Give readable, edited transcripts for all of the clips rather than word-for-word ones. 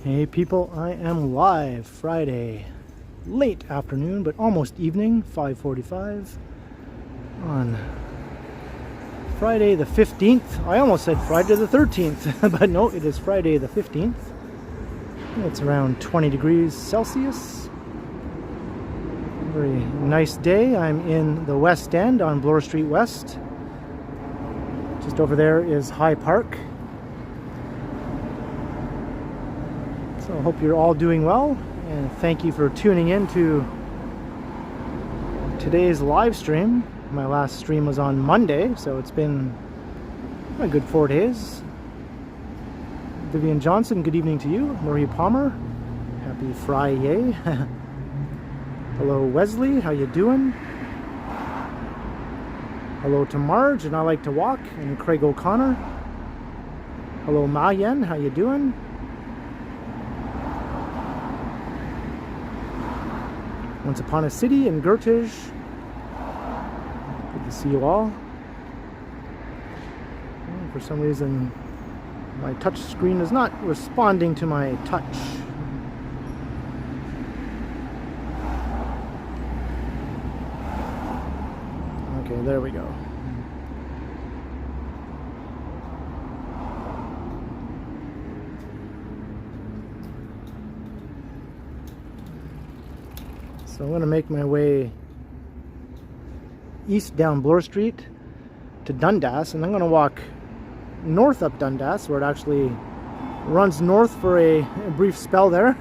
Hey people, I am live Friday, late afternoon, but almost evening, 5:45 on Friday the 15th. I almost said Friday the 13th, but no, it is Friday the 15th. It's around 20 degrees Celsius. Very nice day. I'm in the West End on Bloor Street West. Just over there is High Park. So I hope you're all doing well, and thank you for tuning in to today's live stream. My last stream was on Monday, so it's been a good 4 days. Vivian Johnson, good evening to you. Marie Palmer, happy Friday. Hello Wesley, how you doing? Hello to Marge, and I like to walk, and Craig O'Connor. Hello Mayen, how you doing? Once Upon a City in Gertige. Good to see you all. And for some reason, my touch screen is not responding to my touch. Okay, there we go. So I'm going to make my way east down Bloor Street to Dundas, and I'm going to walk north up Dundas, where it actually runs north for a brief spell there,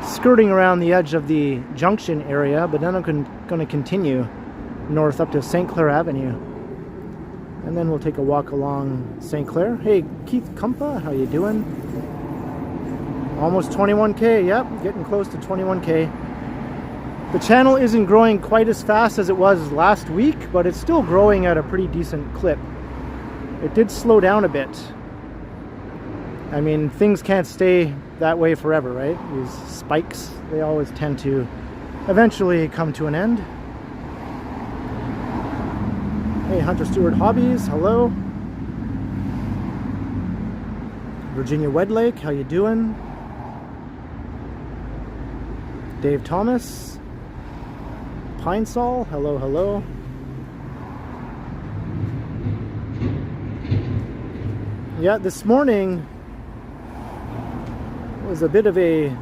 skirting around the edge of the Junction area, but then I'm going to continue north up to St. Clair Avenue, and then we'll take a walk along St. Clair. Hey Keith Kumpa, how you doing? Almost 21k, yep, getting close to 21k. The channel isn't growing quite as fast as it was last week, but it's still growing at a pretty decent clip. It did slow down a bit. I mean, things can't stay that way forever, right? These spikes, they always tend to eventually come to an end. Hey, Hunter Stewart Hobbies, hello. Virginia Wedlake, how you doing? Dave Thomas, Pine Sol, hello, hello. Yeah, this morning was a bit of a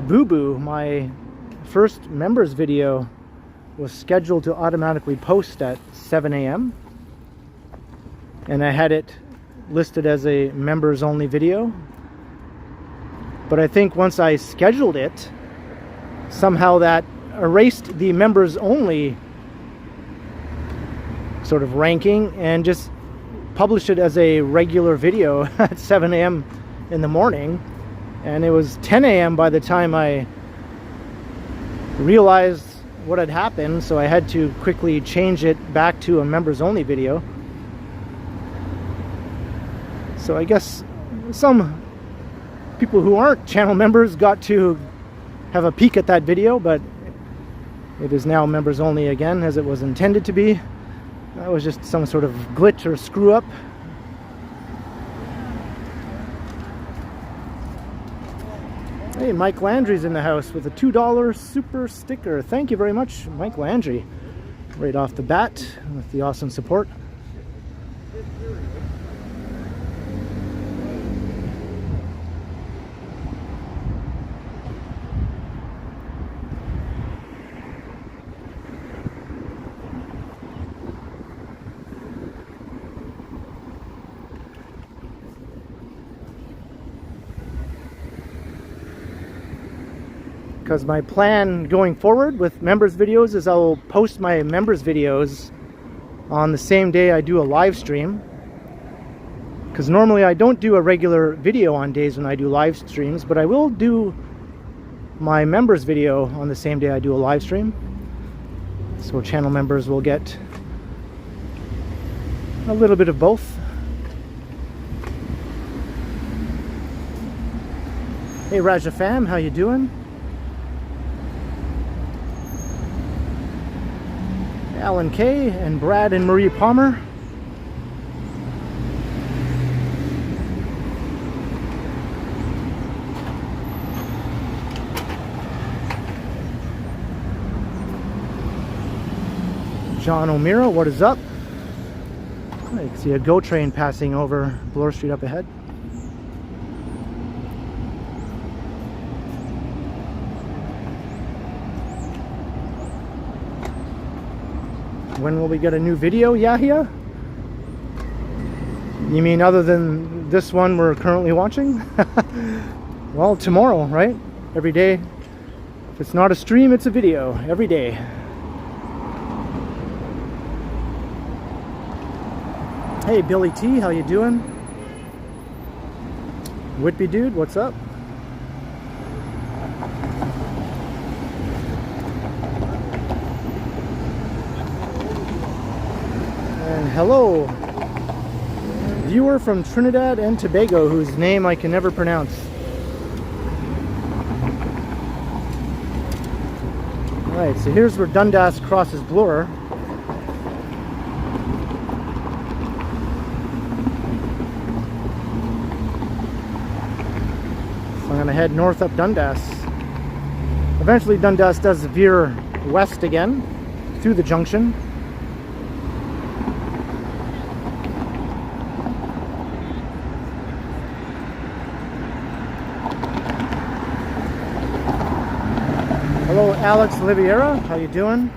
boo-boo. My first members video was scheduled to automatically post at 7 a.m. and I had it listed as a members only video. But I think once I scheduled it, somehow that erased the members only sort of ranking and just published it as a regular video at 7 a.m. in the morning. And it was 10 a.m. by the time I realized what had happened, so I had to quickly change it back to a members only video. So I guess some people who aren't channel members got to have a peek at that video, but it is now members only again, as it was intended to be. That was just some sort of glitch or screw up. Hey, Mike Landry's in the house with a $2 super sticker. Thank you very much, Mike Landry, right off the bat with the awesome support. Because my plan going forward with members videos is I'll post my members videos on the same day I do a live stream. Because normally I don't do a regular video on days when I do live streams, but I will do my members video on the same day I do a live stream. So channel members will get a little bit of both. Hey Raja Fam, how you doing? Alan K and Brad and Marie Palmer. John O'Meara, what is up? I can see a GO train passing over Bloor Street up ahead. When will we get a new video, Yahya? You mean other than this one we're currently watching? Well, tomorrow, right? Every day. If it's not a stream, it's a video. Every day. Hey, Billy T, how you doing? Whitby dude, what's up? And hello, viewer from Trinidad and Tobago, whose name I can never pronounce. Alright, so here's where Dundas crosses Bloor. So I'm going to head north up Dundas. Eventually Dundas does veer west again through the junction. Hello, Alex Oliveira. How you doing?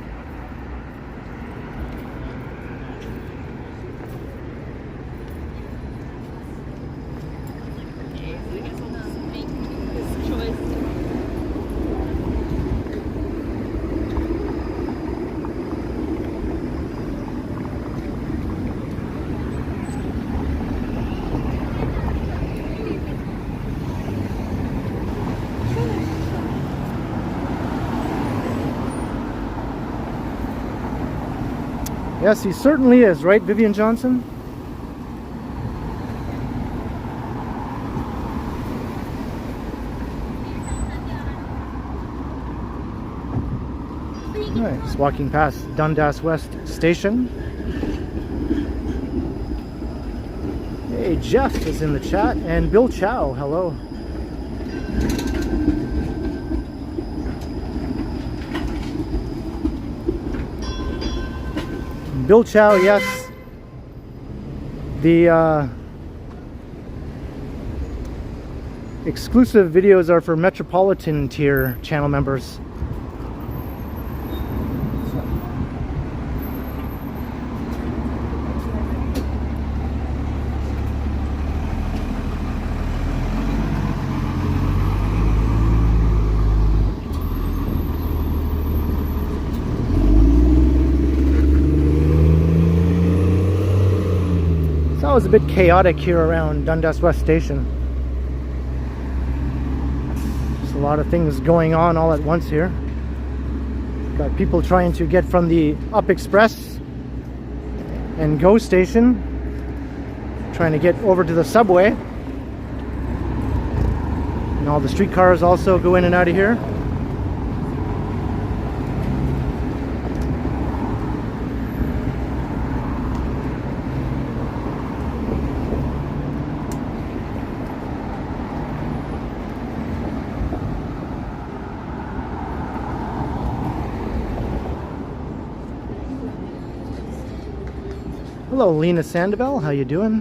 Yes, he certainly is, right, Vivian Johnson? Right, just walking past Dundas West Station. Hey, Jeff is in the chat, and Bill Chow, hello. Bill Chow, yes. The exclusive videos are for Metropolitan tier channel members. It was a bit chaotic here around Dundas West Station. There's a lot of things going on all at once here. Got people trying to get from the Up Express and GO station, trying to get over to the subway. And all the streetcars also go in and out of here. Hello, Lena Sandoval. How you doing?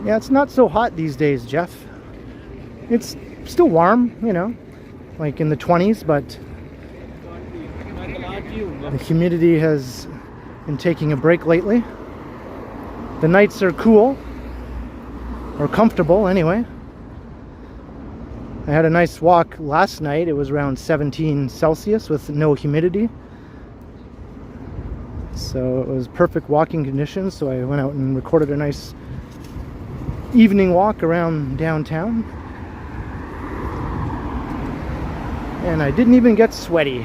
Yeah, it's not so hot these days, Jeff. It's still warm, you know, like in the 20s, but the humidity has been taking a break lately. The nights are cool, or comfortable anyway. I had a nice walk last night. It was around 17 Celsius with no humidity. So it was perfect walking conditions, so I went out and recorded a nice evening walk around downtown. And I didn't even get sweaty.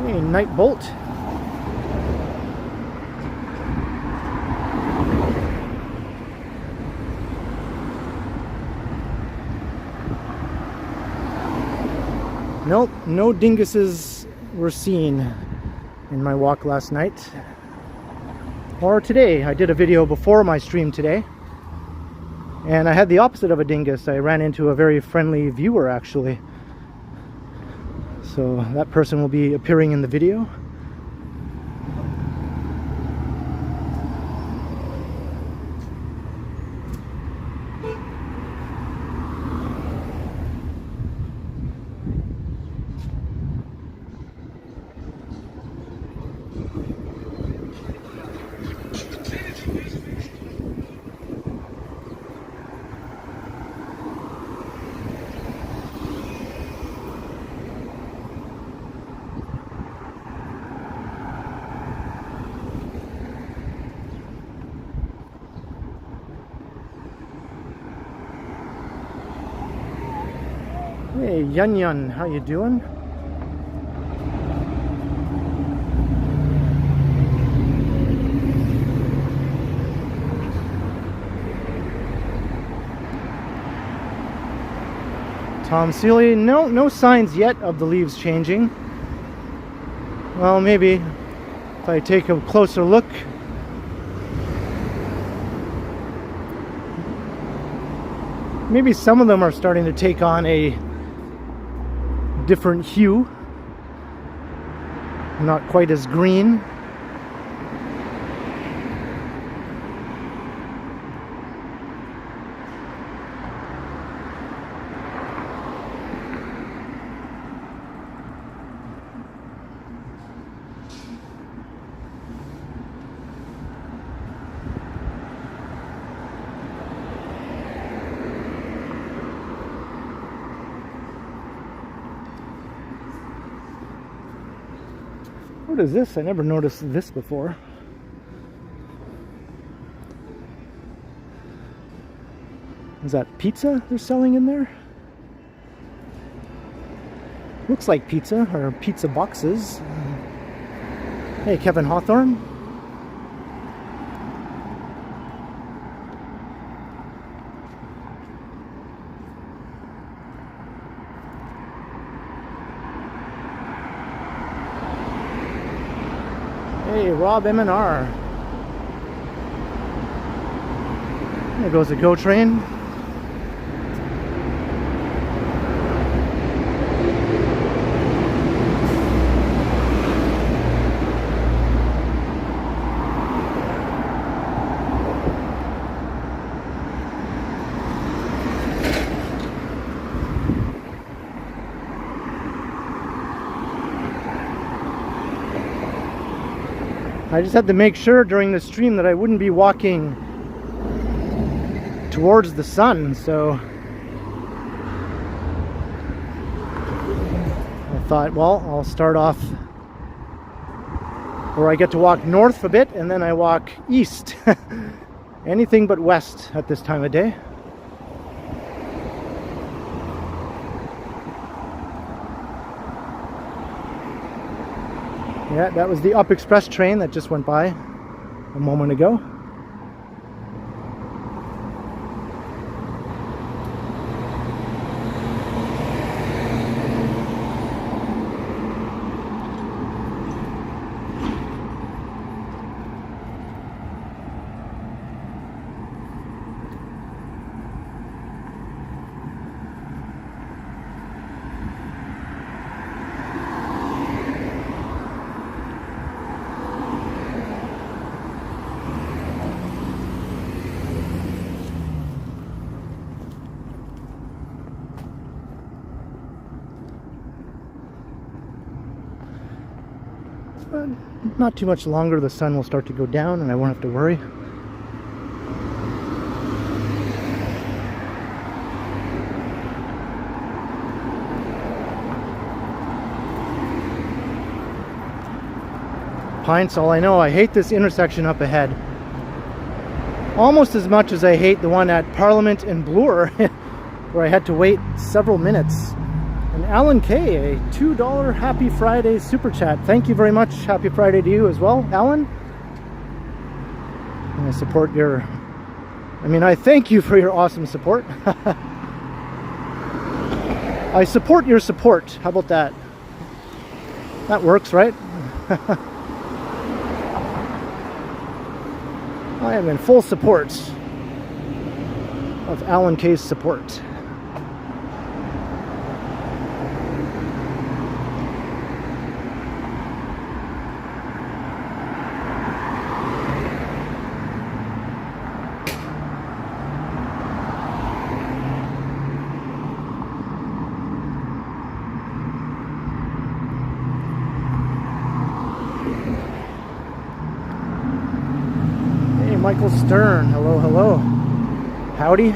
Hey, Night Bolt. Nope, no dinguses were seen in my walk last night. Or today. I did a video before my stream today, and I had the opposite of a dingus. I ran into a very friendly viewer, actually. So that person will be appearing in the video. Hey, Yun Yun, how you doing? Tom Seeley, no signs yet of the leaves changing. Well, maybe if I take a closer look. Maybe some of them are starting to take on a different hue, not quite as green. What is this? I never noticed this before. Is that pizza they're selling in there? Looks like pizza, or pizza boxes. Hey, Kevin Hawthorne. Hey, Rob M&R. There goes the GO train. I just had to make sure during the stream that I wouldn't be walking towards the sun, so I thought, well, I'll start off where I get to walk north a bit, and then I walk east. Anything but west at this time of day. Yeah, that was the Up Express train that just went by a moment ago. Not too much longer, the sun will start to go down and I won't have to worry. Pints, all I know, I hate this intersection up ahead. Almost as much as I hate the one at Parliament and Bloor, where I had to wait several minutes. And Alan K, a $2 Happy Friday Super Chat. Thank you very much. Happy Friday to you as well, Alan. And I support your... I thank you for your awesome support. I support your support. How about that? That works, right? I am in full support of Alan Kay's support. Michael Stern, hello, hello. Howdy.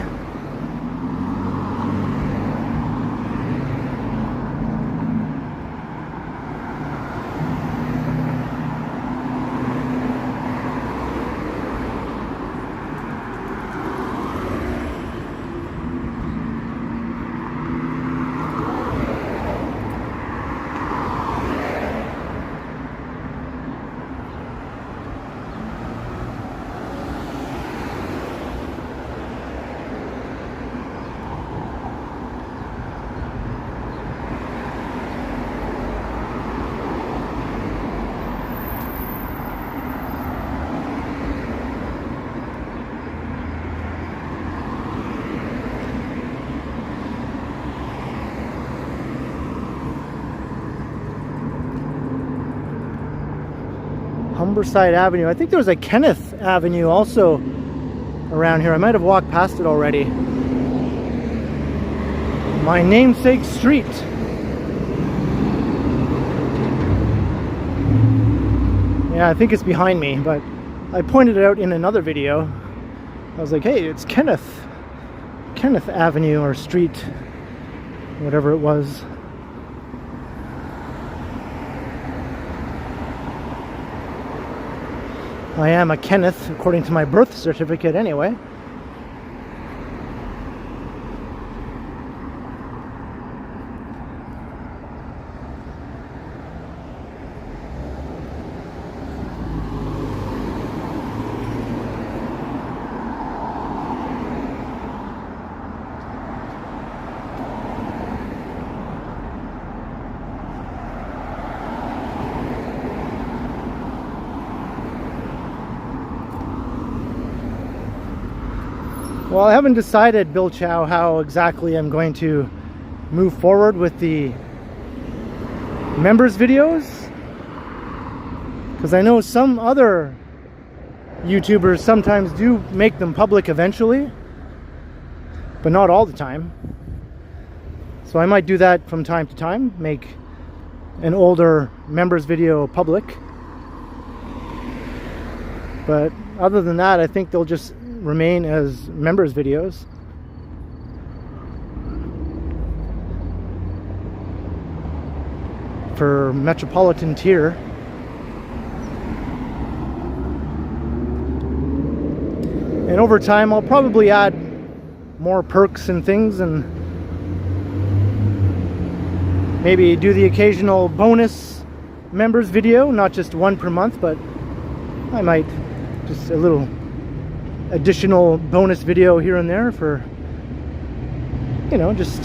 Humberside Avenue. I think there was a Kenneth Avenue also around here. I might have walked past it already. My namesake street. Yeah, I think it's behind me, but I pointed it out in another video. I was like, hey, it's Kenneth Avenue or street, whatever it was. I am a Kenneth, according to my birth certificate anyway. Well, I haven't decided, Bill Chow, how exactly I'm going to move forward with the members videos, because I know some other YouTubers sometimes do make them public eventually, but not all the time. So I might do that from time to time, make an older members video public. But other than that, I think they'll just remain as members videos. For Metropolitan tier. And over time I'll probably add more perks and things, and maybe do the occasional bonus members video, not just one per month, but I might just a little additional bonus video here and there for, you know, just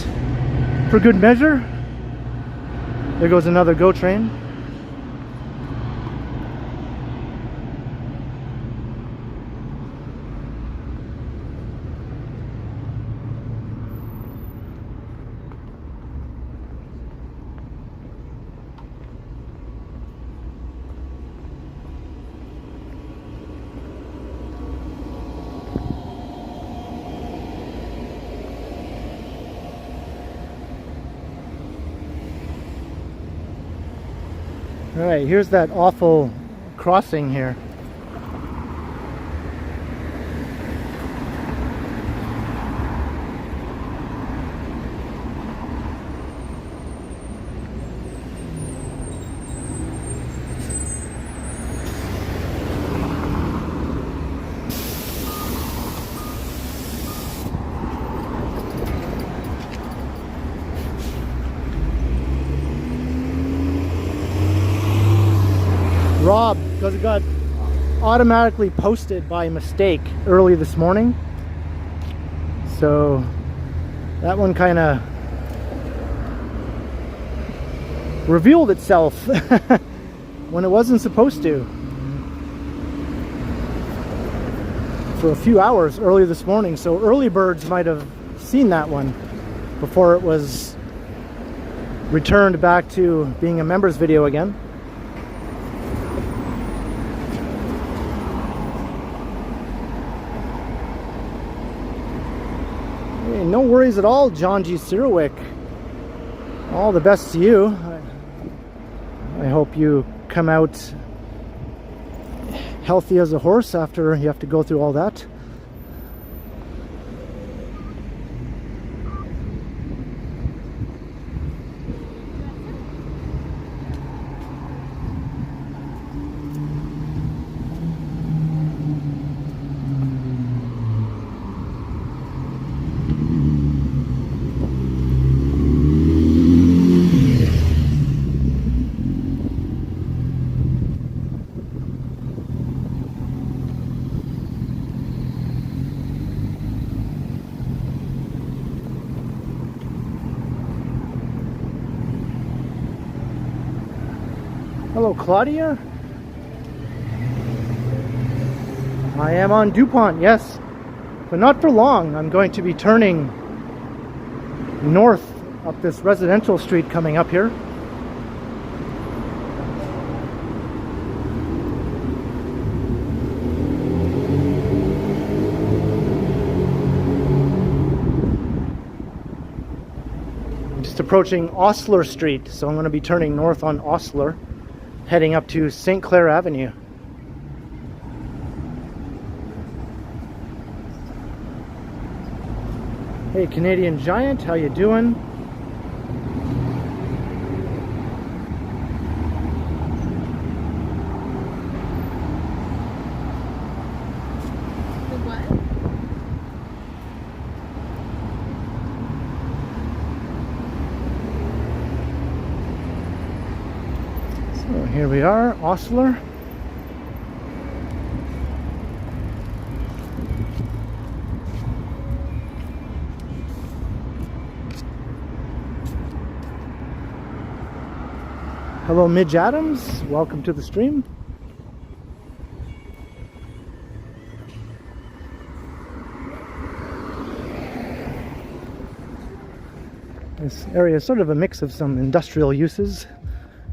for good measure. There goes another GO train. Alright, here's that awful crossing here. Rob, because it got automatically posted by mistake early this morning, so that one kind of revealed itself when it wasn't supposed to. For a few hours early this morning, so early birds might have seen that one before it was returned back to being a members video again. Hey, no worries at all, John G. Sirowick. All the best to you. I hope you come out healthy as a horse after you have to go through all that. Hello, Claudia. I am on DuPont, yes, but not for long. I'm going to be turning north up this residential street coming up here. I'm just approaching Osler Street, so I'm going to be turning north on Osler, heading up to St. Clair Avenue. Hey, Canadian Giant, how you doing? Here we are, Osler. Hello, Midge Adams. Welcome to the stream. This area is sort of a mix of some industrial uses.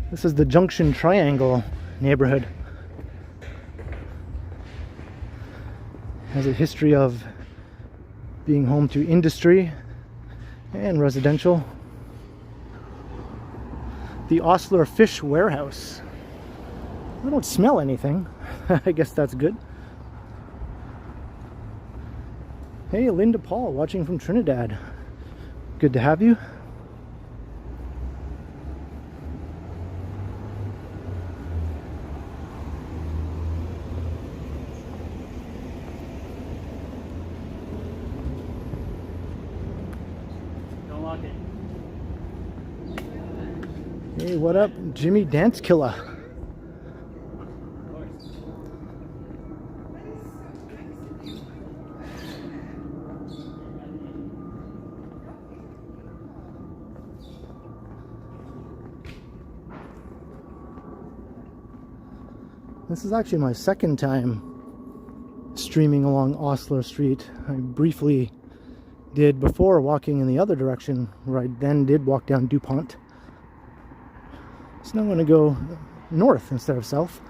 This is the Junction Triangle neighborhood. Has a history of being home to industry and residential. The Osler Fish Warehouse. I don't smell anything. I guess that's good. Hey, Linda Paul, watching from Trinidad. Good to have you. Hey, what up, Jimmy Dance Killer? This is actually my second time streaming along Osler Street. I briefly did before walking in the other direction, where I then did walk down DuPont. So now I'm going to go north instead of south.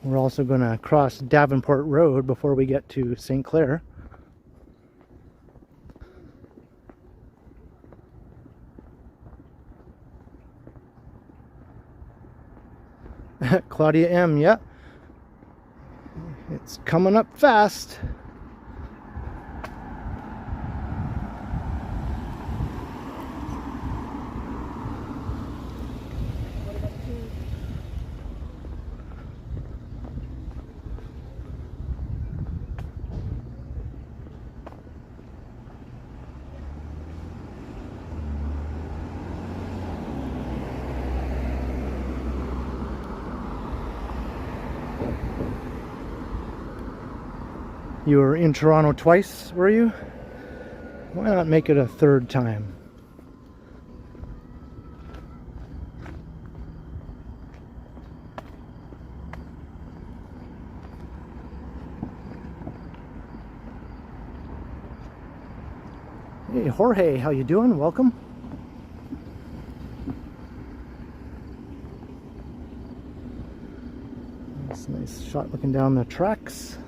We're also going to cross Davenport Road before we get to St. Clair. Claudia M, yeah. It's coming up fast. You were in Toronto twice, were you? Why not make it a third time? Hey Jorge, how you doing? Welcome. That's a nice shot looking down the tracks.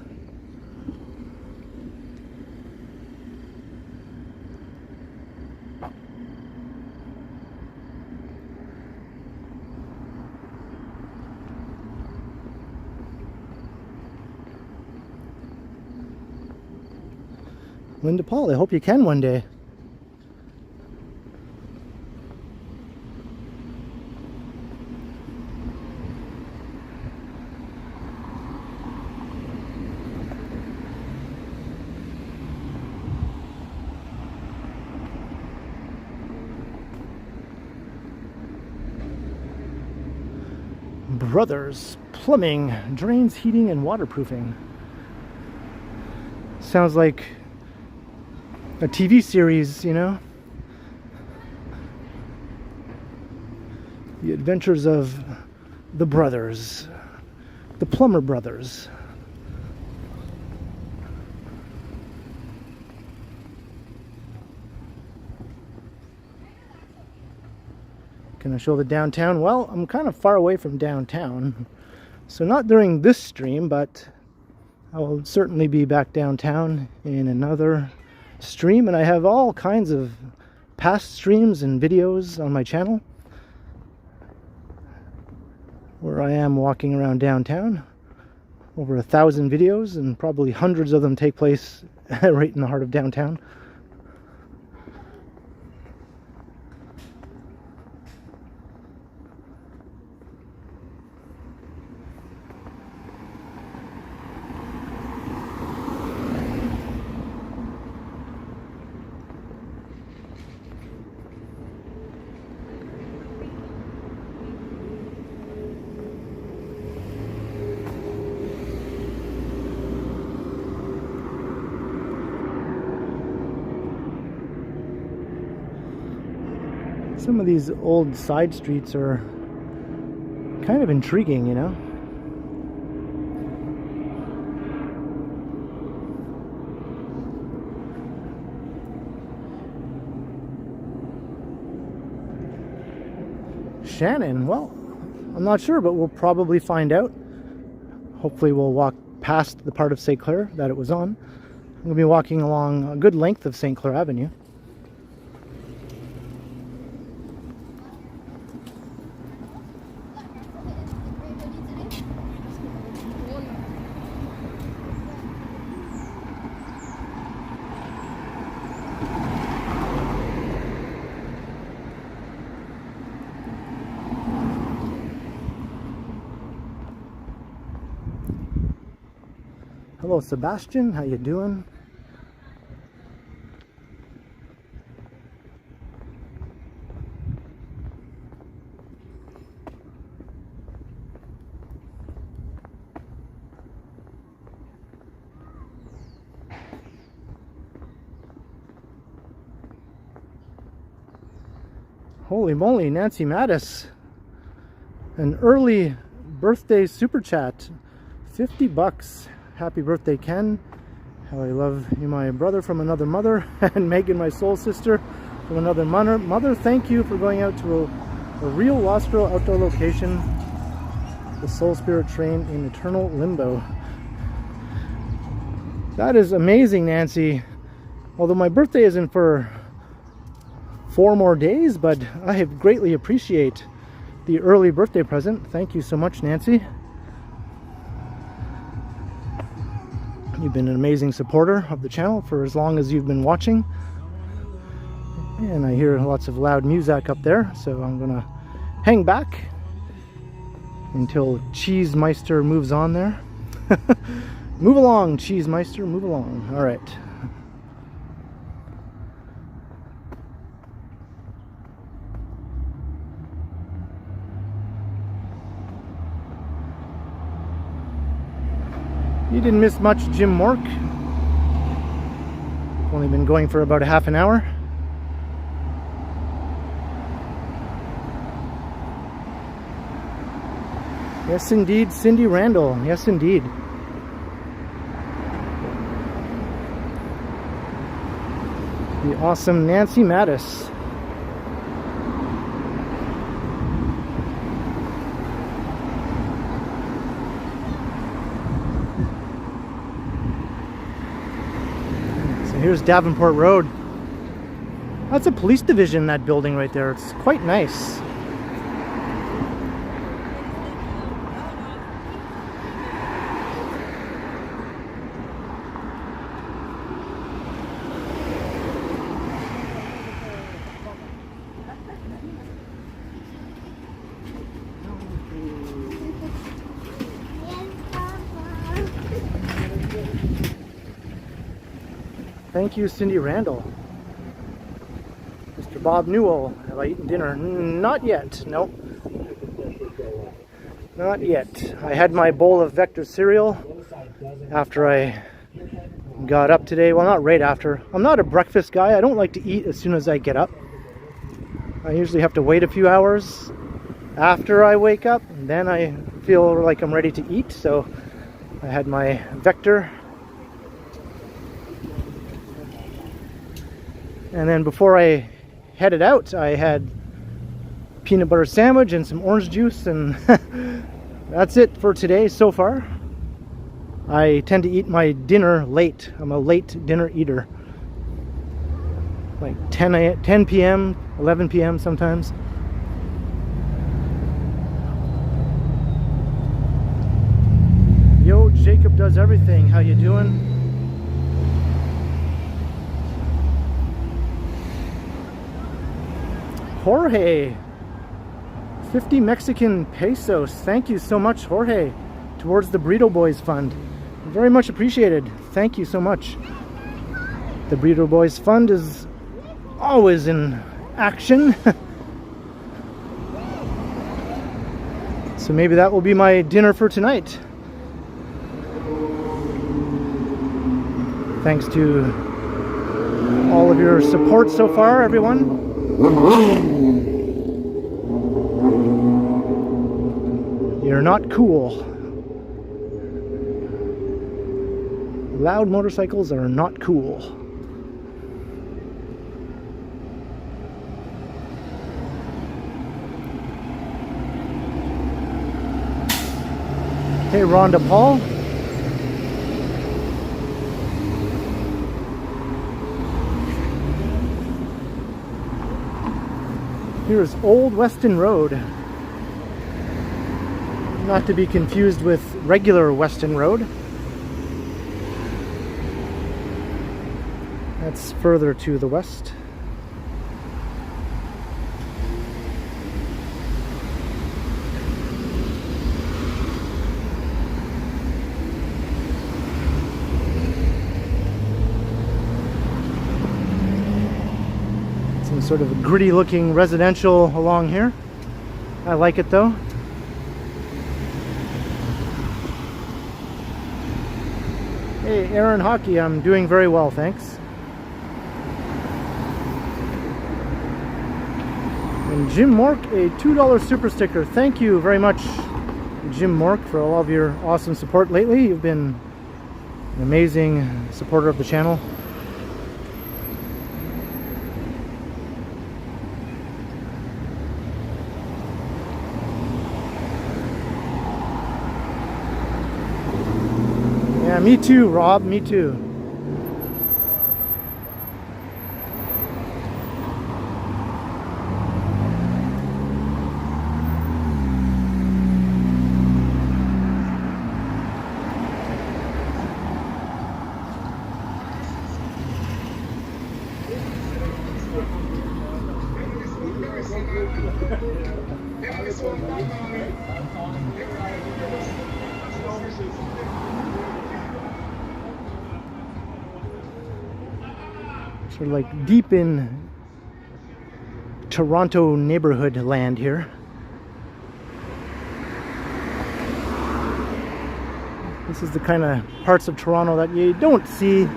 Linda Paul, I hope you can one day. Brothers Plumbing, drains, heating, and waterproofing. Sounds like a TV series, you know? The adventures of the brothers, the Plumber brothers. Can I show the downtown? Well, I'm kind of far away from downtown, so not during this stream, but I will certainly be back downtown in another stream, and I have all kinds of past streams and videos on my channel where I am walking around downtown. Over 1,000 videos, and probably hundreds of them take place right in the heart of downtown. Some of these old side streets are kind of intriguing, you know? Shannon, well, I'm not sure, but we'll probably find out. Hopefully we'll walk past the part of St. Clair that it was on. I'm going to be walking along a good length of St. Clair Avenue. Hello Sebastian, how you doing? Holy moly, Nancy Mattis. An early birthday super chat. 50 bucks. Happy birthday, Ken. How I love you, my brother from another mother, and Megan, my soul sister from another mother. Thank you for going out to a real Lost Girl outdoor location, the Soul Spirit Train in eternal limbo. That is amazing, Nancy. Although my birthday isn't for 4 more days, but I greatly appreciate the early birthday present. Thank you so much, Nancy. You've been an amazing supporter of the channel for as long as you've been watching. And I hear lots of loud music up there, so I'm gonna hang back until Cheesemeister moves on there. Move along, Cheesemeister, move along. All right. You didn't miss much, Jim Mork. Only been going for about a half an hour. Yes, indeed, Cindy Randall. Yes, indeed. The awesome Nancy Mattis. So here's Davenport Road. That's a police division, that building right there. It's quite nice. Thank you, Cindy Randall. Mr. Bob Newell, have I eaten dinner? Not yet, nope. Not yet. I had my bowl of Vector cereal after I got up today. Well, not right after. I'm not a breakfast guy. I don't like to eat as soon as I get up. I usually have to wait a few hours after I wake up, and then I feel like I'm ready to eat. So I had my Vector. And then before I headed out, I had peanut butter sandwich and some orange juice, and that's it for today so far. I tend to eat my dinner late. I'm a late dinner eater. Like 10 p.m., 11 p.m. sometimes. Yo, Jacob does everything. How you doing? Jorge, 50 Mexican pesos. Thank you so much, Jorge, towards the Burrito Boys Fund. Very much appreciated. Thank you so much. The Burrito Boys Fund is always in action. So maybe that will be my dinner for tonight. Thanks to all of your support so far, everyone. You're not cool. Loud motorcycles are not cool. Hey, Rhonda Paul. Here's Old Weston Road. Not to be confused with regular Weston Road. That's further to the west. Some sort of gritty looking residential along here. I like it though. Hey, Aaron Hockey, I'm doing very well, thanks. And Jim Mork, a $2 super sticker. Thank you very much, Jim Mork, for all of your awesome support lately. You've been an amazing supporter of the channel. Yeah, me too, Rob, me too. Sort of like deep in Toronto neighborhood land here. This is the kind of parts of Toronto that you don't see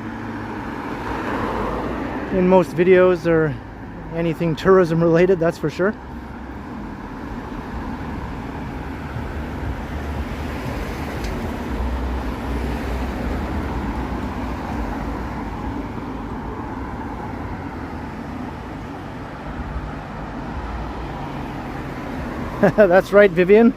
in most videos or anything tourism related, that's for sure. That's right, Vivian.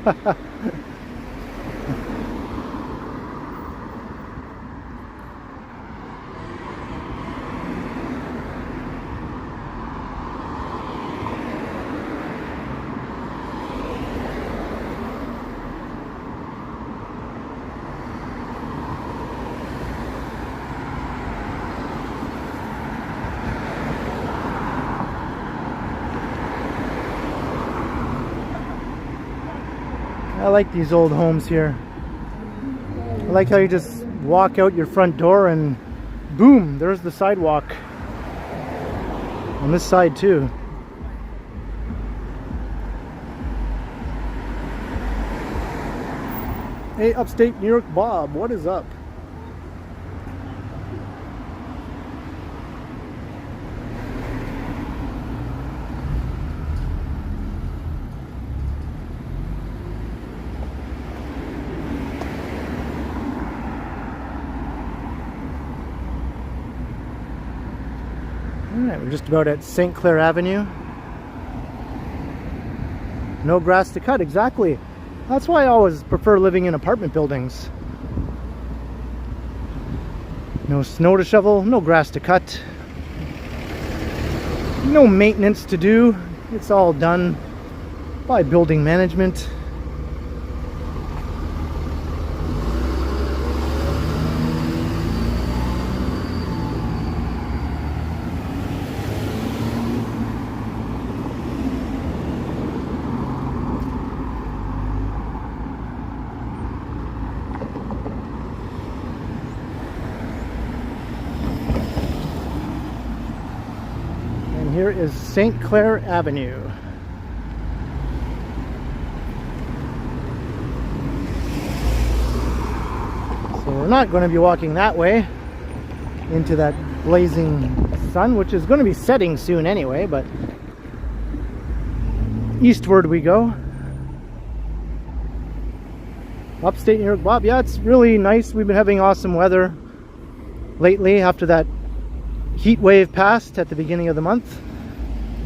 I like these old homes here. I like how you just walk out your front door and boom, there's the sidewalk. On this side too. Hey, upstate New York Bob, what is up? Alright, we're just about at St. Clair Avenue. No grass to cut, exactly. That's why I always prefer living in apartment buildings. No snow to shovel, no grass to cut. No maintenance to do. It's all done by building management. Here is St. Clair Avenue. So we're not going to be walking that way into that blazing sun, which is going to be setting soon anyway, but eastward we go. Upstate New York Bob, yeah, it's really nice. We've been having awesome weather lately after that heat wave passed at the beginning of the month.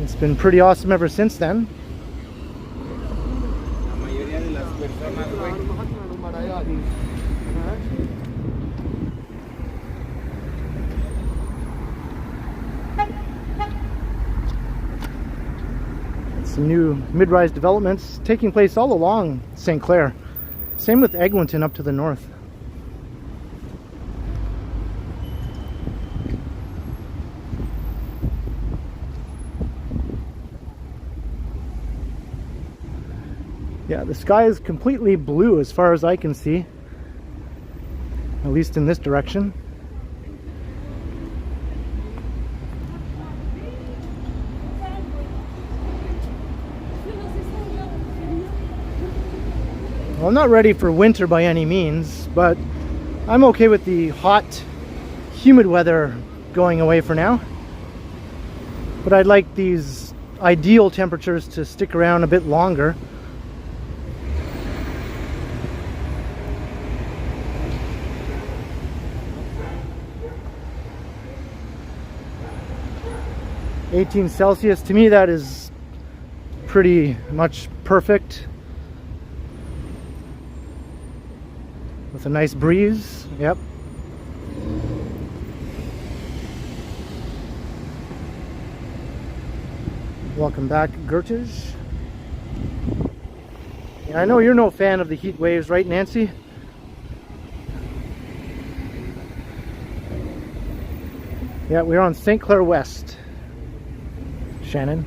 It's been pretty awesome ever since then. Some new mid-rise developments taking place all along St. Clair. Same with Eglinton up to the north. Yeah, the sky is completely blue as far as I can see, at least in this direction. Well, I'm not ready for winter by any means, but I'm okay with the hot, humid weather going away for now. But I'd like these ideal temperatures to stick around a bit longer. (18 Celsius, to me that is pretty much perfect. With a nice breeze, yep. Welcome back, Gertish. Yeah, I know you're no fan of the heat waves, right, Nancy? Yeah, we're on St. Clair West. Shannon.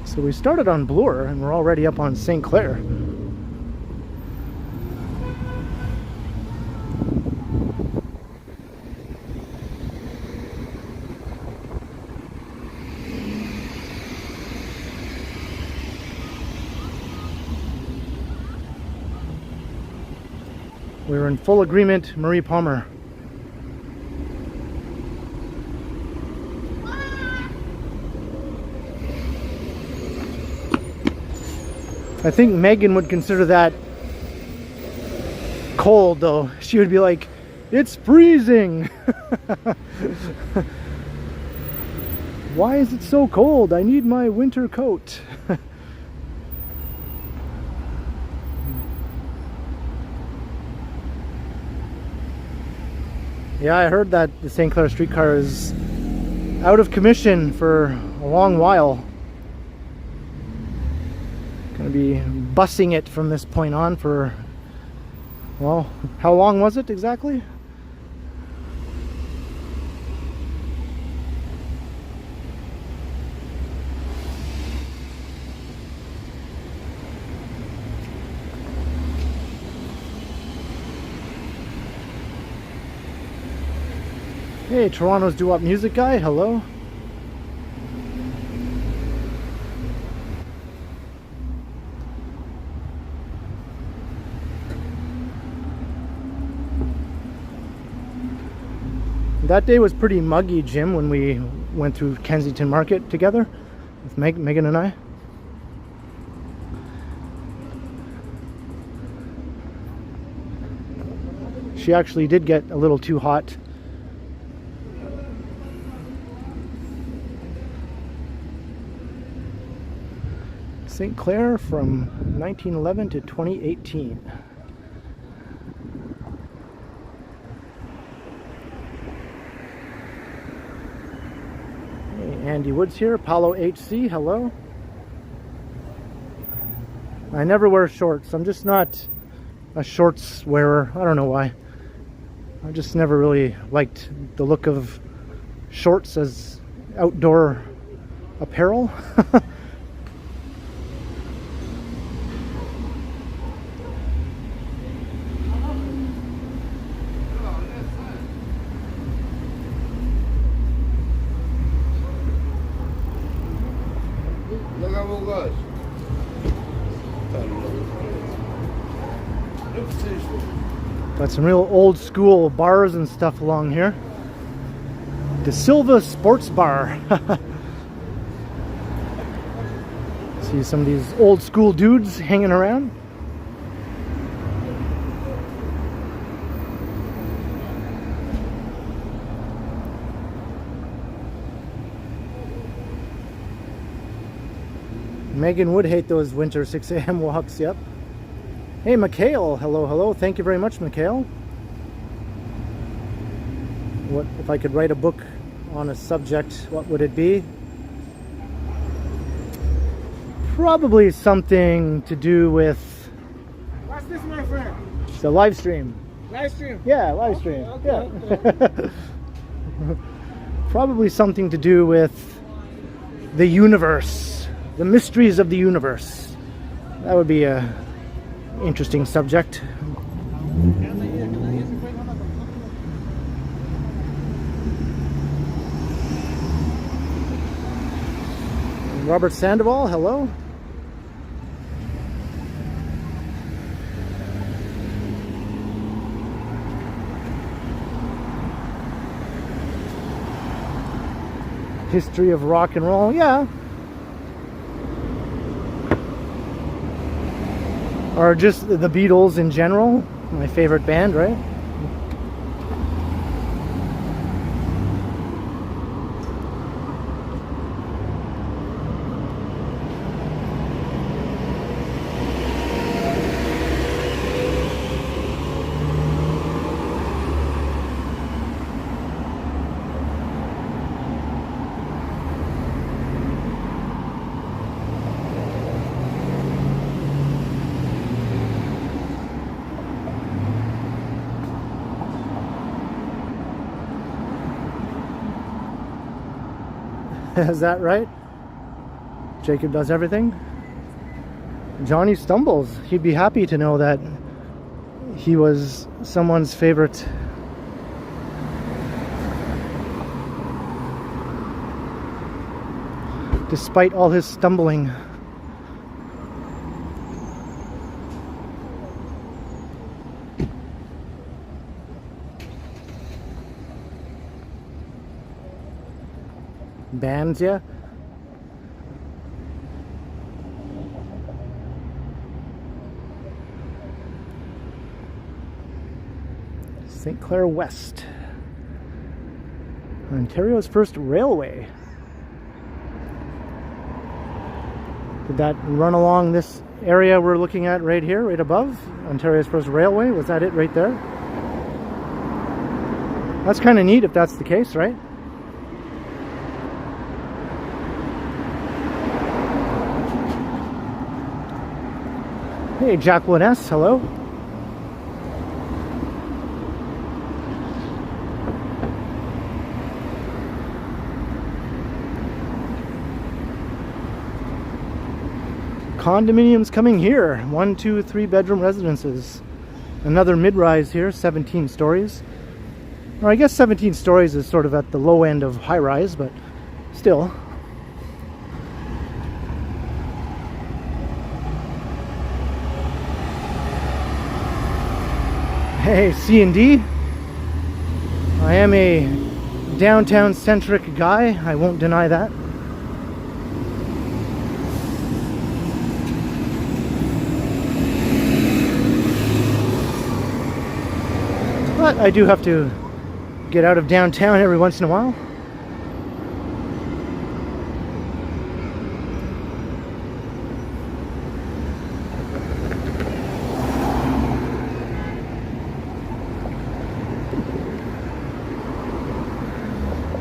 So we started on Bloor and we're already up on St. Clair. We're in full agreement, Marie Palmer. I think Megan would consider that cold, though. She would be like, it's freezing. Why is it so cold? I need my winter coat. Yeah, I heard that the St. Clair streetcar is out of commission for a long while. Gonna be busing it from this point on for, well, how long was it exactly? Hey, Toronto's doo-wop music guy, hello. That day was pretty muggy, Jim, when we went through Kensington Market together with Megan and I. She actually did get a little too hot. St. Clair from 1911 to 2018. Andy Woods here, Paulo HC, hello. I never wear shorts. I'm just not a shorts wearer. I don't know why. I just never really liked the look of shorts as outdoor apparel. Got some real old school bars and stuff along here. De Silva Sports Bar. See some of these old school dudes hanging around. Megan would hate those winter 6 a.m. walks, yep. Hey, Mikhail, hello, hello. Thank you very much, Mikhail. What if I could write a book on a subject, what would it be? Probably something to do with... What's this, my friend? The live stream. Live stream? Yeah, live stream. Okay. Yeah. Probably something to do with the universe, the mysteries of the universe. That would be a interesting subject. Robert Sandoval, hello. History of rock and roll, yeah. Or just the Beatles in general, my favorite band, right? Is that right? Jacob does everything. Johnny stumbles. He'd be happy to know that he was someone's favorite. Despite all his stumbling. bands, yeah. St. Clair West, Ontario's first railway. Did that run along this area we're looking at right here, right above? Ontario's first railway? Was that it right there? That's kind of neat if that's the case, right? Hey, Jacqueline S., hello. Condominiums coming here. 1, 2, 3 bedroom residences. Another mid-rise here, 17 stories. Or I guess 17 stories is sort of at the low end of high-rise, but still. Hey, C&D. I am a downtown-centric guy. I won't deny that. But I do have to get out of downtown every once in a while.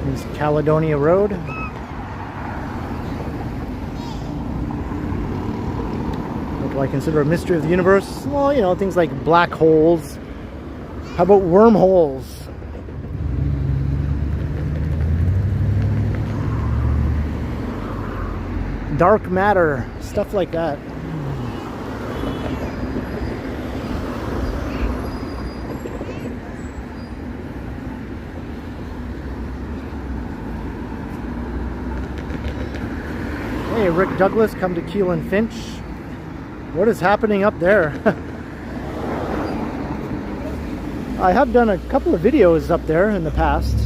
There's Caledonia Road. What do I consider a mystery of the universe? Well, you know, things like black holes. How about wormholes? Dark matter, stuff like that. Hey, Rick Douglas, come to Keelan Finch. What is happening up there? I have done a couple of videos up there in the past.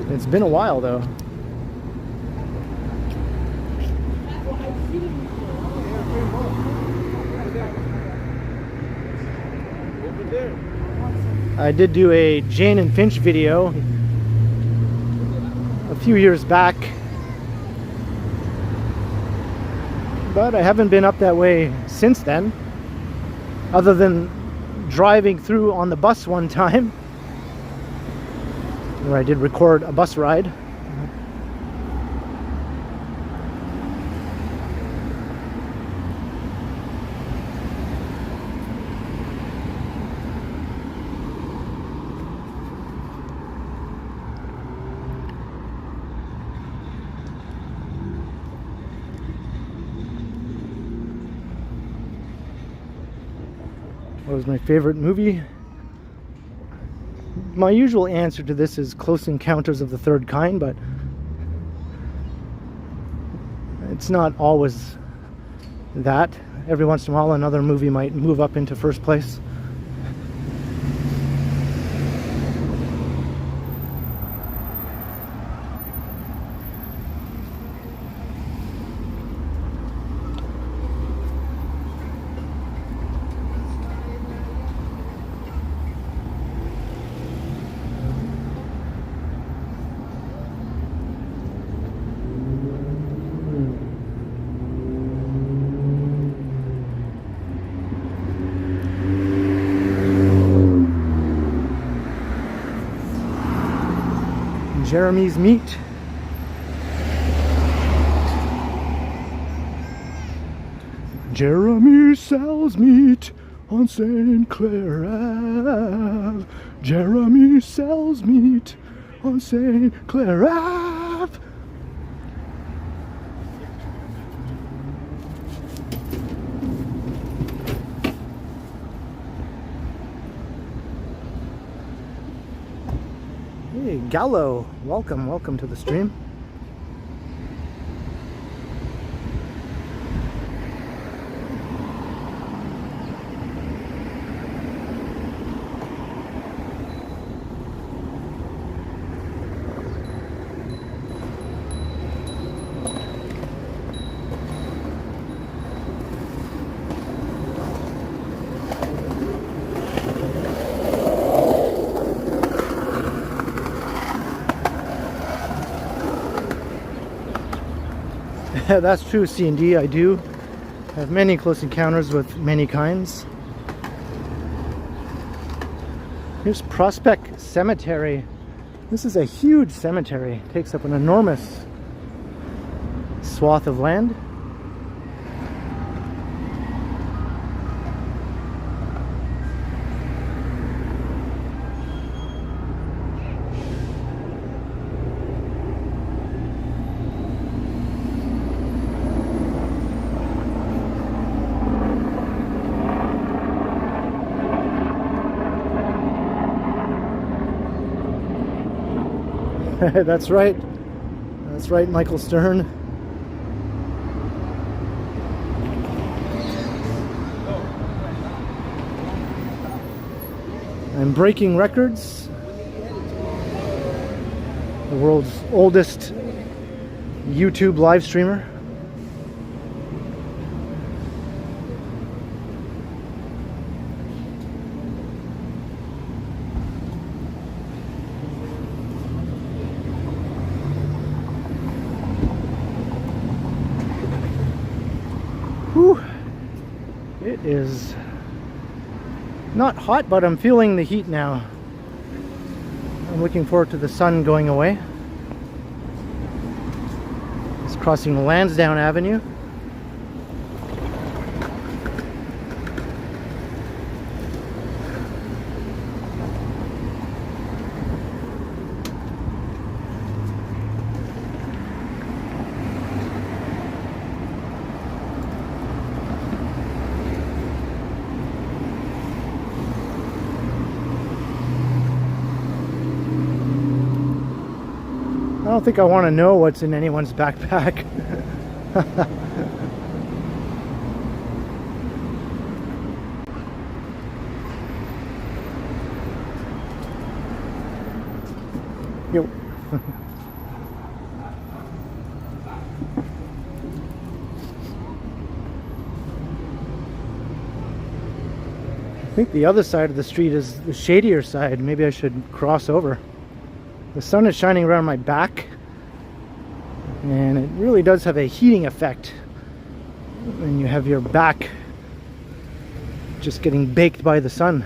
It's been a while though. I did do a Jane and Finch video a few years back, but I haven't been up that way since then, other than driving through on the bus one time where I did record a bus ride. What was my favorite movie? My usual answer to this is Close Encounters of the Third Kind, but it's not always that. Every once in a while another movie might move up into first place. Jeremy's Meat. Jeremy sells meat on St. Clair Ave. Jeremy sells meat on St. Clair Ave. Hey, Gallo, welcome to the stream. That's true, C&D. I do have many close encounters with many kinds. Here's Prospect Cemetery. This is a huge cemetery. It takes up an enormous swath of land. That's right. That's right, Michael Stern. I'm breaking records. The world's oldest YouTube live streamer. Whew. It is not hot, but I'm feeling the heat now. I'm looking forward to the sun going away. It's crossing Lansdowne Avenue. I don't think I want to know what's in anyone's backpack. Yo. I think the other side of the street is the shadier side. Maybe I should cross over. The sun is shining around my back, and it really does have a heating effect when you have your back just getting baked by the sun.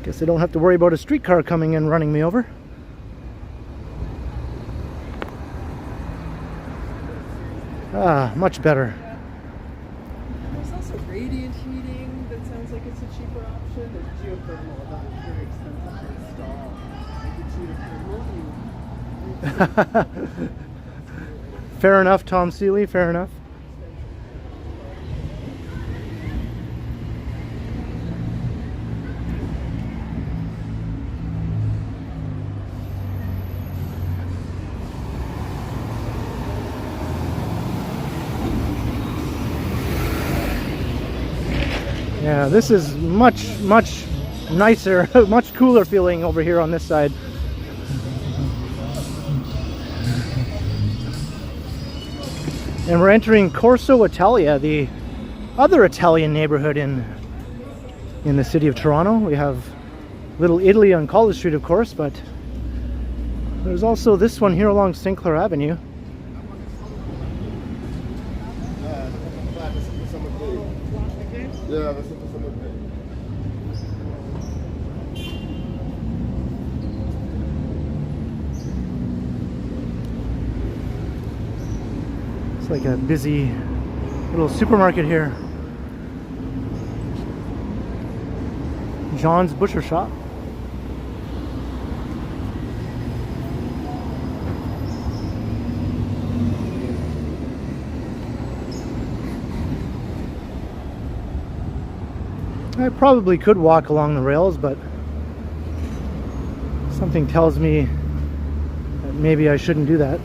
Guess I don't have to worry about a streetcar coming and running me over. Ah, much better. There's also radiant heating that sounds like it's a cheaper option. There's geothermal, that is very expensive to install. Like the geothermal. Fair enough, Tom Seeley, fair enough. Yeah, this is much nicer, much cooler feeling over here on this side. And we're entering Corso Italia, the other Italian neighborhood in the city of Toronto. We have Little Italy on College Street, of course, but there's also this one here along St. Clair Avenue. Yeah, that's what someone It's like a busy little supermarket here. John's Butcher Shop. I probably could walk along the rails, but something tells me that maybe I shouldn't do that.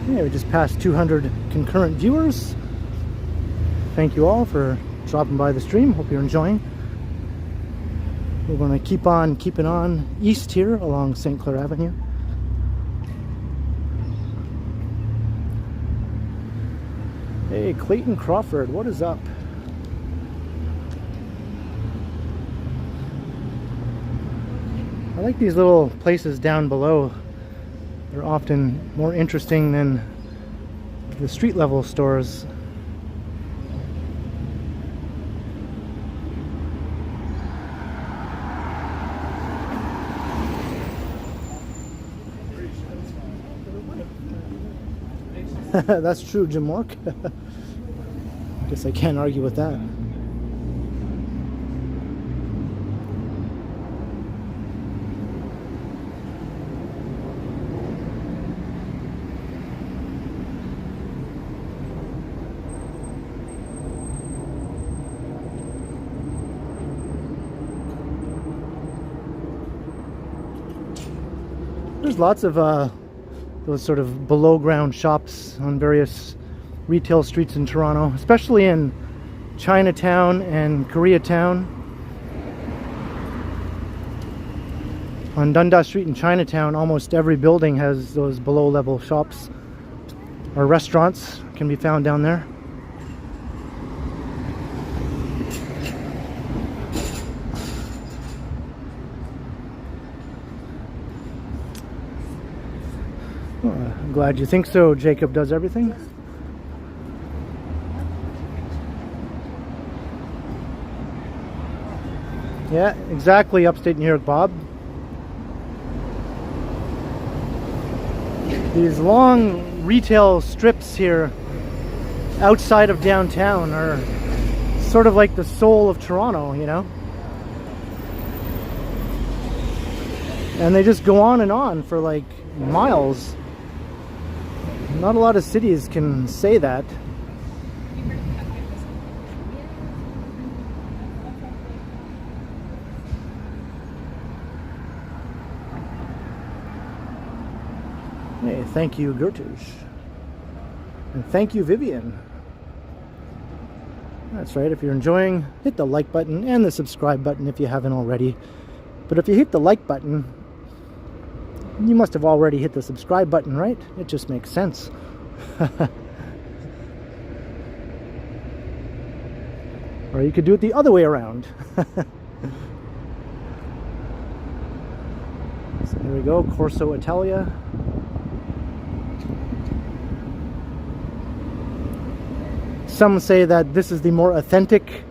Yeah, we just passed 200 concurrent viewers. Thank you all for dropping by the stream. Hope you're enjoying. We're going to keep on keeping on east here along St. Clair Avenue. Hey, Clayton Crawford, what is up? I like these little places down below. They're often more interesting than the street level stores. That's true, Jim Mork. Guess I can't argue with that. There's lots of those sort of below ground shops on various retail streets in Toronto, especially in Chinatown and Koreatown. On Dundas Street in Chinatown, almost every building has those below level shops or restaurants, can be found down there. I'm glad you think so. Jacob does everything. Yeah, exactly, upstate New York, Bob. These long retail strips here outside of downtown are sort of like the soul of Toronto, you know? And they just go on and on for like miles. Not a lot of cities can say that. Hey, thank you, Gertush. And thank you, Vivian. That's right, if you're enjoying, hit the like button and the subscribe button if you haven't already. But if you hit the like button, you must have already hit the subscribe button, right? It just makes sense. Or you could do it the other way around. So there we go, Corso Italia. Some say that this is the more authentic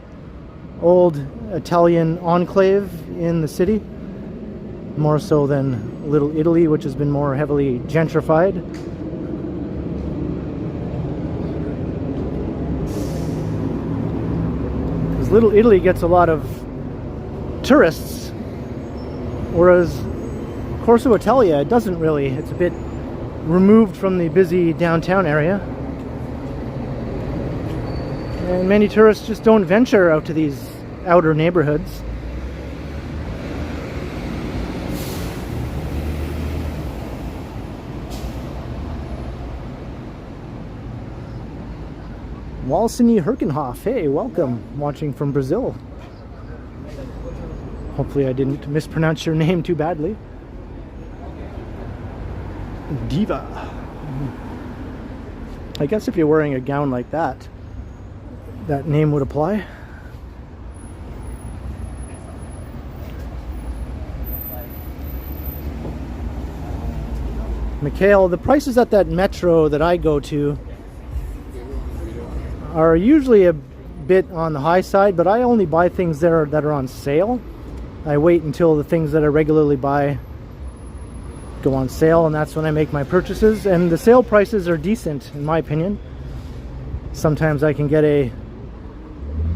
old Italian enclave in the city, more so than Little Italy, which has been more heavily gentrified. Because Little Italy gets a lot of tourists, whereas Corso Italia doesn't really. It's a bit removed from the busy downtown area. And many tourists just don't venture out to these outer neighborhoods. Walseny Herkenhoff, hey, welcome, watching from Brazil. Hopefully I didn't mispronounce your name too badly. Diva. I guess if you're wearing a gown like that, that name would apply. Mikhail, the prices at that metro that I go to are usually a bit on the high side, but I only buy things there that are on sale. I wait until the things that I regularly buy go on sale, and that's when I make my purchases. And the sale prices are decent, in my opinion. Sometimes I can get a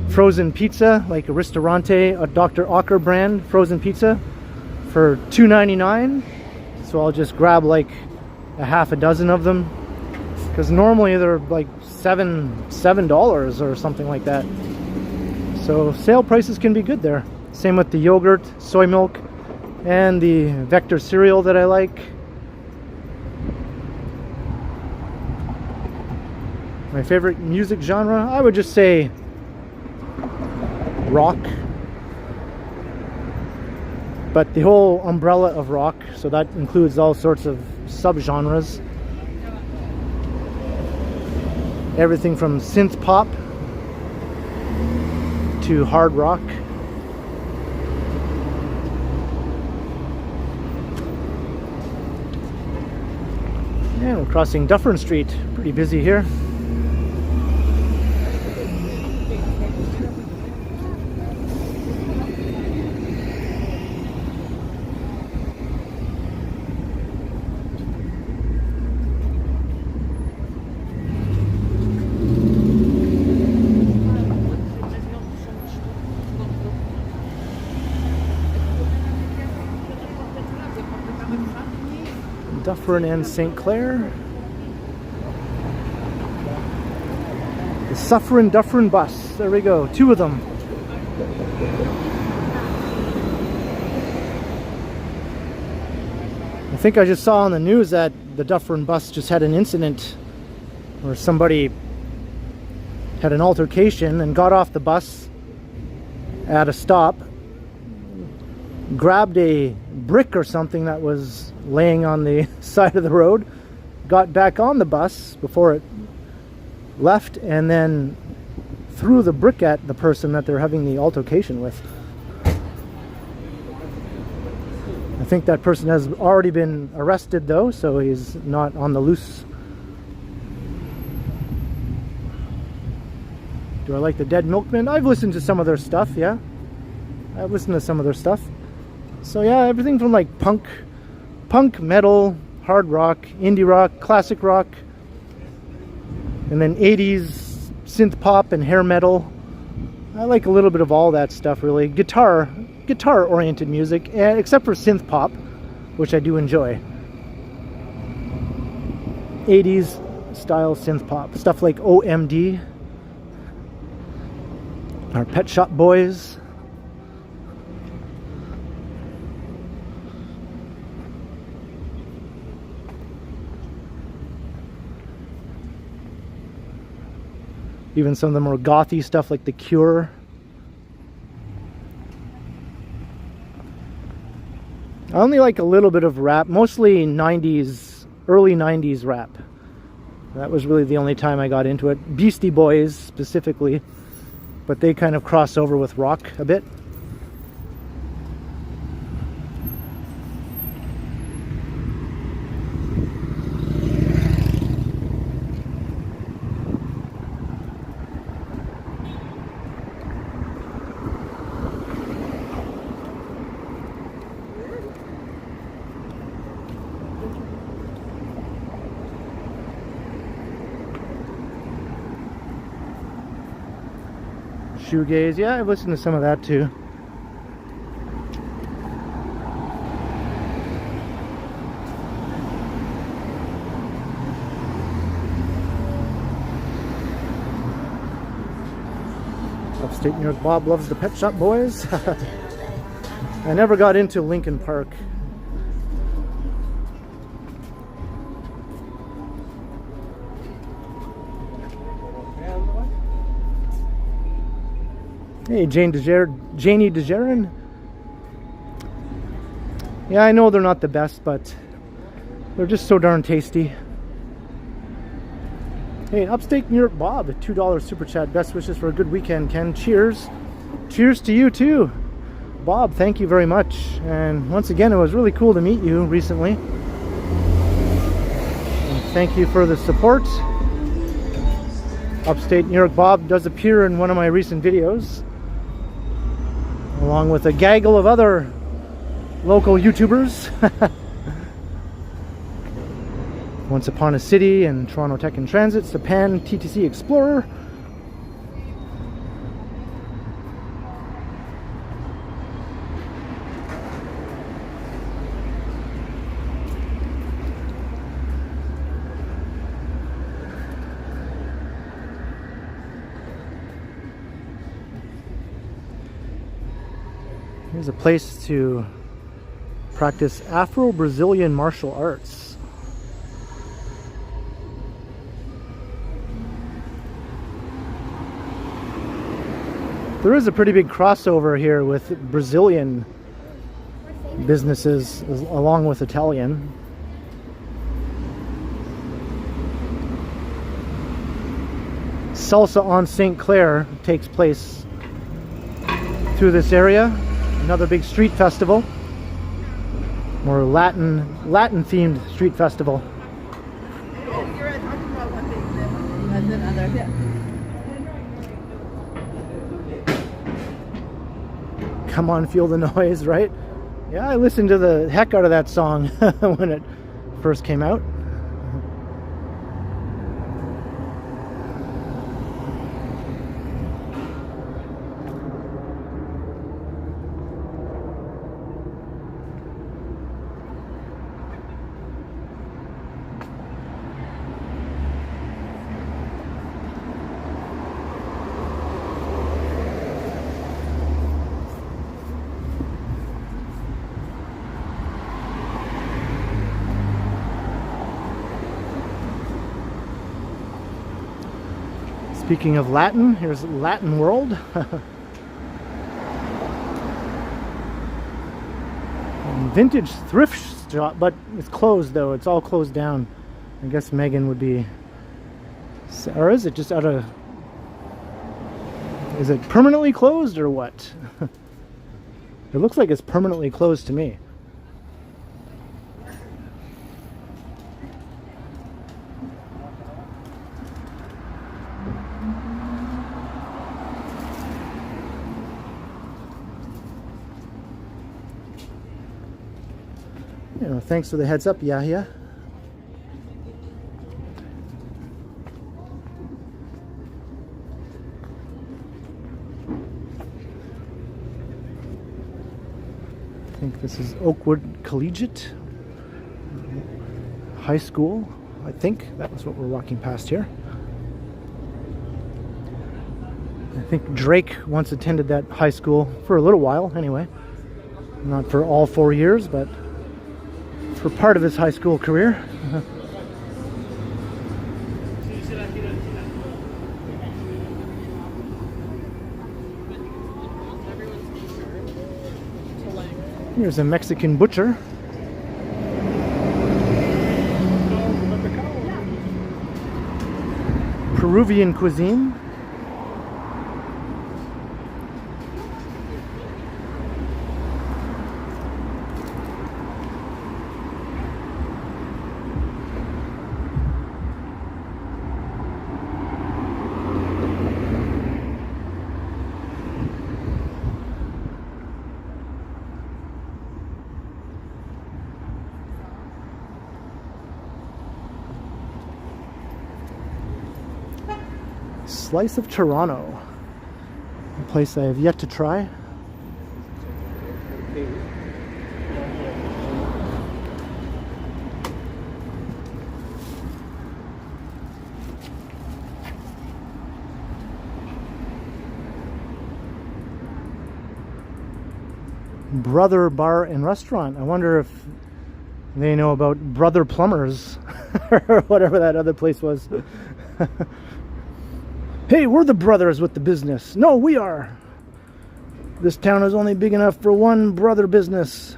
frozen pizza, like a Ristorante, a Dr. Ocker brand frozen pizza for $2.99. So I'll just grab like a half a dozen of them, because normally they're like $7 or something like that. So sale prices can be good there. Same with the yogurt, soy milk, and the Vector cereal that I like. My favorite music genre, I would just say rock. But the whole umbrella of rock, so that includes all sorts of subgenres. Everything from synth pop to hard rock. And we're crossing Dufferin Street. Pretty busy here. Dufferin and St. Clair. The Suffering Dufferin bus. There we go. 2 of them. I think I just saw on the news that the Dufferin bus just had an incident where somebody had an altercation and got off the bus at a stop, grabbed a brick or something that was laying on the side of the road, got back on the bus before it left, and then threw the brick at the person that they're having the altercation with. I think that person has already been arrested though, so he's not on the loose. Do I like the Dead Milkmen? I've listened to some of their stuff, yeah. I've listened to some of their stuff. So yeah, everything from like punk, metal, hard rock, indie rock, classic rock, and then 80s synth pop and hair metal. I like a little bit of all that stuff really. Guitar oriented music, except for synth pop, which I do enjoy. 80s style synth pop, stuff like OMD, our Pet Shop Boys. Even some of the more gothy stuff like The Cure. I only like a little bit of rap, mostly 90s, early 90s rap. That was really the only time I got into it. Beastie Boys specifically, but they kind of cross over with rock a bit. Shoegaze, yeah, I've listened to some of that too. Upstate New York Bob loves the Pet Shop Boys. I never got into Linkin Park. Hey, Janie DeJerin. Yeah, I know they're not the best, but they're just so darn tasty. Hey, Upstate New York Bob, a $2 super chat. Best wishes for a good weekend, Ken. Cheers. Cheers to you too. Bob, thank you very much. And once again, it was really cool to meet you recently. And thank you for the support. Upstate New York Bob does appear in one of my recent videos, along with a gaggle of other local YouTubers. Once Upon a City and Toronto Tech and Transit, Sapan, TTC Explorer. Here's a place to practice Afro-Brazilian martial arts. There is a pretty big crossover here with Brazilian businesses along with Italian. Salsa on St. Clair takes place through this area. Another big street festival, or Latin themed street festival. You're talking about one thing and then other. Yeah. Come on, feel the noise, right? Yeah, I listened to the heck out of that song when it first came out. Speaking of Latin, here's Latin World. Vintage thrift shop, but it's closed though. It's all closed down. I guess Megan would be, or is it just out of, is it permanently closed or what? It looks like it's permanently closed to me. You know, thanks for the heads up, Yahya. I think this is Oakwood Collegiate High School. I think that was what we're walking past here. I think Drake once attended that high school for a little while anyway. Not for all 4 years, but for part of his high school career. Here's a Mexican butcher. Peruvian cuisine. Slice of Toronto, a place I have yet to try. Brother Bar and Restaurant. I wonder if they know about Brother Plumbers or whatever that other place was. Hey, we're the brothers with the business. No, we are. This town is only big enough for one brother business.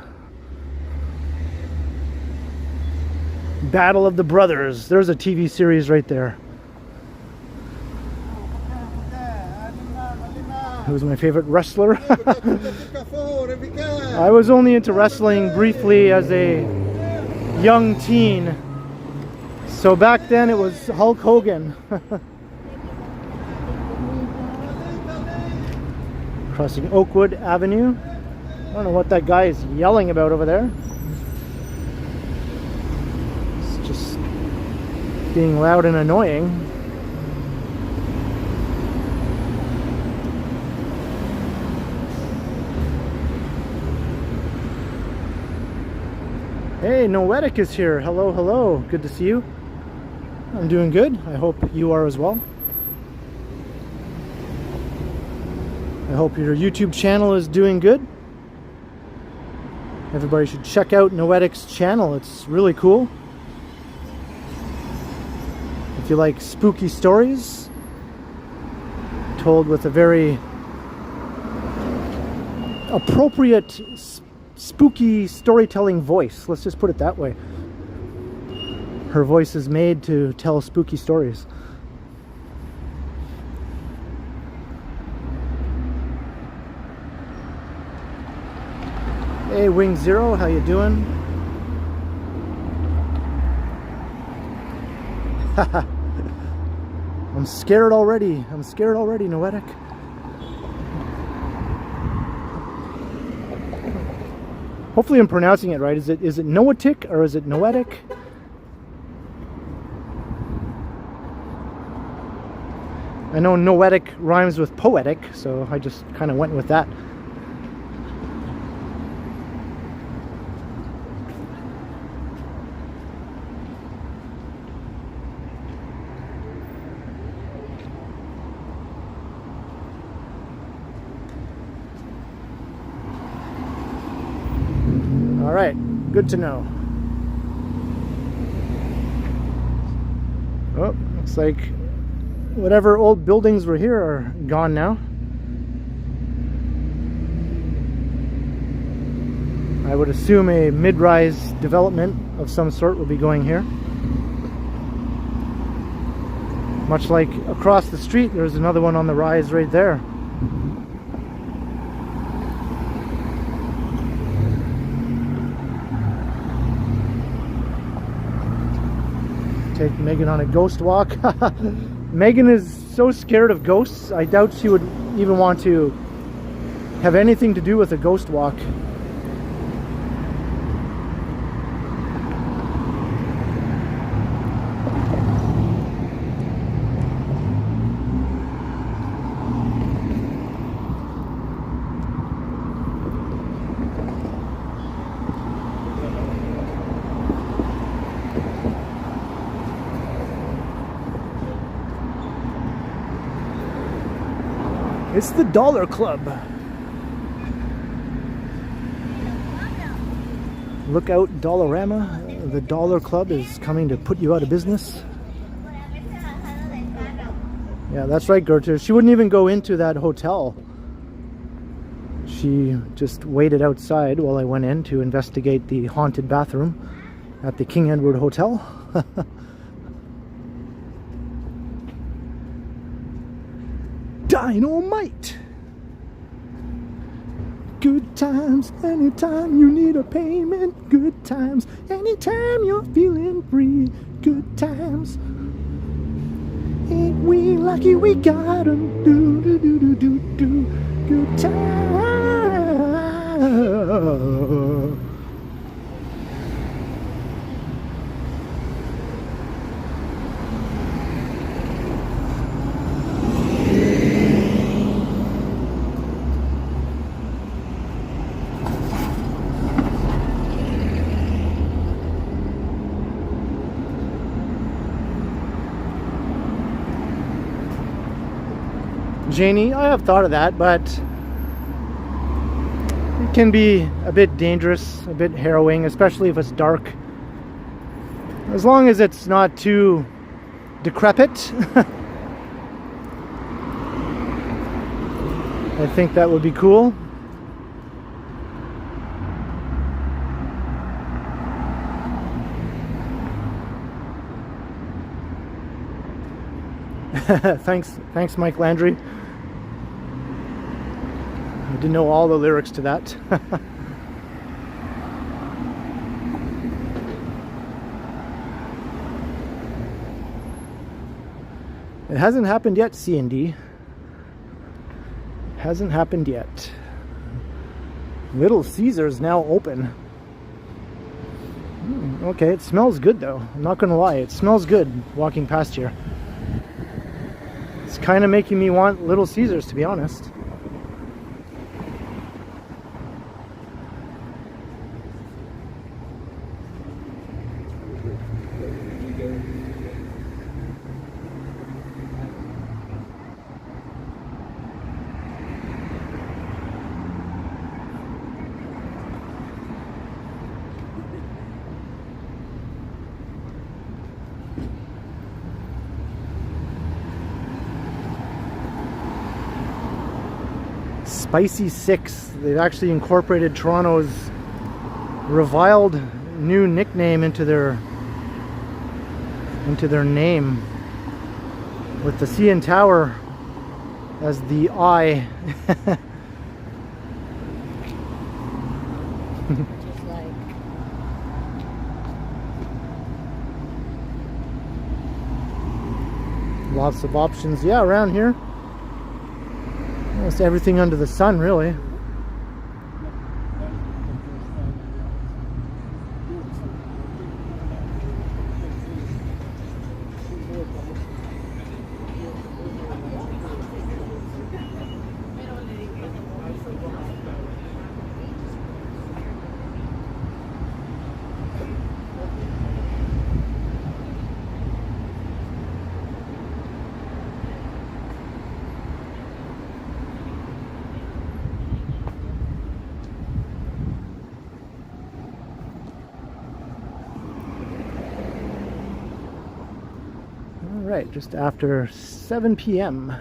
Battle of the Brothers. There's a TV series right there. Who's my favorite wrestler? I was only into wrestling briefly as a young teen. So back then it was Hulk Hogan. Crossing Oakwood Avenue. I don't know what that guy is yelling about over there. It's just being loud and annoying. Hey, Noetic is here. Hello, hello. Good to see you. I'm doing good. I hope you are as well. I hope your YouTube channel is doing good. Everybody should check out Noetic's channel. It's really cool. If you like spooky stories told with a very appropriate spooky storytelling voice. Let's just put it that way. Her voice is made to tell spooky stories. Hey, Wing Zero, how you doing? I'm scared already. I'm scared already, Noetic. Hopefully I'm pronouncing it right. Is it Noetic or is it Noetic? I know noetic rhymes with poetic, so I just kind of went with that. All right, good to know. Oh, looks like whatever old buildings were here are gone now. I would assume a mid-rise development of some sort will be going here. Much like across the street, there's another one on the rise right there. Take Megan on a ghost walk. Megan is so scared of ghosts, I doubt she would even want to have anything to do with a ghost walk. It's the Dollar Club. Look out, Dollarama. The Dollar Club is coming to put you out of business. Yeah, that's right, Gertrude. She wouldn't even go into that hotel. She just waited outside while I went in to investigate the haunted bathroom at the King Edward Hotel. Dynamite! Good times anytime you need a payment. Good times anytime you're feeling free. Good times. Ain't we lucky we got 'em? Do do do do do do. Good times. Janie, I have thought of that, but it can be a bit dangerous, a bit harrowing, especially if it's dark. As long as it's not too decrepit, I think that would be cool. Thanks, Mike Landry. I didn't know all the lyrics to that. It hasn't happened yet, C&D. Hasn't happened yet. Little Caesar's now open. Okay, it smells good though. I'm not gonna lie, it smells good walking past here. It's kind of making me want Little Caesars, to be honest. Spicy 6. They've actually incorporated Toronto's reviled new nickname into their name, with the CN Tower as the eye. Just like Lots of options, yeah, around here. Almost everything under the sun, really. Right, just after 7 p.m.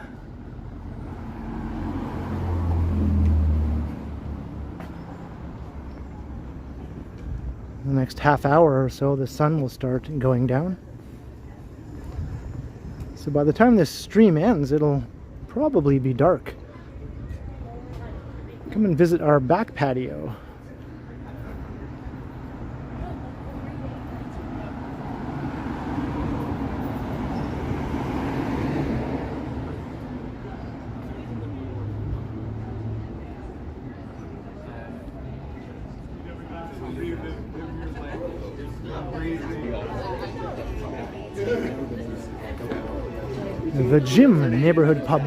The next half hour or so, the sun will start going down. So by the time this stream ends, it'll probably be dark. Come and visit our back patio. The Gym neighborhood pub.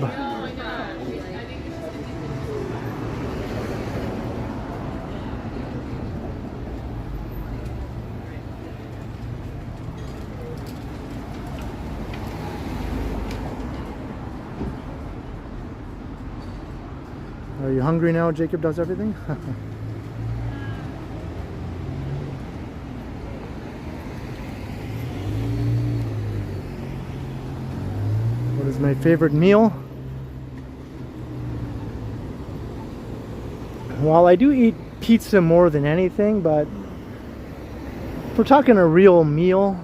Are you hungry now? Jacob does everything. What is my favorite meal? Well, I do eat pizza more than anything, but if we're talking a real meal,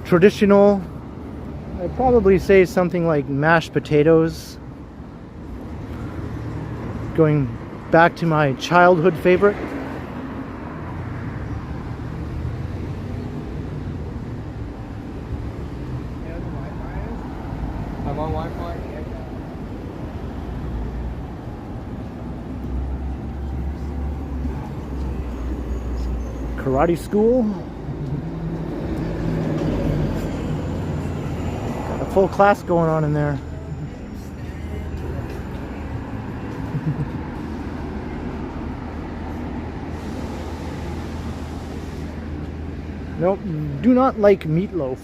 traditional, I'd probably say something like mashed potatoes. Going back to my childhood favorite. I'm on Wi-Fi. Karate school. Got a full class going on in there. Nope, do not like meatloaf.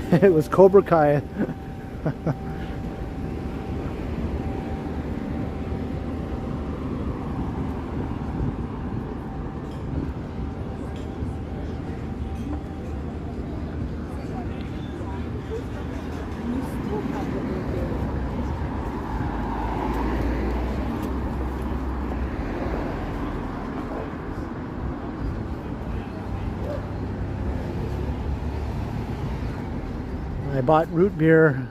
It was Cobra Kai. I bought root beer.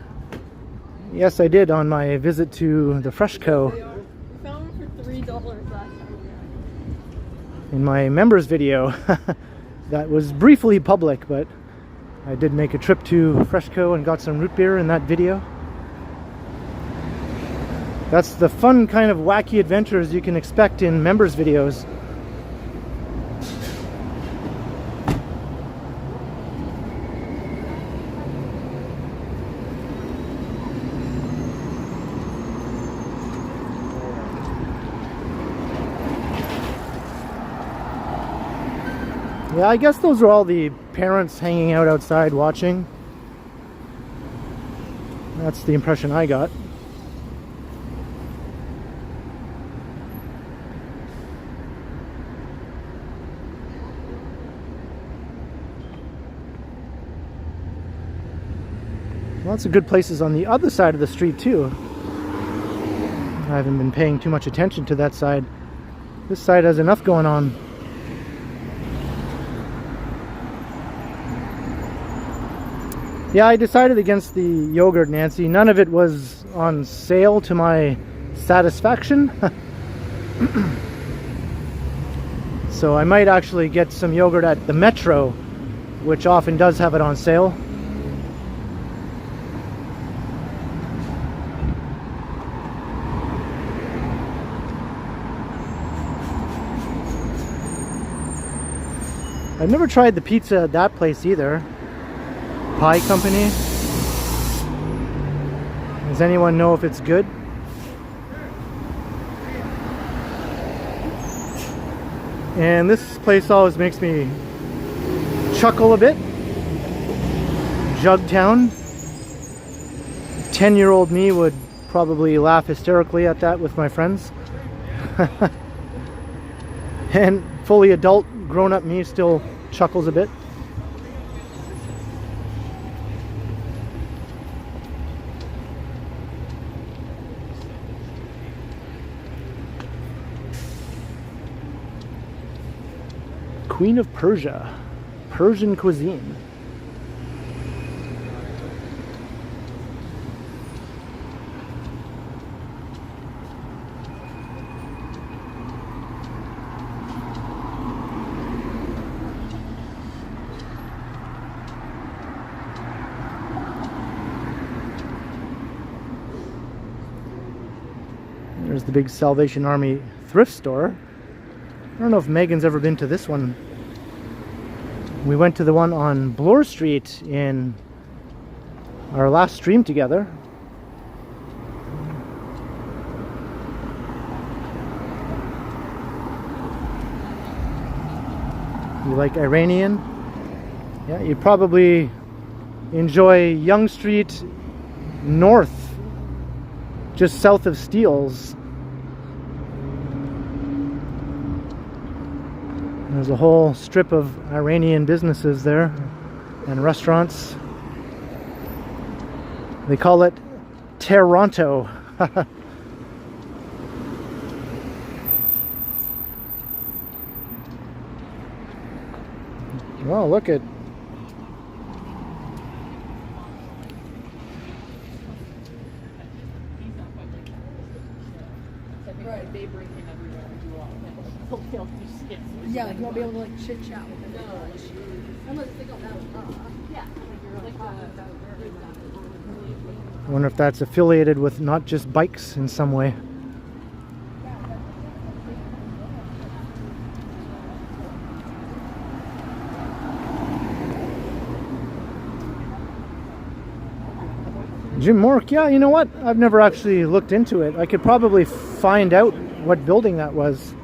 Yes, I did on my visit to the Freshco. we found them for $3 last time. In my members video. That was briefly public, but I did make a trip to Freshco and got some root beer in that video. That's the fun kind of wacky adventures you can expect in members videos. Yeah, I guess those are all the parents hanging out outside watching. That's the impression I got. Lots of good places on the other side of the street too. I haven't been paying too much attention to that side. This side has enough going on. Yeah, I decided against the yogurt, Nancy. None of it was on sale to my satisfaction. So I might actually get some yogurt at the Metro, which often does have it on sale. I've never tried the pizza at that place either. Pie Company. Does anyone know if it's good? And this place always makes me chuckle a bit. Jugtown. 10-year-old me would probably laugh hysterically at that with my friends. And fully adult, grown-up me still chuckles a bit. Queen of Persia, Persian cuisine. There's the big Salvation Army thrift store. I don't know if Megan's ever been to this one. We went to the one on Bloor Street in our last stream together. You like Iranian? Yeah, you probably enjoy Yonge Street North, just south of Steeles. There's a whole strip of Iranian businesses there and restaurants. They call it Toronto. Well, look at Yeah, like you won't be able to like chit chat with them. No, unless they go that yeah. I wonder if that's affiliated with not just bikes in some way. Jim Mork, yeah, you know what? I've never actually looked into it. I could probably find out what building that was.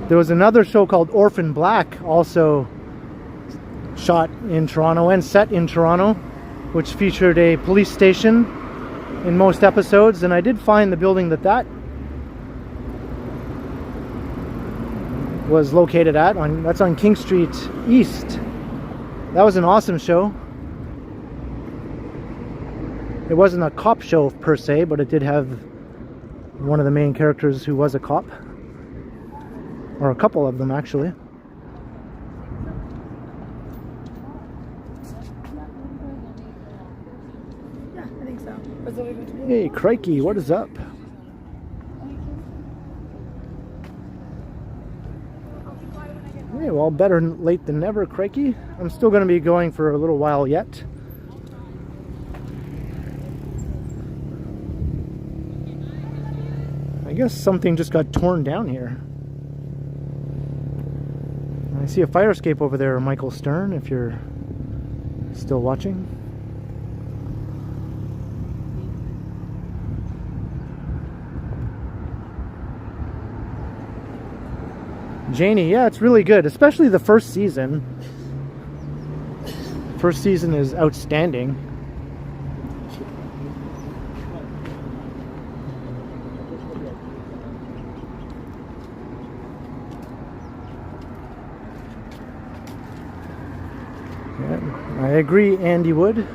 There was another show called Orphan Black, also shot in Toronto and set in Toronto, which featured a police station in most episodes, and I did find the building that was located at. That's on King Street East. That was an awesome show. It wasn't a cop show per se, but it did have one of the main characters who was a cop. Or a couple of them, actually. Yeah, I think so. Hey, crikey, what is up? Hey, well, better late than never, crikey. I'm still going to be going for a little while yet. I guess something just got torn down here. I see a fire escape over there, Michael Stern, if you're still watching. Janie, yeah, it's really good, especially the first season. First season is outstanding. I agree, Andy Wood.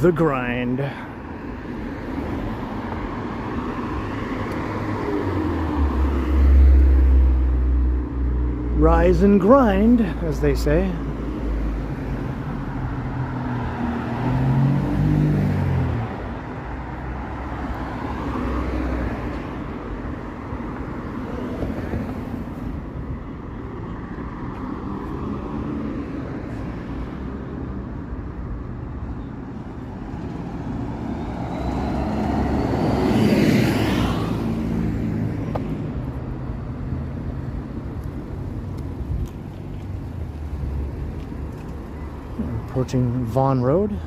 The grind. Rise and grind, as they say. Approaching Vaughan Road.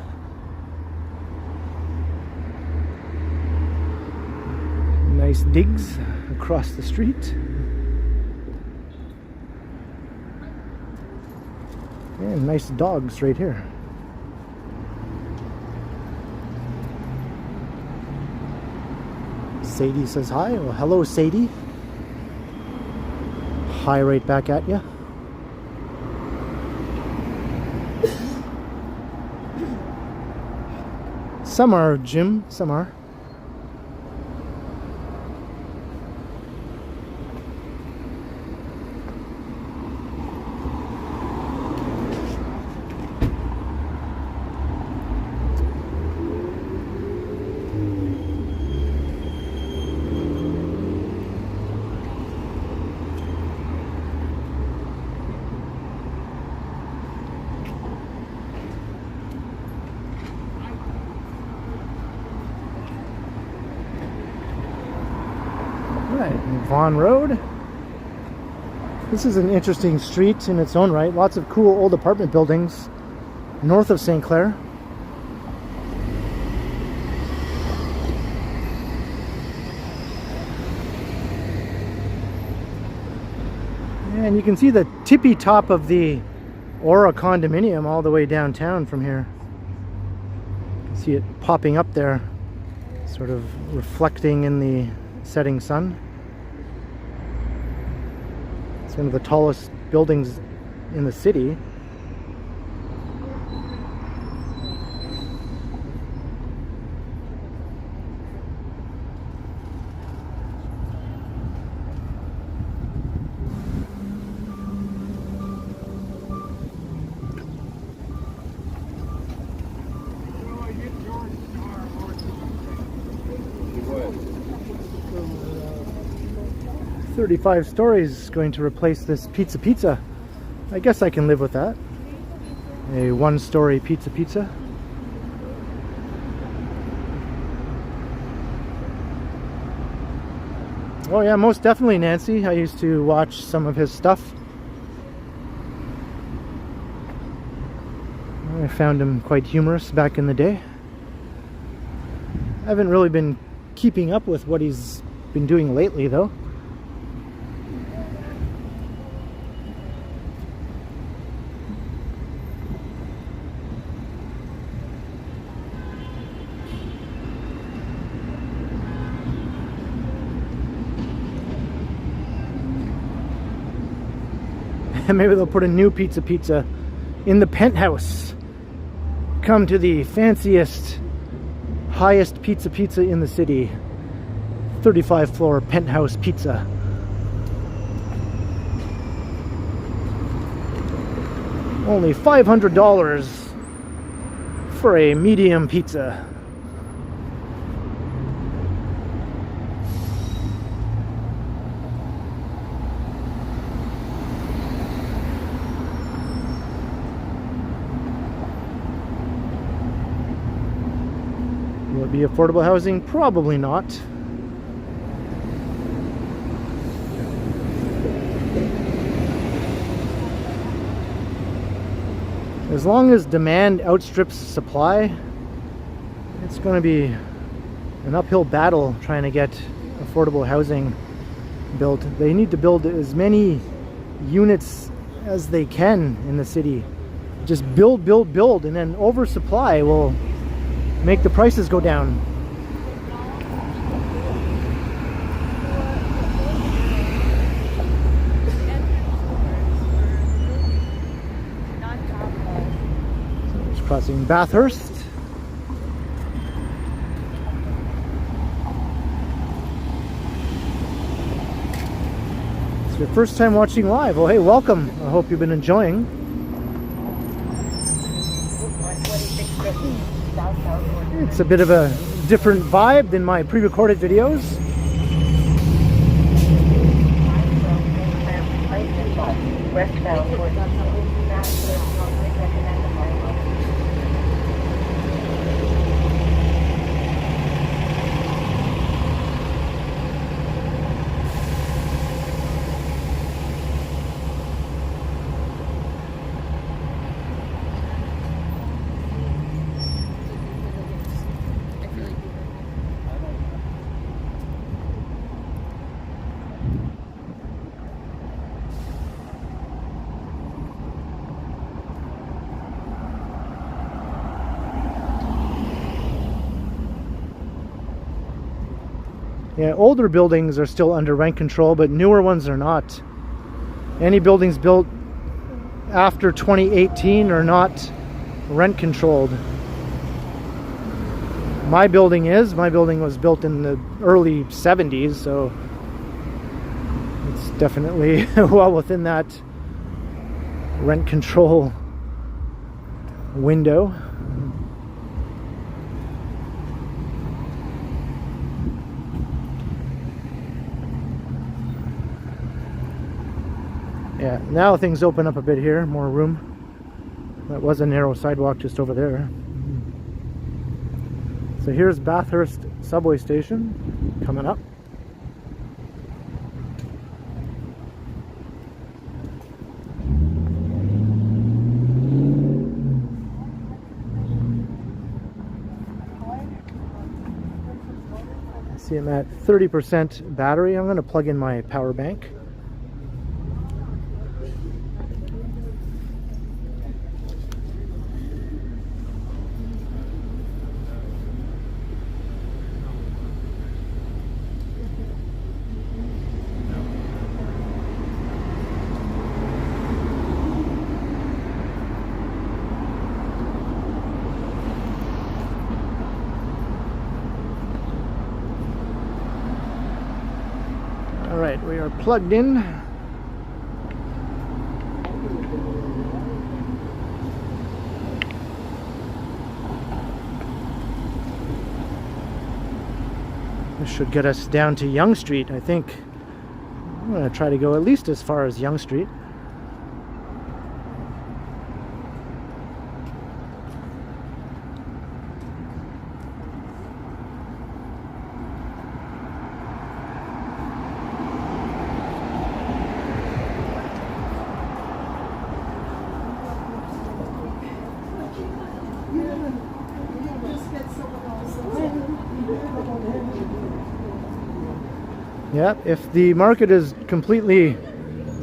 Nice digs across the street. And nice dogs right here. Sadie says hi. Well, hello, Sadie. Hi right back at you. Some are, Jim, some are. Vaughan Road. This is an interesting street in its own right. Lots of cool old apartment buildings north of St. Clair. And you can see the tippy top of the Aura condominium all the way downtown from here. You can see it popping up there, sort of reflecting in the setting sun. One of the tallest buildings in the city. What? 35 stories going to replace this pizza. I guess I can live with that. A one-story pizza. Oh yeah, most definitely, Nancy. I used to watch some of his stuff. I found him quite humorous back in the day. I haven't really been keeping up with what he's been doing lately, though. Maybe they'll put a new pizza in the penthouse. Come to the fanciest, highest pizza in the city. 35 floor penthouse pizza. Only $500 for a medium pizza. Will it be affordable housing? Probably not. As long as demand outstrips supply, it's going to be an uphill battle trying to get affordable housing built. They need to build as many units as they can in the city. Just build, build, build, and then oversupply will make the prices go down. So just crossing Bathurst. It's your first time watching live. Well, hey, welcome. I hope you've been enjoying. It's a bit of a different vibe than my pre-recorded videos. Yeah, older buildings are still under rent control, but newer ones are not. Any buildings built after 2018 are not rent controlled. My building is. My building was built in the early 70s, so it's definitely well within that rent control window. Yeah, now things open up a bit here, more room. That was a narrow sidewalk just over there. So here's Bathurst subway station coming up. See, I'm at 30% battery. I'm going to plug in my power bank. Alright, we are plugged in. This should get us down to Yonge Street, I think. I'm going to try to go at least as far as Yonge Street. Yeah, if the market is completely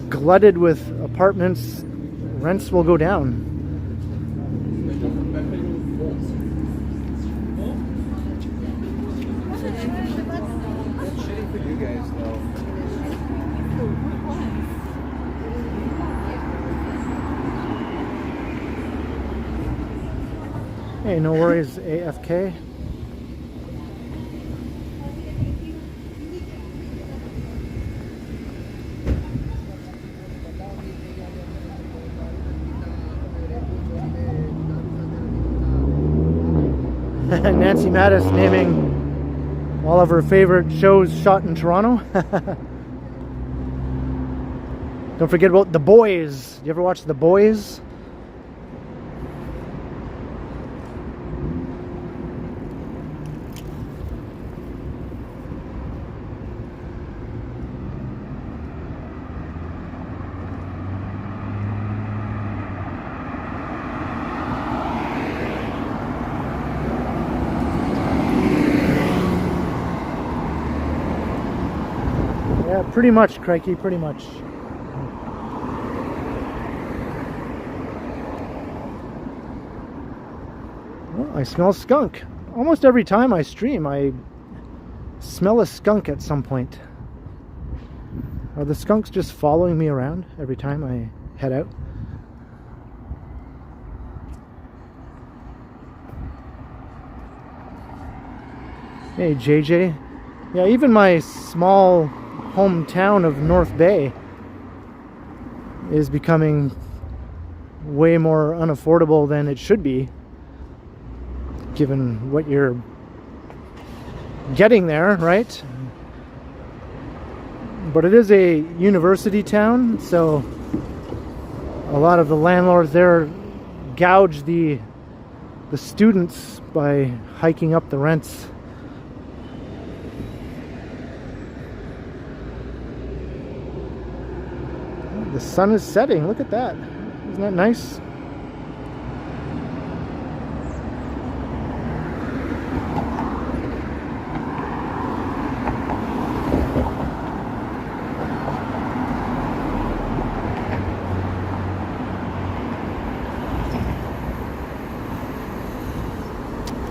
glutted with apartments, rents will go down. Shitty for you guys, though. Hey, no worries, AFK. Nancy Mattis naming all of her favorite shows shot in Toronto. Don't forget about The Boys. You ever watch The Boys? Pretty much, crikey, pretty much. Well, I smell skunk. Almost every time I stream, I smell a skunk at some point. Are the skunks just following me around every time I head out? Hey, JJ. Yeah, even my small hometown of North Bay is becoming way more unaffordable than it should be, given what you're getting there, right? But it is a university town, so a lot of the landlords there gouge the students by hiking up the rents. The sun is setting. Look at that. Isn't that nice?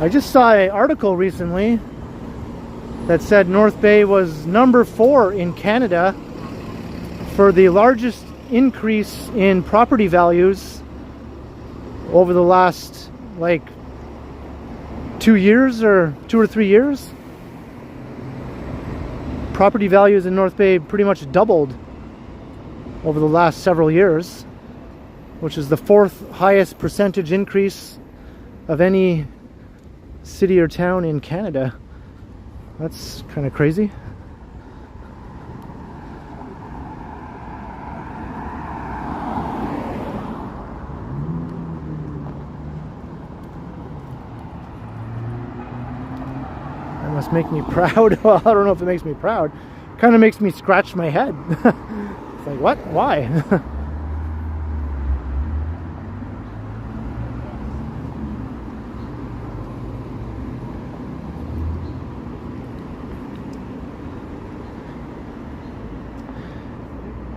I just saw an article recently that said North Bay was number 4 in Canada for the largest increase in property values over the last like 2 years or 2 or 3 years. Property values in North Bay pretty much doubled over the last several years, which is the 4th highest percentage increase of any city or town in Canada. That's kind of crazy. That must make me proud. Well, I don't know if it makes me proud. Kind of makes me scratch my head. It's like, what? Why?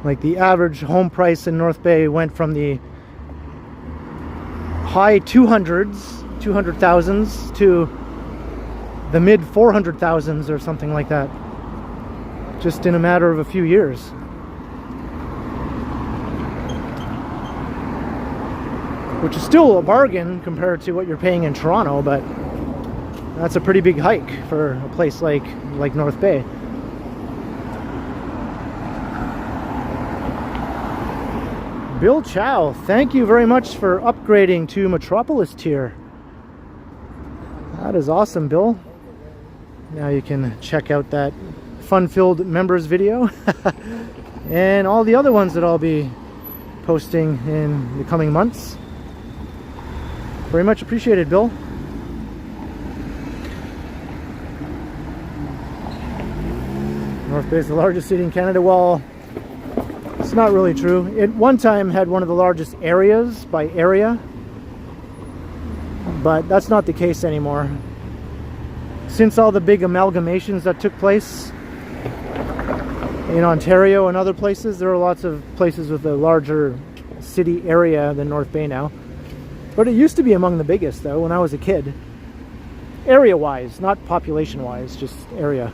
Like the average home price in North Bay went from the high 200,000s to the mid 400,000s or something like that, just in a matter of a few years. Which is still a bargain compared to what you're paying in Toronto, but that's a pretty big hike for a place like North Bay. Bill Chow, thank you very much for upgrading to Metropolis tier. That is awesome, Bill. Now you can check out that fun-filled members video and all the other ones that I'll be posting in the coming months. Very much appreciated, Bill. North Bay is the largest city in Canada. Well, it's not really true. It one time had one of the largest areas by area, but that's not the case anymore. Since all the big amalgamations that took place in Ontario and other places, there are lots of places with a larger city area than North Bay now. But it used to be among the biggest, though, when I was a kid. Area-wise, not population-wise, just area.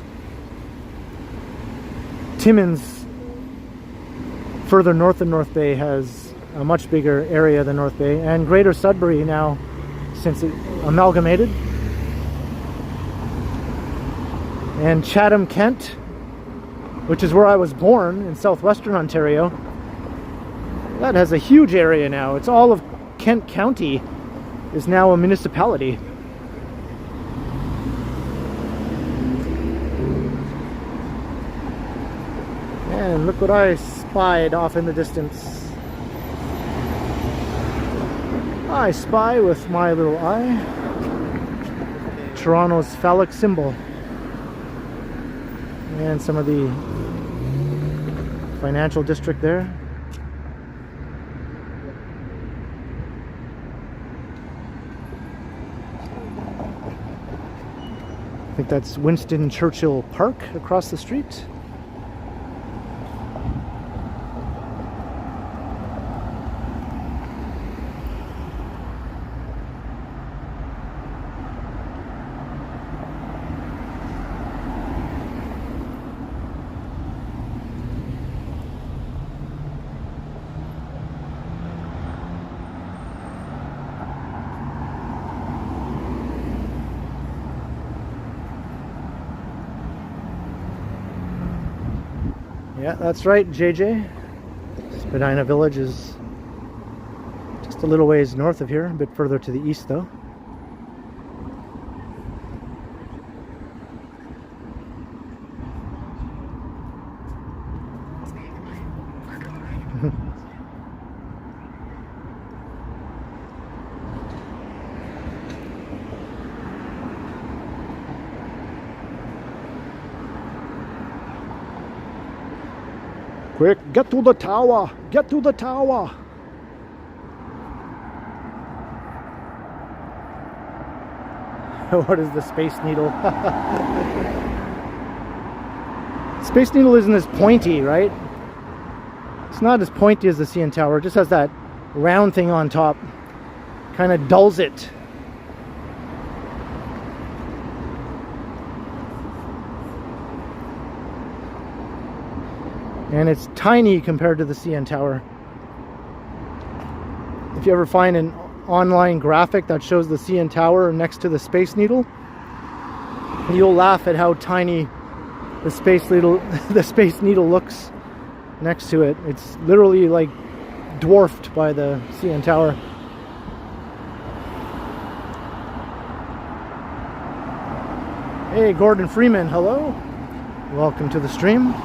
Timmins, further north of North Bay, has a much bigger area than North Bay, and Greater Sudbury now, since it amalgamated. And Chatham, Kent, which is where I was born in southwestern Ontario, that has a huge area now. It's all of Kent County is now a municipality. And look what I spied off in the distance. I spy with my little eye Toronto's phallic symbol and some of the financial district there. I think that's Winston Churchill Park across the street. Yeah, that's right, JJ. Spadina Village is just a little ways north of here, a bit further to the east though. Quick, get to the tower! Get to the tower! What is the Space Needle? Space Needle isn't as pointy, right? It's not as pointy as the CN Tower. It just has that round thing on top. Kind of dulls it. And it's tiny compared to the CN Tower. If you ever find an online graphic that shows the CN Tower next to the Space Needle, you'll laugh at how tiny the Space Needle looks next to it. It's literally like dwarfed by the CN Tower. Hey, Gordon Freeman, hello. Welcome to the stream.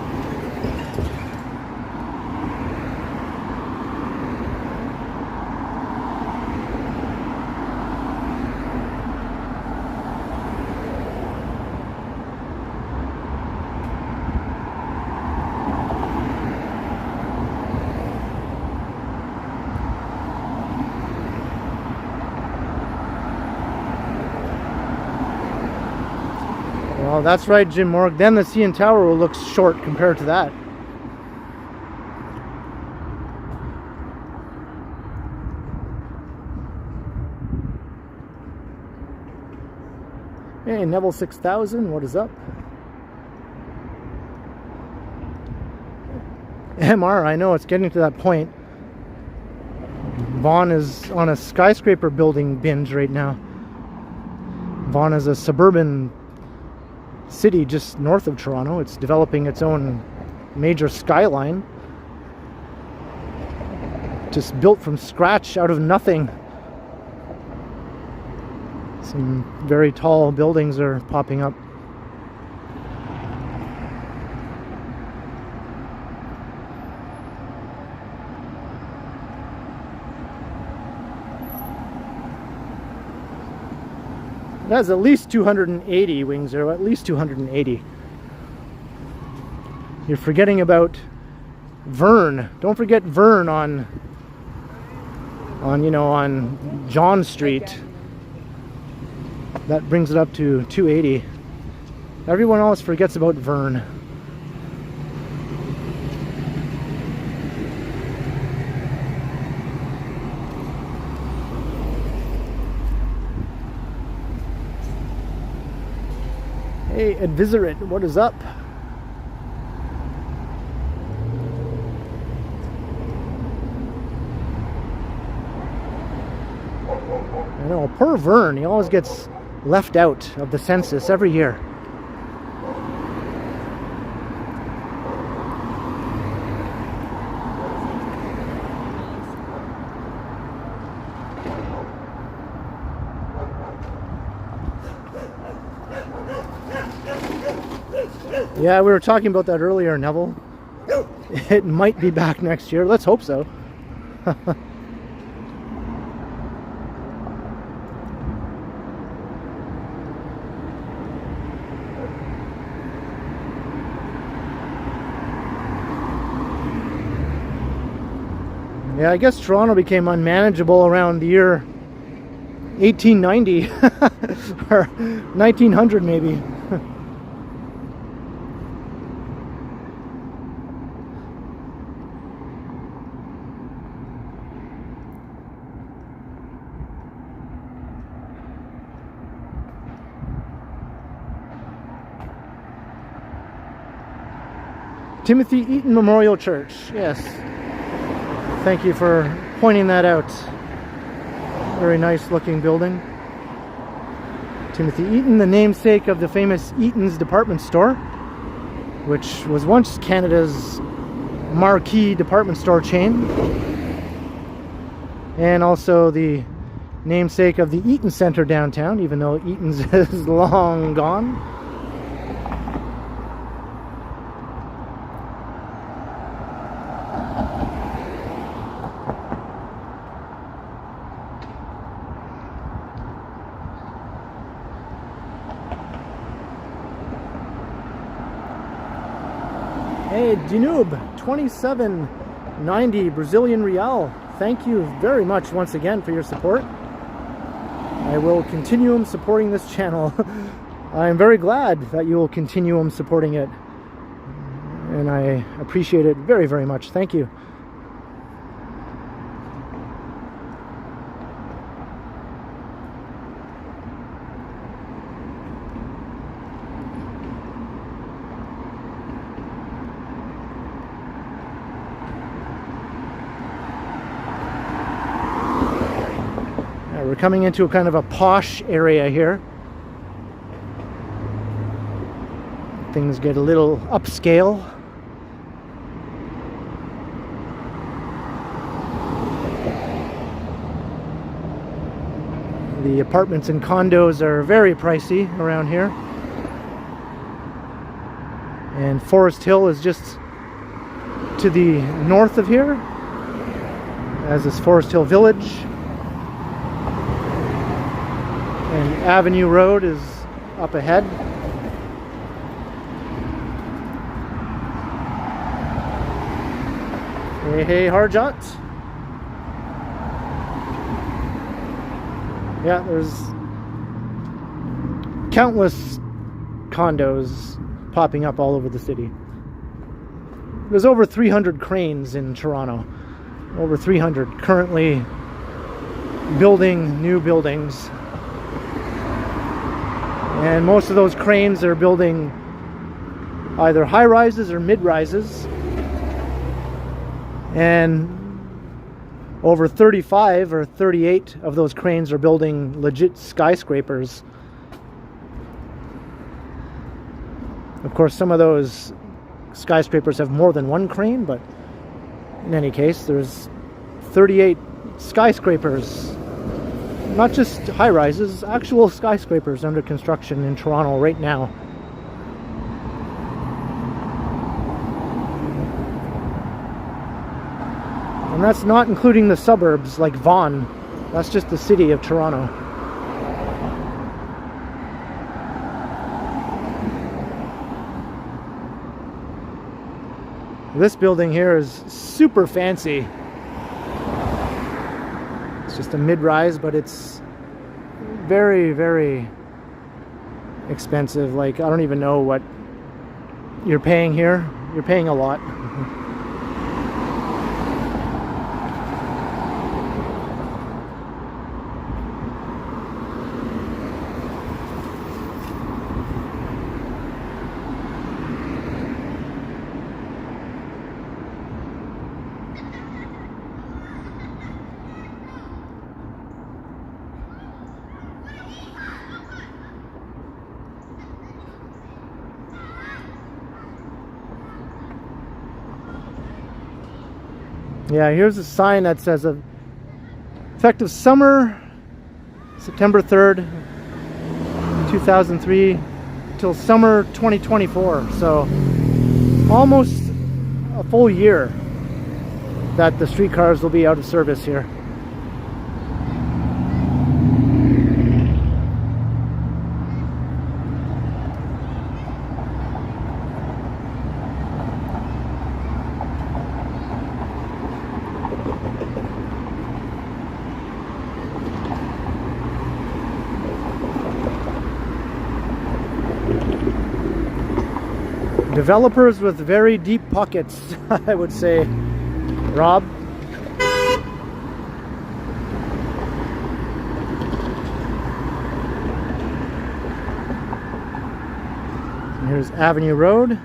Well, that's right, Jim Morg. Then the CN Tower will look short compared to that. Hey, Neville 6000, what is up? MR, I know it's getting to that point. Vaughan is on a skyscraper building binge right now. Vaughan is a suburban city just north of Toronto. It's developing its own major skyline, just built from scratch out of nothing. Some very tall buildings are popping up. It has at least 280 wings, or at least 280. You're forgetting about Vern. Don't forget Vern on John Street. That brings it up to 280. Everyone else forgets about Vern. Hey, Advisorate, what is up? I know, poor Vern, he always gets left out of the census every year. Yeah, we were talking about that earlier, Neville. It might be back next year. Let's hope so. Yeah, I guess Toronto became unmanageable around the year 1890 or 1900 maybe. Timothy Eaton Memorial Church, yes. Thank you for pointing that out. Very nice looking building. Timothy Eaton, the namesake of the famous Eaton's department store. which was once Canada's marquee department store chain, and also the namesake of the Eaton Centre downtown, even though Eaton's is long gone. Hey, Dinoob, 27.90 Brazilian Real. Thank you very much once again for your support. I will continue supporting this channel. I am very glad that you will continue supporting it. And I appreciate it very, very much. Thank you. We're coming into a kind of a posh area here. Things get a little upscale. The apartments and condos are very pricey around here. And Forest Hill is just to the north of here, as is Forest Hill Village. And Avenue Road is up ahead. Hey, hey, Harjot. Yeah, there's countless condos popping up all over the city. There's over 300 cranes in Toronto. Over 300 currently building new buildings. And most of those cranes are building either high-rises or mid-rises. And over 35 or 38 of those cranes are building legit skyscrapers. Of course, some of those skyscrapers have more than one crane, but in any case, there's 38 skyscrapers. Not just high-rises, actual skyscrapers under construction in Toronto right now. And that's not including the suburbs like Vaughan. That's just the city of Toronto. This building here is super fancy. Just a mid-rise, but it's very, very expensive. Like, I don't even know what you're paying here. You're paying a lot. Yeah, here's a sign that says effective summer, September 3rd, 2003 till summer 2024. So almost a full year that the streetcars will be out of service here. Developers with very deep pockets, I would say, Rob. And here's Avenue Road.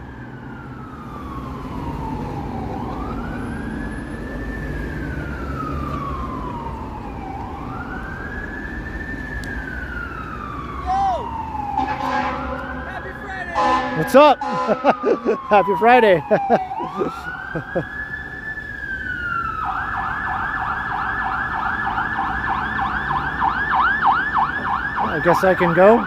What's up? Happy Friday. I guess I can go.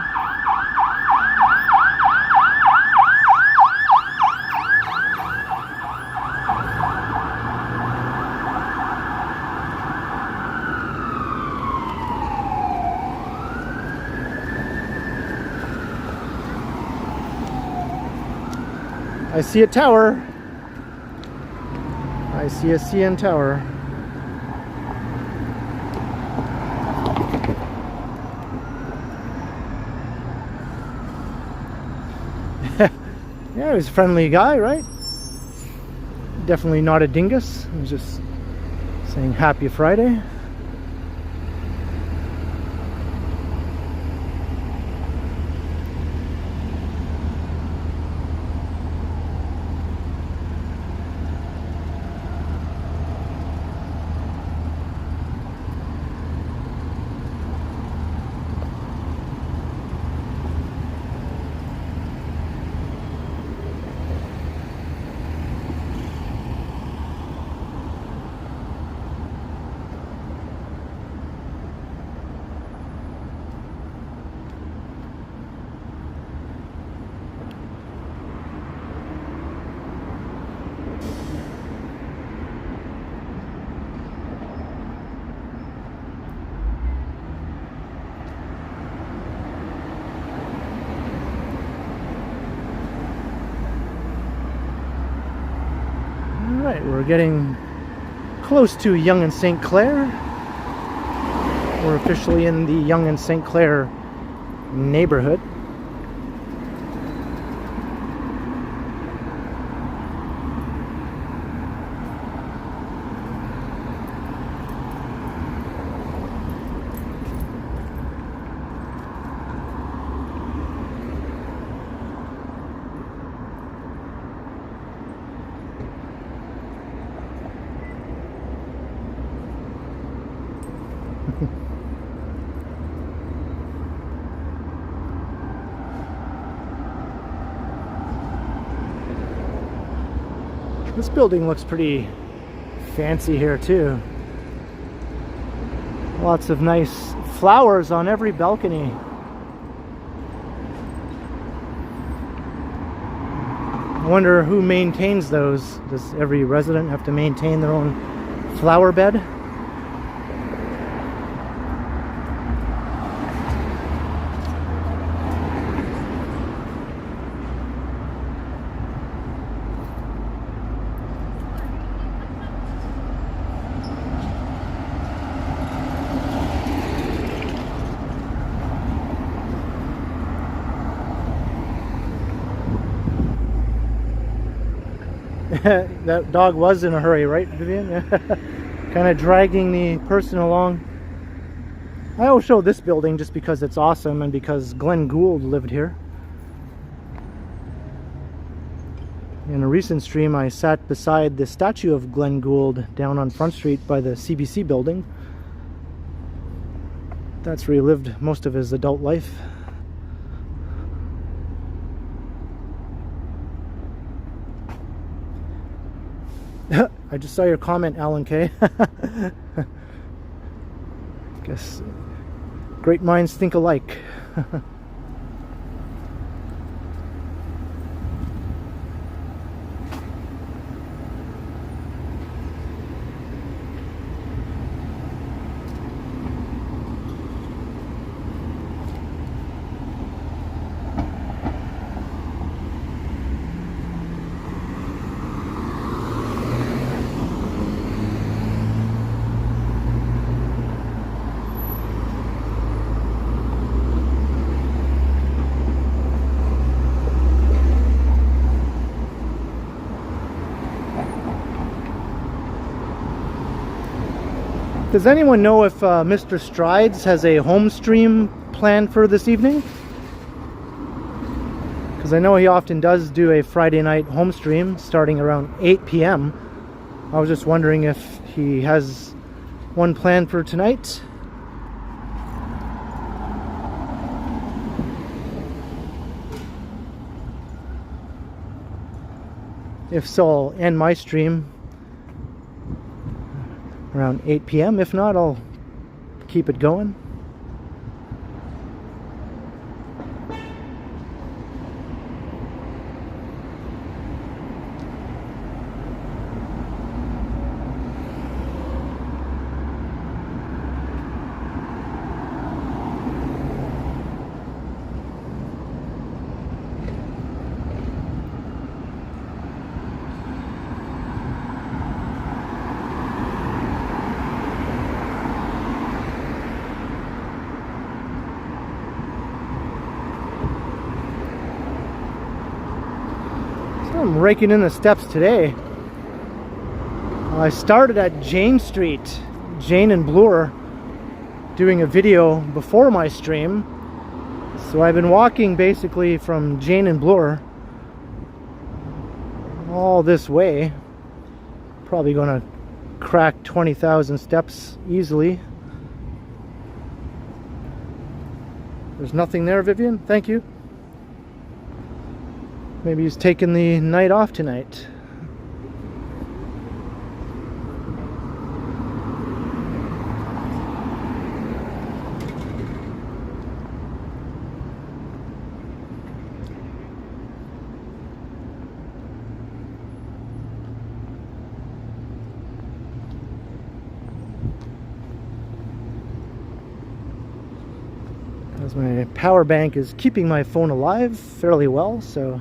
I see a tower. I see a CN tower. Yeah, he was a friendly guy, right? Definitely not a dingus. He was just saying happy Friday. Alright, we're getting close to Yonge and St. Clair. We're officially in the Yonge and St. Clair neighborhood. This building looks pretty fancy here too. Lots of nice flowers on every balcony. I wonder who maintains those. Does every resident have to maintain their own flower bed? That dog was in a hurry, right, Vivian? Kind of dragging the person along. I will show this building just because it's awesome and because Glenn Gould lived here. In a recent stream, I sat beside the statue of Glenn Gould down on Front Street by the CBC building. That's where he lived most of his adult life. I just saw your comment, Alan K. Guess great minds think alike. Does anyone know if Mr. Strides has a home stream planned for this evening? Because I know he often does do a Friday night home stream starting around 8 p.m. I was just wondering if he has one planned for tonight. If so, I'll end my stream around 8 p.m. If not, I'll keep it going. I'm raking in the steps today. I started at Jane Street, Jane and Bloor, doing a video before my stream. So I've been walking basically from Jane and Bloor all this way. Probably gonna crack 20,000 steps easily. There's nothing there, Vivian. Thank you. Maybe he's taking the night off tonight. As my power bank is keeping my phone alive fairly well, so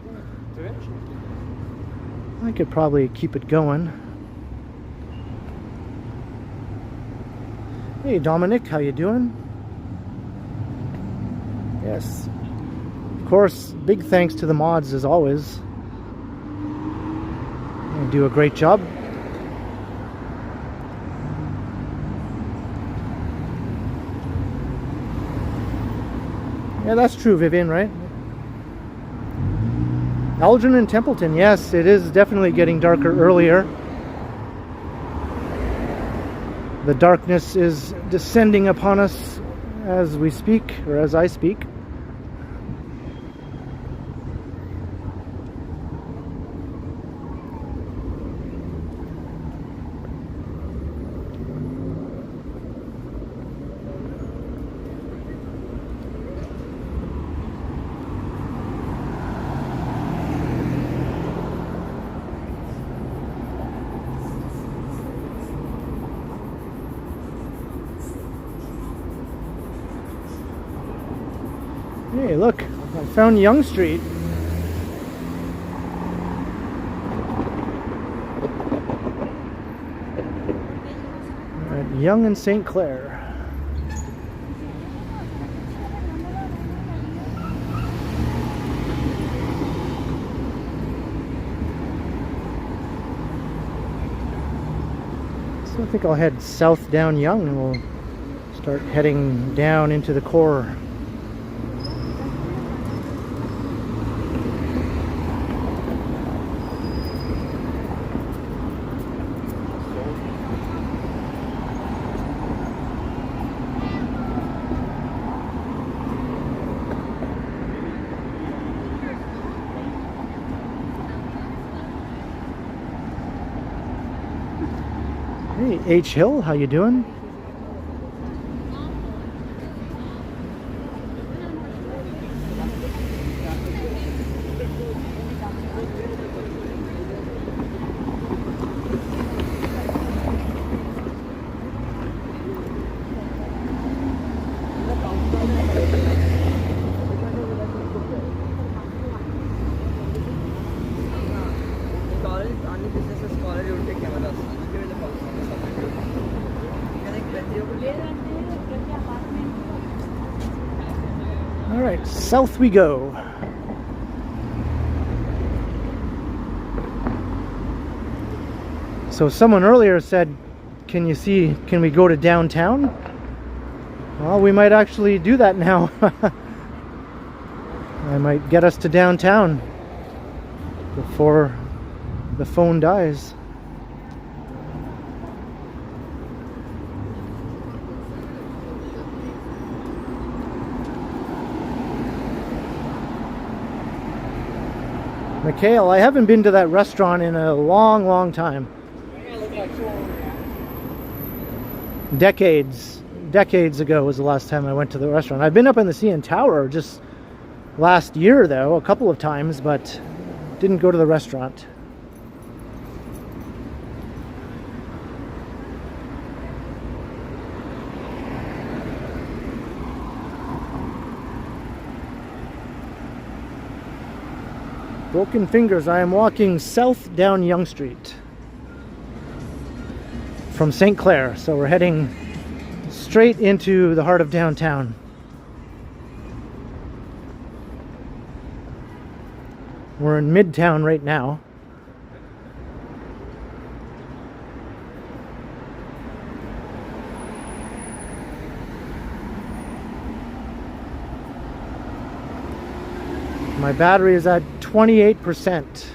I could probably keep it going. Hey Dominic, how you doing? Yes. Of course, big thanks to the mods as always. They do a great job. Yeah, that's true, Vivian, right? Elgin and Templeton, yes, it is definitely getting darker earlier. The darkness is descending upon us as we speak, or as I speak. Hey, look, I found Yonge Street. At Yonge and St. Clair. So I think I'll head south down Yonge and we'll start heading down into the core. Hey, H Hill, how you doing? Alright, south we go. So someone earlier said, can we go to downtown? Well, we might actually do that now. I might get us to downtown before the phone dies. Mikhail, I haven't been to that restaurant in a long, long time. Decades ago was the last time I went to the restaurant. I've been up in the CN Tower just last year, though, a couple of times, but didn't go to the restaurant. Broken fingers. I am walking south down Yonge Street from St. Clair, so we're heading straight into the heart of downtown. We're in Midtown right now. My battery is at 28%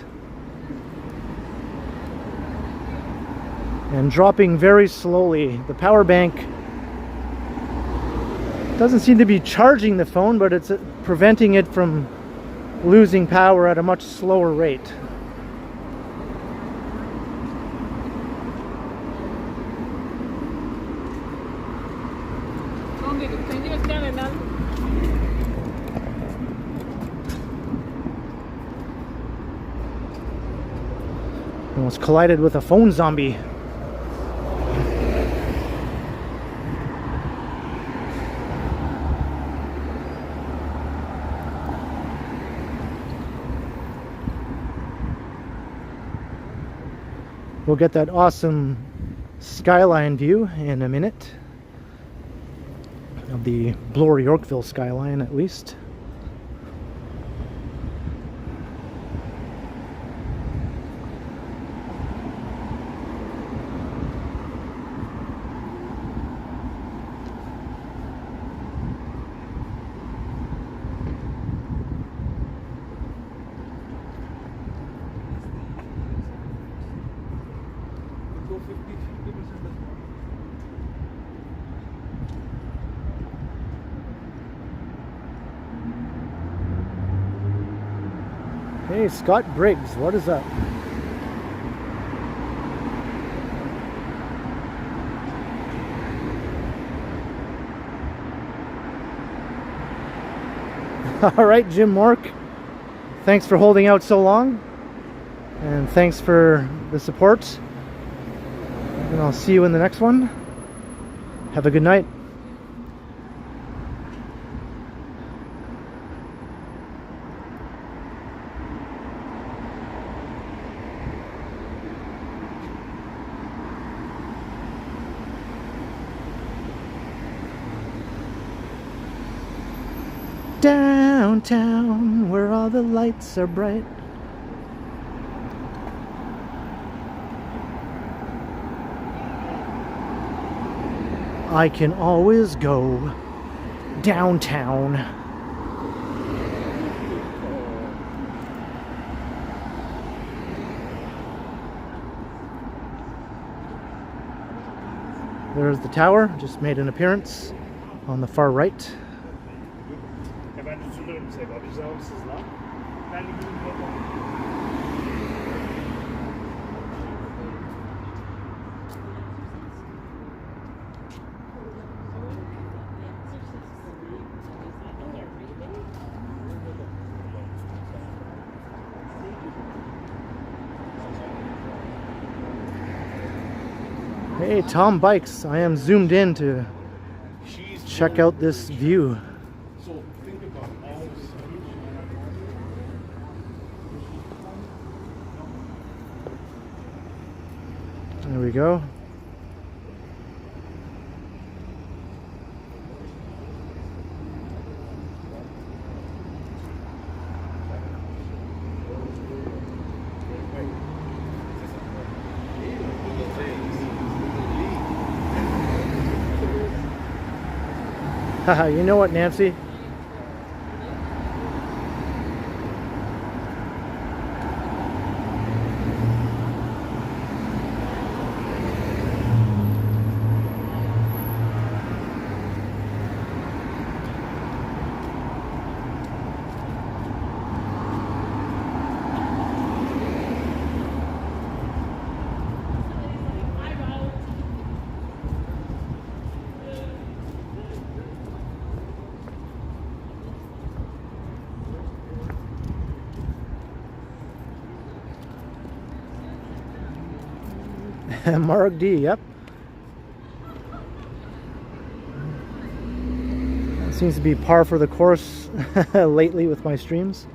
and dropping very slowly. The power bank doesn't seem to be charging the phone, but it's preventing it from losing power at a much slower rate. Almost collided with a phone zombie. We'll get that awesome skyline view in a minute. Of the Bloor Yorkville skyline, at least. Hey, Scott Briggs, what is up? All right, Jim Mork, thanks for holding out so long, and thanks for the support, and I'll see you in the next one. Have a good night. Downtown, where all the lights are bright. I can always go downtown. There's the tower, just made an appearance on the far right. Hey, Tom Bikes, I am zoomed in to check out this view. There we go. Haha, you know what, Nancy? Mark D, yep. That seems to be par for the course lately with my streams.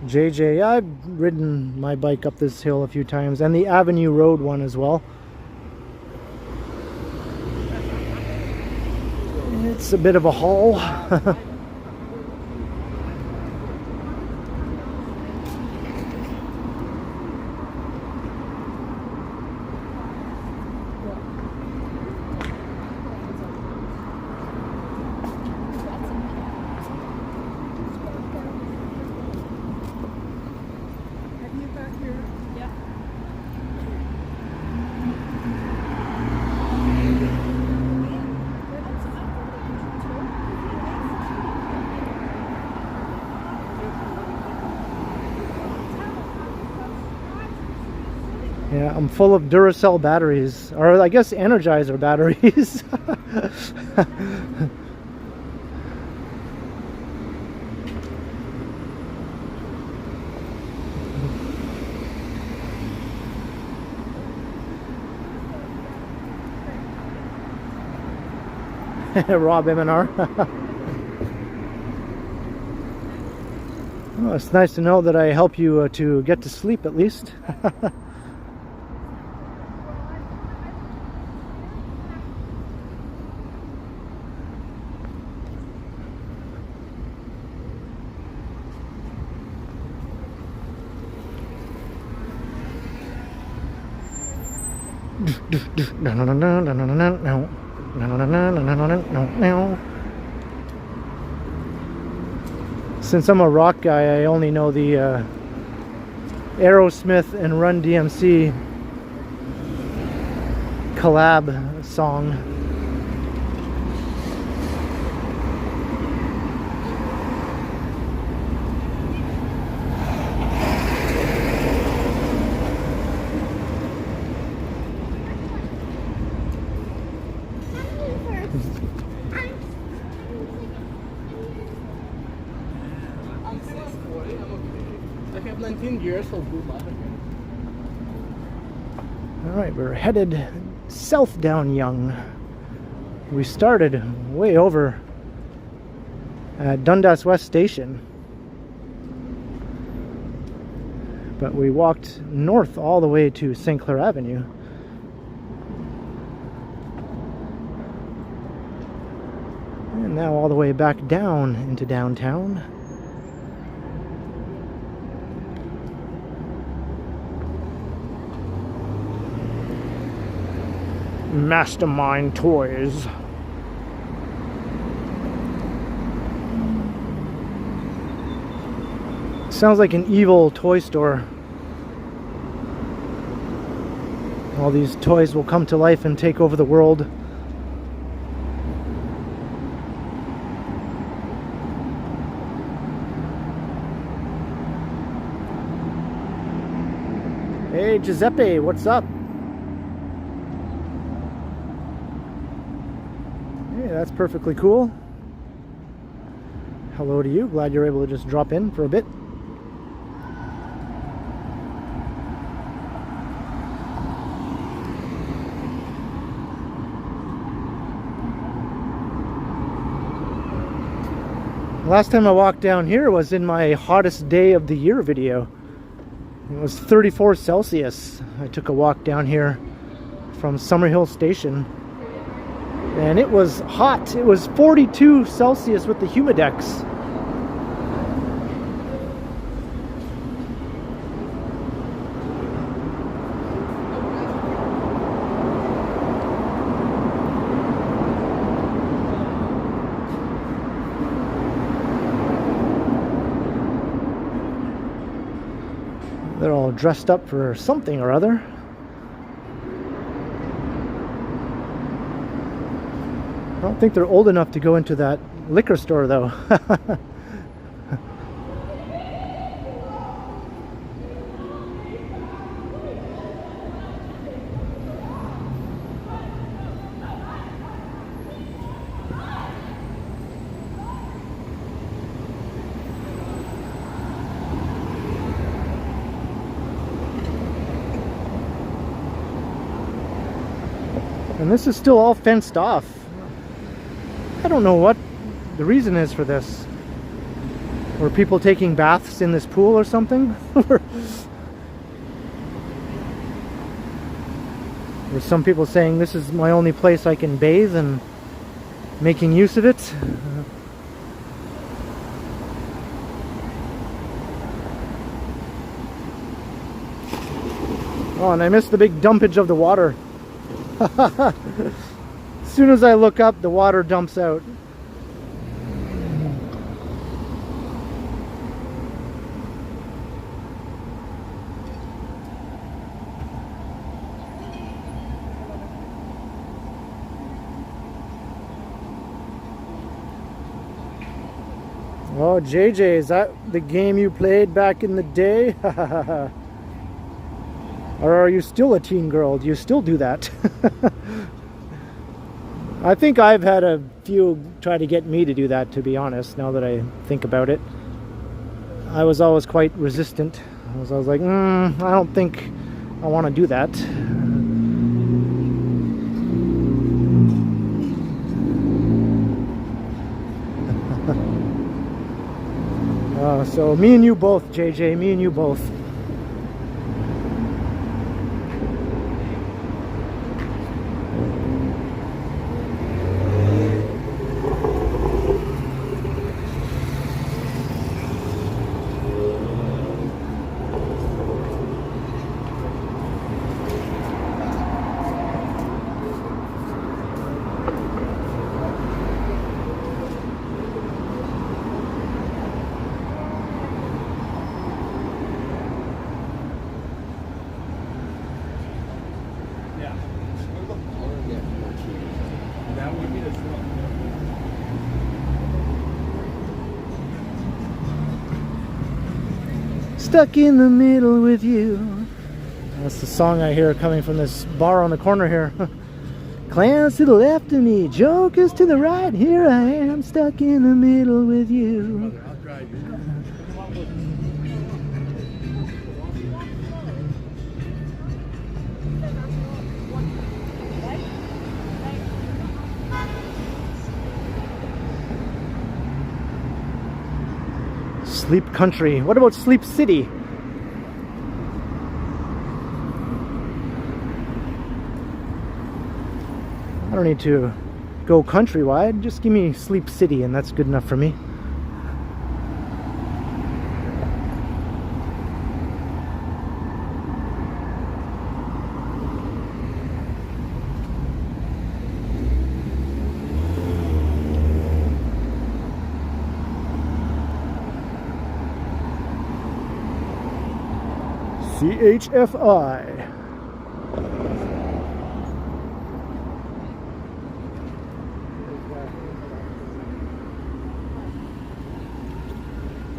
JJ, I've ridden my bike up this hill a few times, and the Avenue Road one as well. It's a bit of a haul. Yeah, I'm full of Duracell batteries, or I guess Energizer batteries. Rob M&R. Oh, it's nice to know that I help you to get to sleep at least. Since I'm a rock guy, I only know the Aerosmith and Run DMC collab song. Alright, we're headed south down Yonge. We started way over at Dundas West Station, but we walked north all the way to St. Clair Avenue. And now all the way back down into downtown. Mastermind Toys. Sounds like an evil toy store. All these toys will come to life and take over the world. Hey Giuseppe, what's up? That's perfectly cool. Hello to you. Glad you're able to just drop in for a bit. Last time I walked down here was in my hottest day of the year video. It was 34 Celsius. I took a walk down here from Summerhill Station. And it was hot. It was 42 Celsius with the Humidex. They're all dressed up for something or other. I don't think they're old enough to go into that liquor store though. And this is still all fenced off. I don't know what the reason is for this. Were people taking baths in this pool or something? Or some people saying this is my only place I can bathe and making use of it. Oh, and I missed the big dumpage of the water. As soon as I look up, the water dumps out. Oh, JJ, is that the game you played back in the day? Or are you still a teen girl? Do you still do that? I think I've had a few try to get me to do that, to be honest, now that I think about it. I was always quite resistant. I was like, I don't think I want to do that. So me and you both, JJ, me and you both. Stuck in the middle with you. That's the song I hear coming from this bar on the corner here. Clowns to the left of me, jokers to the right. Here I am, stuck in the middle with you. Sleep Country. What about Sleep City? I don't need to go countrywide. Just give me Sleep City and that's good enough for me. CHFI.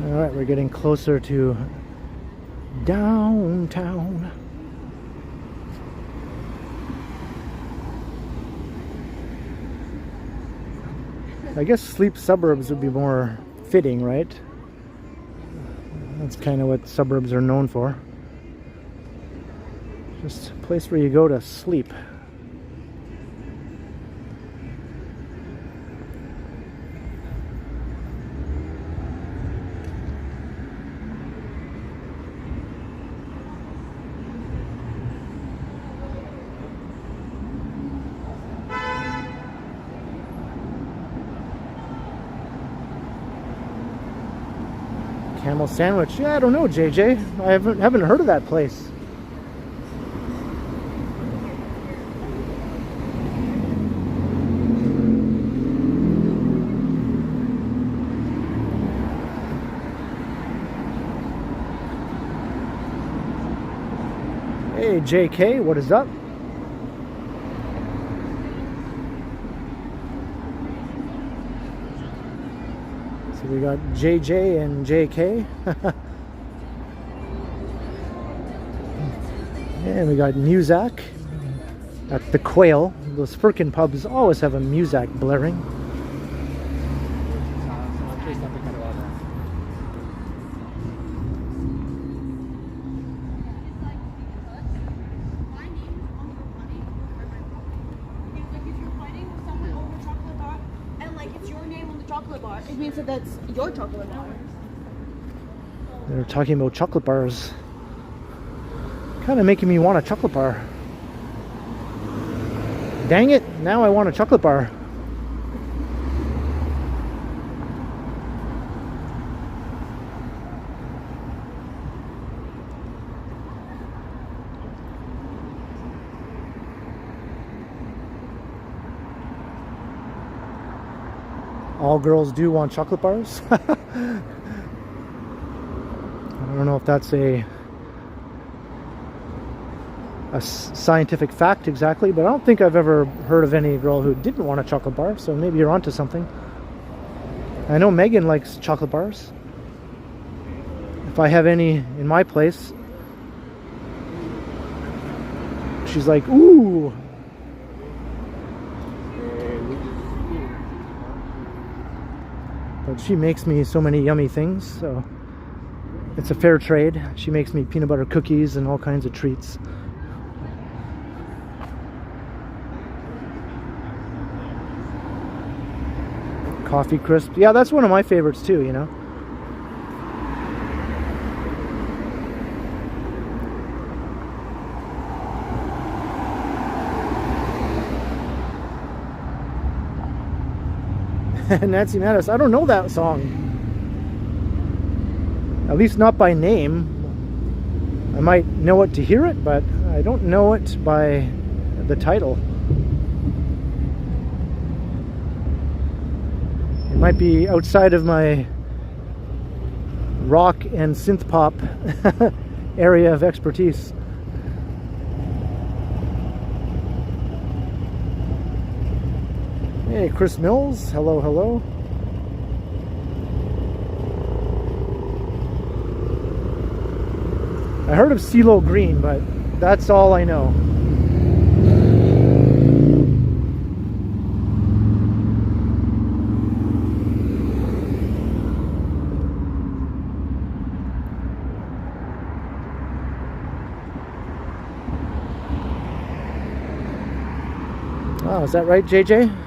All right, we're getting closer to downtown. I guess sleep suburbs would be more fitting, right? That's kind of what suburbs are known for. Just a place where you go to sleep. Camel Sandwich. Yeah, I don't know, JJ. I haven't heard of that place. Hey, JK, what is up? So we got JJ and JK. And we got Muzak at the Quail. Those Firkin pubs always have a Muzak blaring. chocolate bar, it means that that's your chocolate bar. They're talking about chocolate bars. Kind of making me want a chocolate bar. Dang it, now I want a chocolate bar. All girls do want chocolate bars. I don't know if that's a scientific fact exactly, but I don't think I've ever heard of any girl who didn't want a chocolate bar, so maybe you're onto something. I know Megan likes chocolate bars. If I have any in my place, she's like, ooh. But she makes me so many yummy things, so it's a fair trade. She makes me peanut butter cookies and all kinds of treats. Coffee crisp. Yeah, that's one of my favorites too, you know. Nancy Mattis, I don't know that song. At least not by name. I might know it to hear it, but I don't know it by the title. It might be outside of my rock and synth pop area of expertise. Hey, Chris Mills, hello, hello. I heard of CeeLo Green, but that's all I know. Oh, is that right, JJ?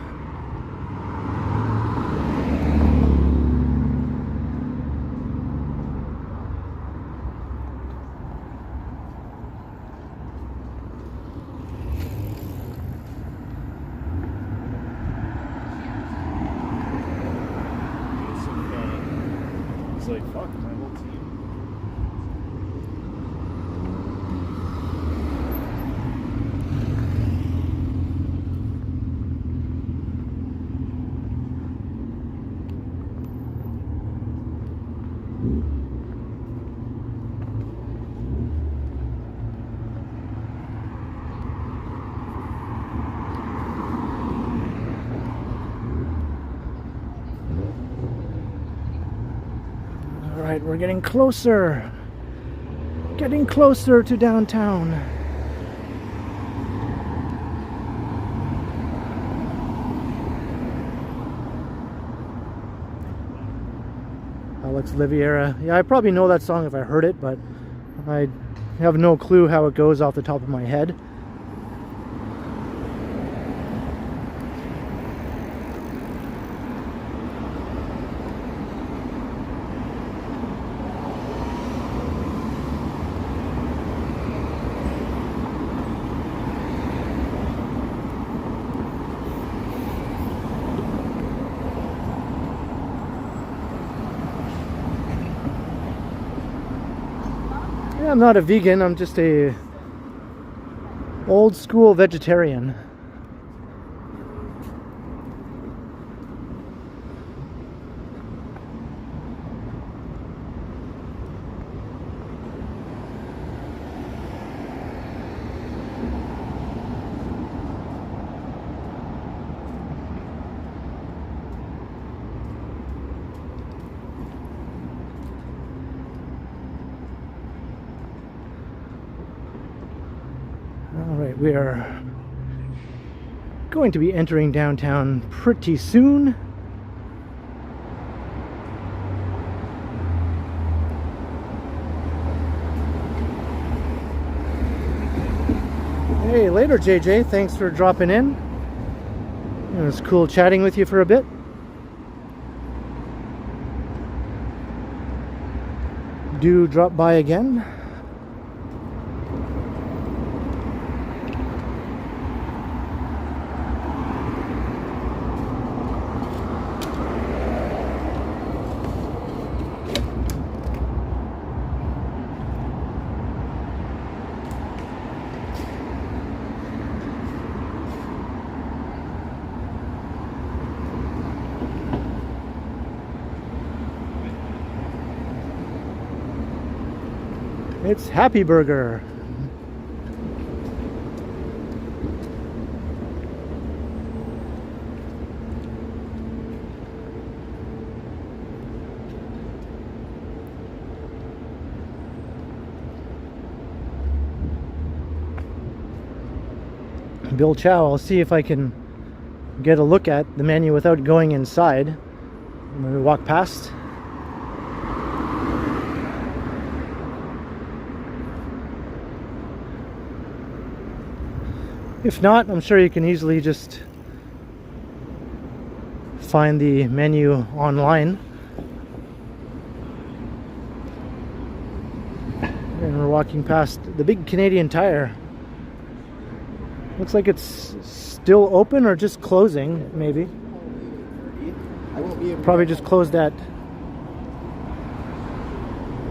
Like, fuck, my whole team. Alright, we're getting closer to downtown. Alex Liviera. Yeah, I probably know that song if I heard it, but I have no clue how it goes off the top of my head. I'm not a vegan, I'm just a old school vegetarian. Alright, we are going to be entering downtown pretty soon. Hey, later JJ, thanks for dropping in. It was cool chatting with you for a bit. do drop by again. It's Happy Burger. Bill Chow, I'll see if I can get a look at the menu without going inside. I'm going to walk past. If not, I'm sure you can easily just find the menu online. And we're walking past the big Canadian Tire. Looks like it's still open or just closing, maybe. Probably just closed at...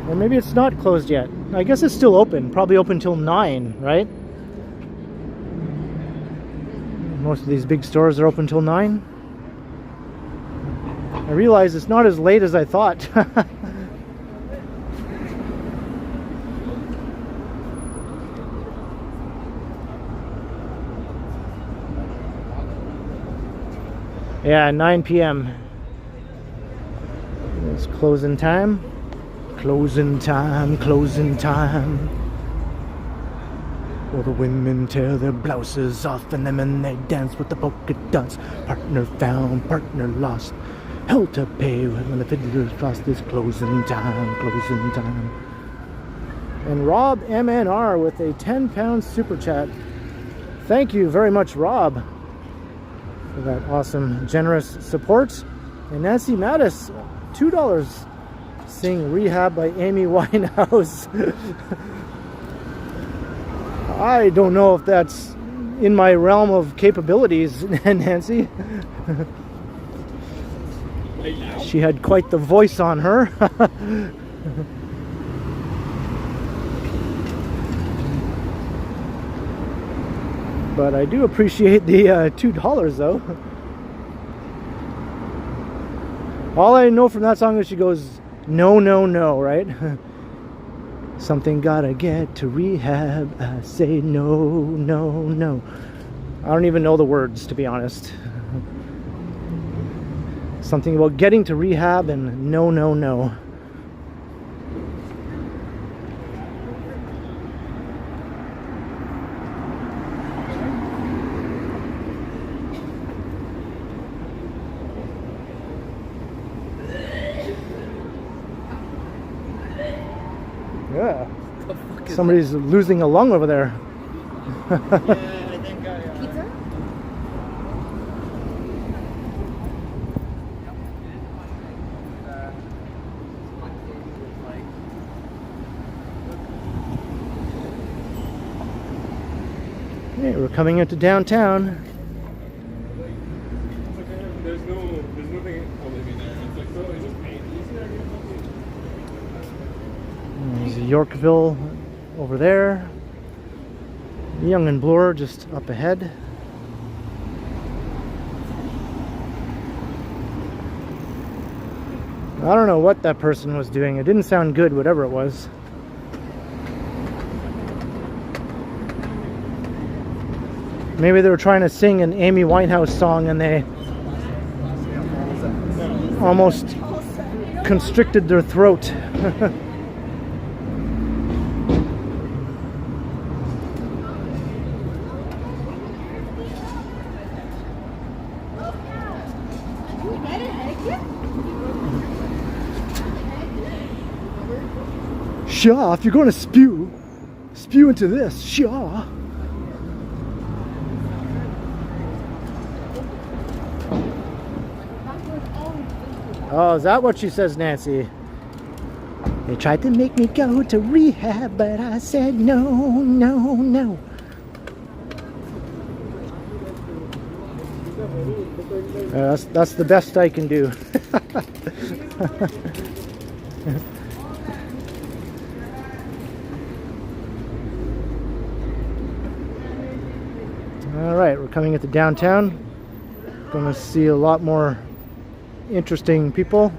Or maybe it's not closed yet. I guess it's still open. Probably open till 9, right? Most of these big stores are open till 9. I realize it's not as late as I thought. Yeah, 9 p.m. It's closing time. Closing time, closing time. All the women tear their blouses off and them and they dance with the polka dots. Partner found, partner lost. Hell to pay when the fiddler's lost. This closing time, closing time. And Rob MNR with a 10-pound super chat. Thank you very much, Rob, for that awesome, generous support. And Nancy Mattis, $2, saying Rehab by Amy Winehouse. I don't know if that's in my realm of capabilities, Nancy. She had quite the voice on her. But I do appreciate the $2 though. All I know from that song is she goes, no, no, no, right? Something gotta get to rehab. I say no, no, no. I don't even know the words, to be honest. Something about getting to rehab and no, no, no. Yeah. Somebody's losing a lung over there. Yeah, I think Pizza? Hey, we're coming into downtown. there's nothing holding me there. It's like, so it's just paint. There's Yorkville over there. Young and Bloor just up ahead. I don't know what that person was doing. It didn't sound good, whatever it was. Maybe they were trying to sing an Amy Winehouse song and they almost constricted their throat. Shaw, if you're going to spew into this, Shaw. Oh, is that what she says, Nancy? They tried to make me go to rehab, but I said no, no, no. That's the best I can do. Alright, we're coming into downtown. Gonna see a lot more interesting people.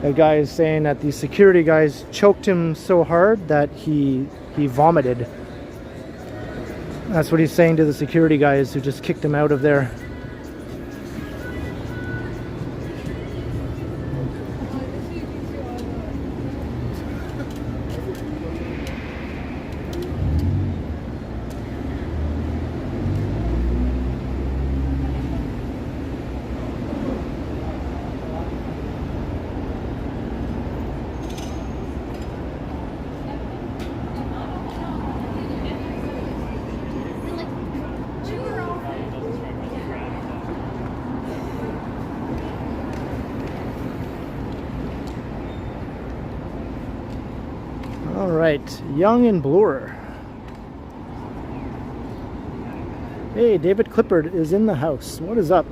A guy is saying that the security guys choked him so hard that he vomited. That's what he's saying to the security guys who just kicked him out of there. Alright, Young and Bloor. Hey, David Clippard is in the house. What is up?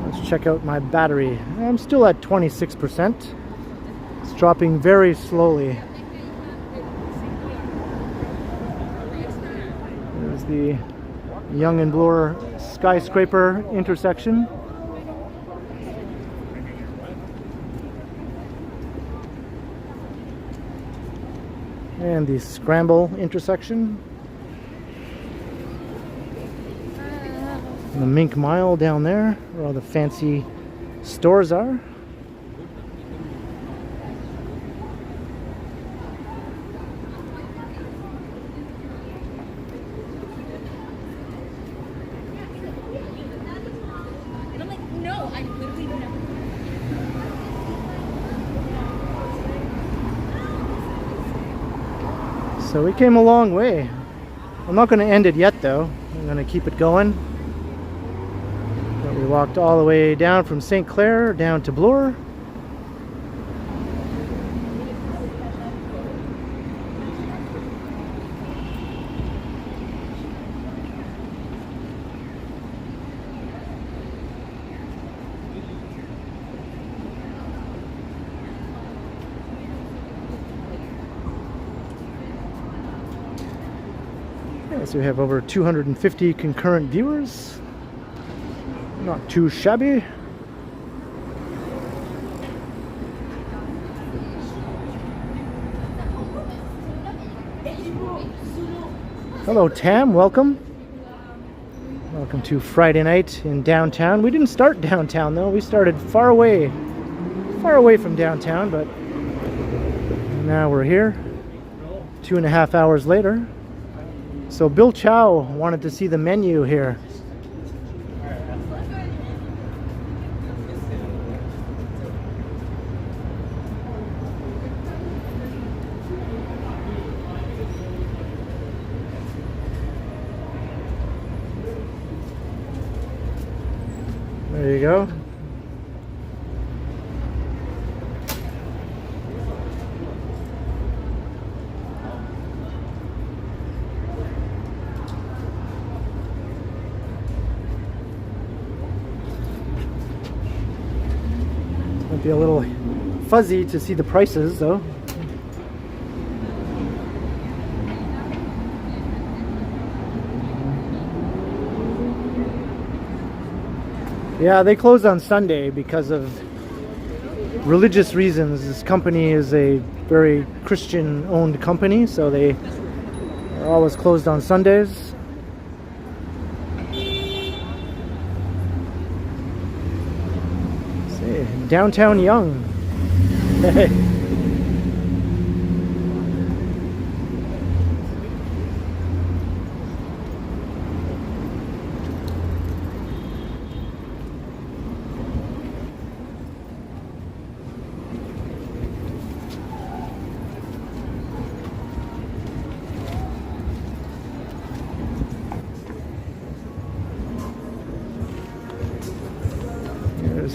Let's check out my battery. I'm still at 26%. It's dropping very slowly. There's the Young and Bloor skyscraper intersection. And the Scramble intersection. And the Mink Mile down there, where all the fancy stores are. So we came a long way. I'm not going to end it yet though. I'm going to keep it going. But we walked all the way down from St. Clair down to Bloor. So we have over 250 concurrent viewers. Not too shabby. Hello Tam, welcome. Welcome to Friday night in downtown. We didn't start downtown though. We started far away from downtown, but now we're here 2.5 hours later. So Bill Chow wanted to see the menu here. There you go. Might be a little fuzzy to see the prices though. Yeah, they closed on Sunday because of religious reasons. This company is a very Christian-owned company, so they are always closed on Sundays. Downtown Young.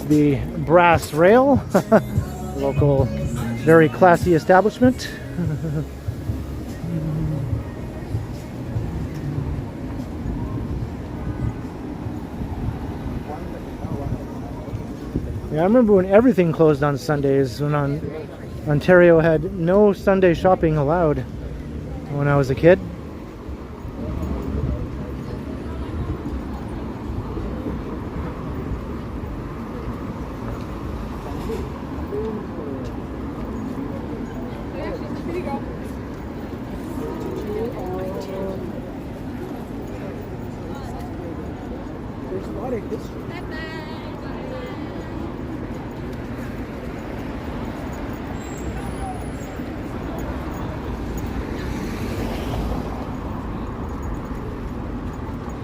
the Brass Rail, local, very classy establishment. Yeah, I remember when everything closed on Sundays, when Ontario had no Sunday shopping allowed when I was a kid.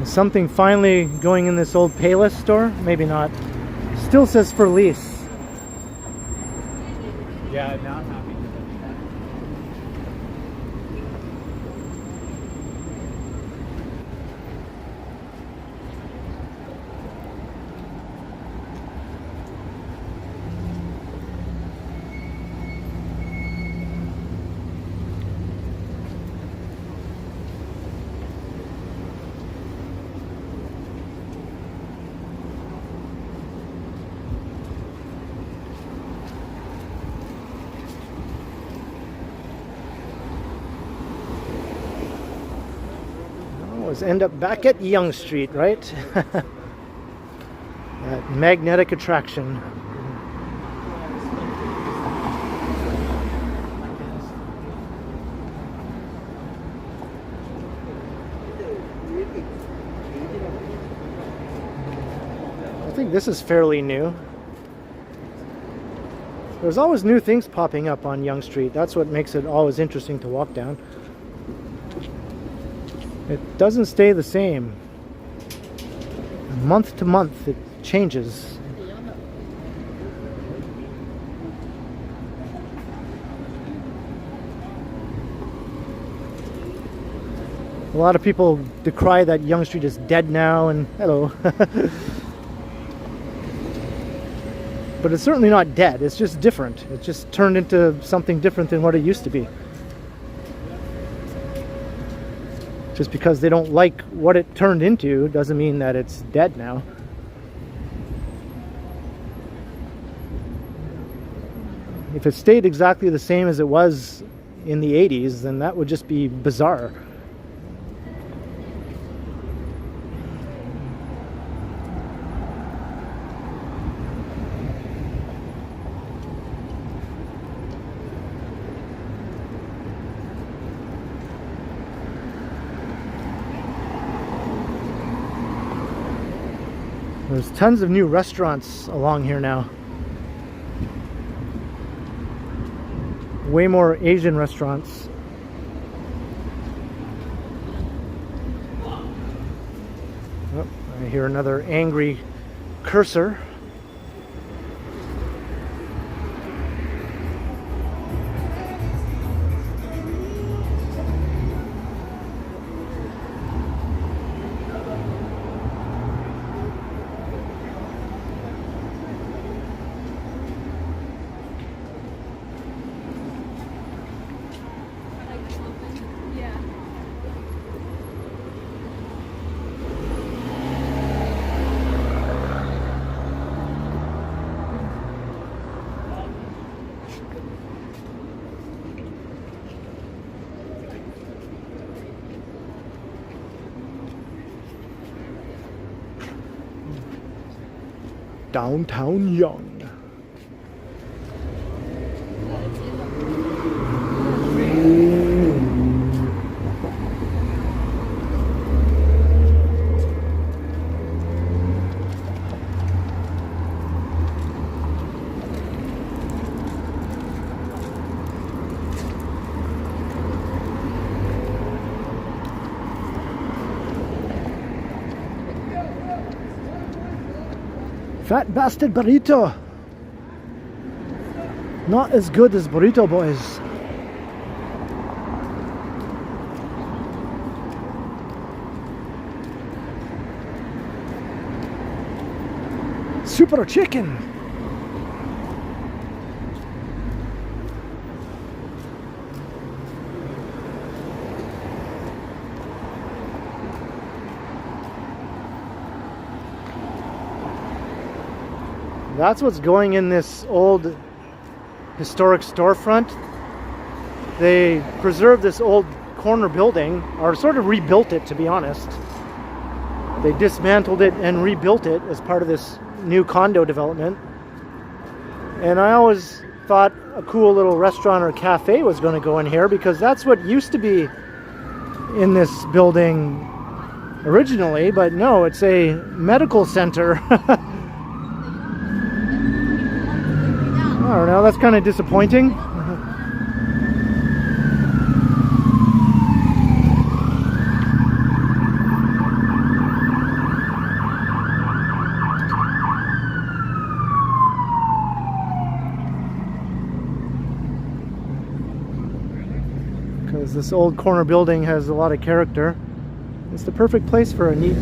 Is something finally going in this old Payless store? Maybe not. Still says for lease. Yeah, now I'm happy. End up back at Yonge Street, right? That magnetic attraction. I think this is fairly new. There's always new things popping up on Yonge Street. That's what makes it always interesting to walk down. It doesn't stay the same. Month to month, it changes. A lot of people decry that Yonge Street is dead now, and hello. But it's certainly not dead, it's just different. It's just turned into something different than what it used to be. Just because they don't like what it turned into doesn't mean that it's dead now. If it stayed exactly the same as it was in the 80s, then that would just be bizarre. There's tons of new restaurants along here now. Way more Asian restaurants. Oh, I hear another angry cursor. Downtown Yonge. Fat bastard burrito. Not as good as Burrito Boys. Super chicken. That's what's going in this old historic storefront. They preserved this old corner building, or sort of rebuilt it, to be honest. They dismantled it and rebuilt it as part of this new condo development. And I always thought a cool little restaurant or cafe was going to go in here, because that's what used to be in this building originally, but no, it's a medical center. I don't know, that's kind of disappointing. Because this old corner building has a lot of character. It's the perfect place for a neat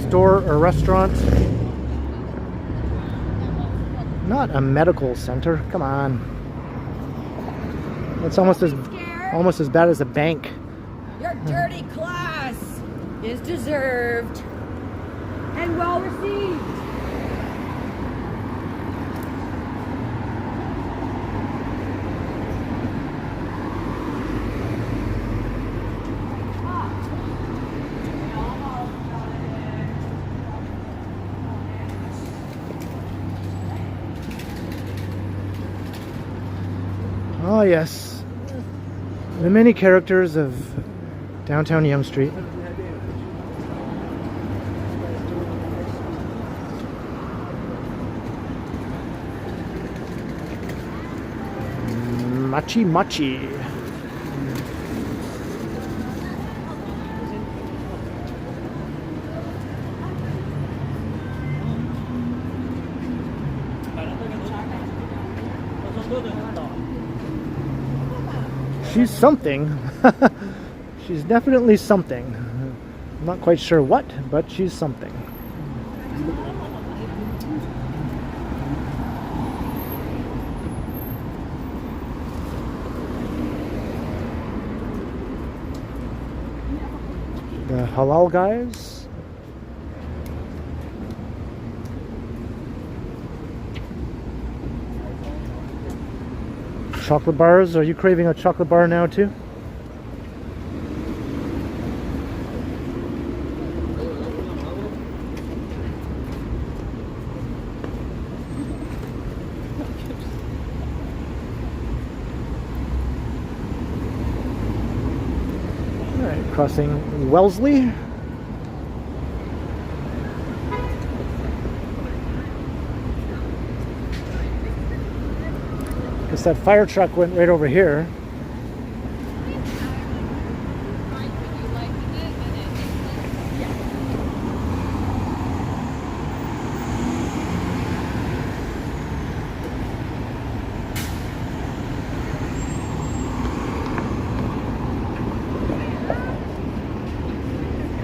store or restaurant. Not a medical center. Come on. It's almost as bad as a bank. Your dirty class is deserved and well received. Oh yes, the many characters of downtown Yonge Street. Machi Machi. She's something. She's definitely something. I'm not quite sure what, but she's something. The halal guys. Chocolate bars. Are you craving a chocolate bar now too? All right, crossing Wellesley. Guess that fire truck went right over here.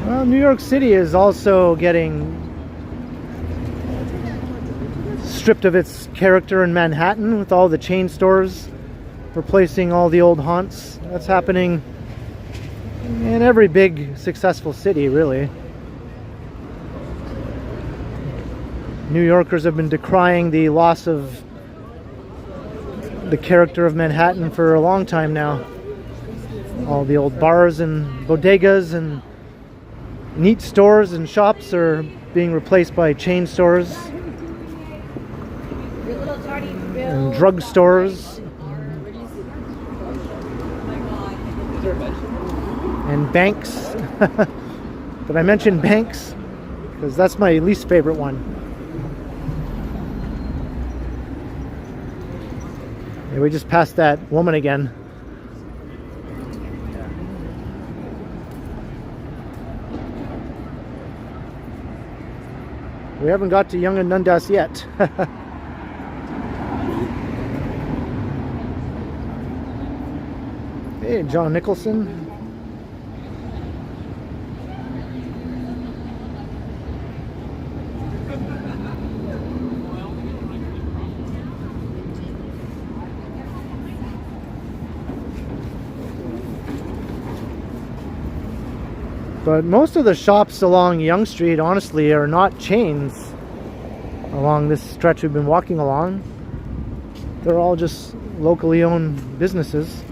Well, New York City is also getting stripped of its character in Manhattan, with all the chain stores replacing all the old haunts. That's happening in every big successful city, really. New Yorkers have been decrying the loss of the character of Manhattan for a long time now. All the old bars and bodegas and neat stores and shops are being replaced by chain stores and drug stores and banks. Did I mention banks? Because that's my least favorite one. Yeah, we just passed that woman again. We haven't got to Yonge and Dundas yet. Hey, John Nicholson. But most of the shops along Yonge Street, honestly, are not chains. along this stretch we've been walking along. They're all just locally owned businesses.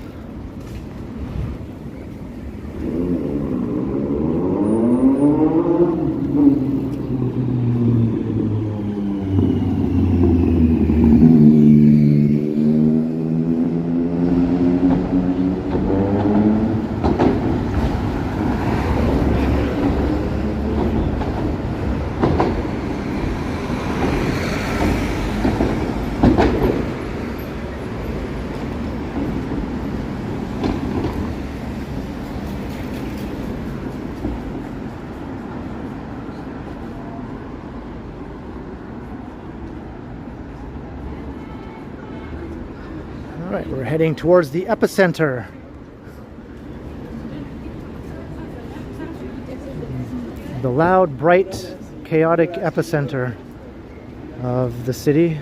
All right, we're heading towards the epicenter. The loud, bright, chaotic epicenter of the city.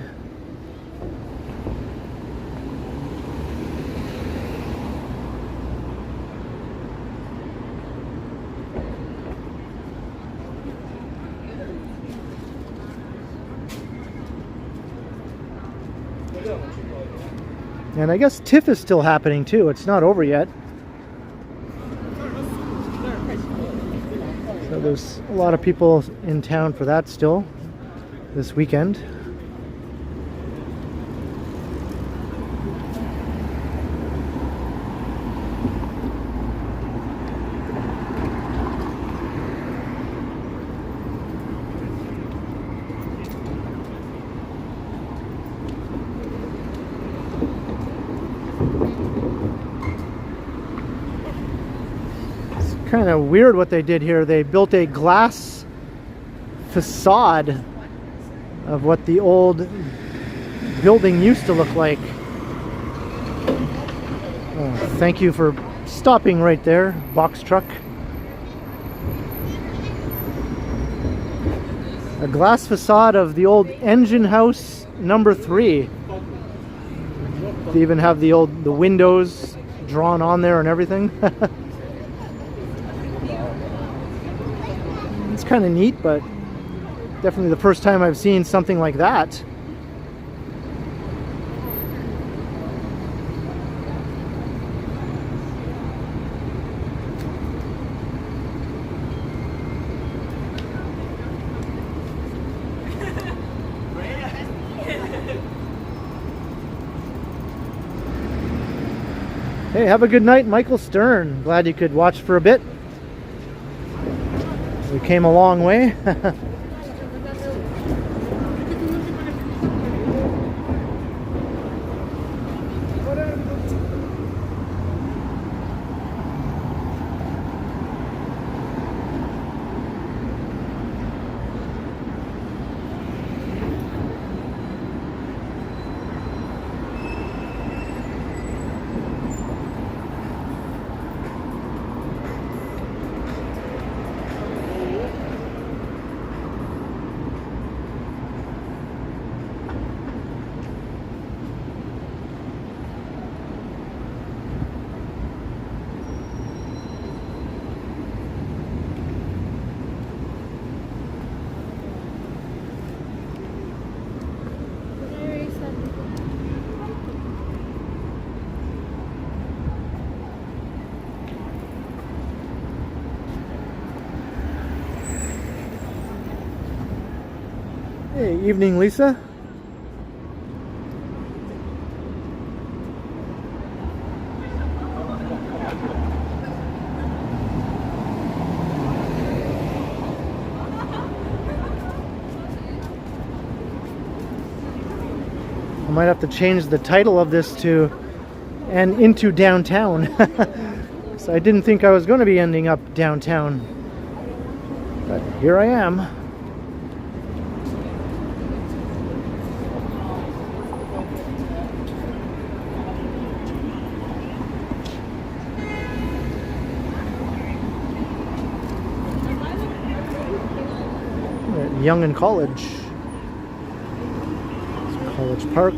And I guess TIFF is still happening too. It's not over yet. So there's a lot of people in town for that still this weekend. Kind of weird what they did here. They built a glass facade of what the old building used to look like. Oh, thank you for stopping right there, box truck. A glass facade of the old engine house number 3. They even have the windows drawn on there and everything. It's kind of neat, but definitely the first time I've seen something like that. Hey, have a good night, Michael Stern. Glad you could watch for a bit. We came a long way. Hey, evening, Lisa. I might have to change the title of this to "And Into Downtown." So I didn't think I was going to be ending up downtown, but here I am. Young in College. It's College Park.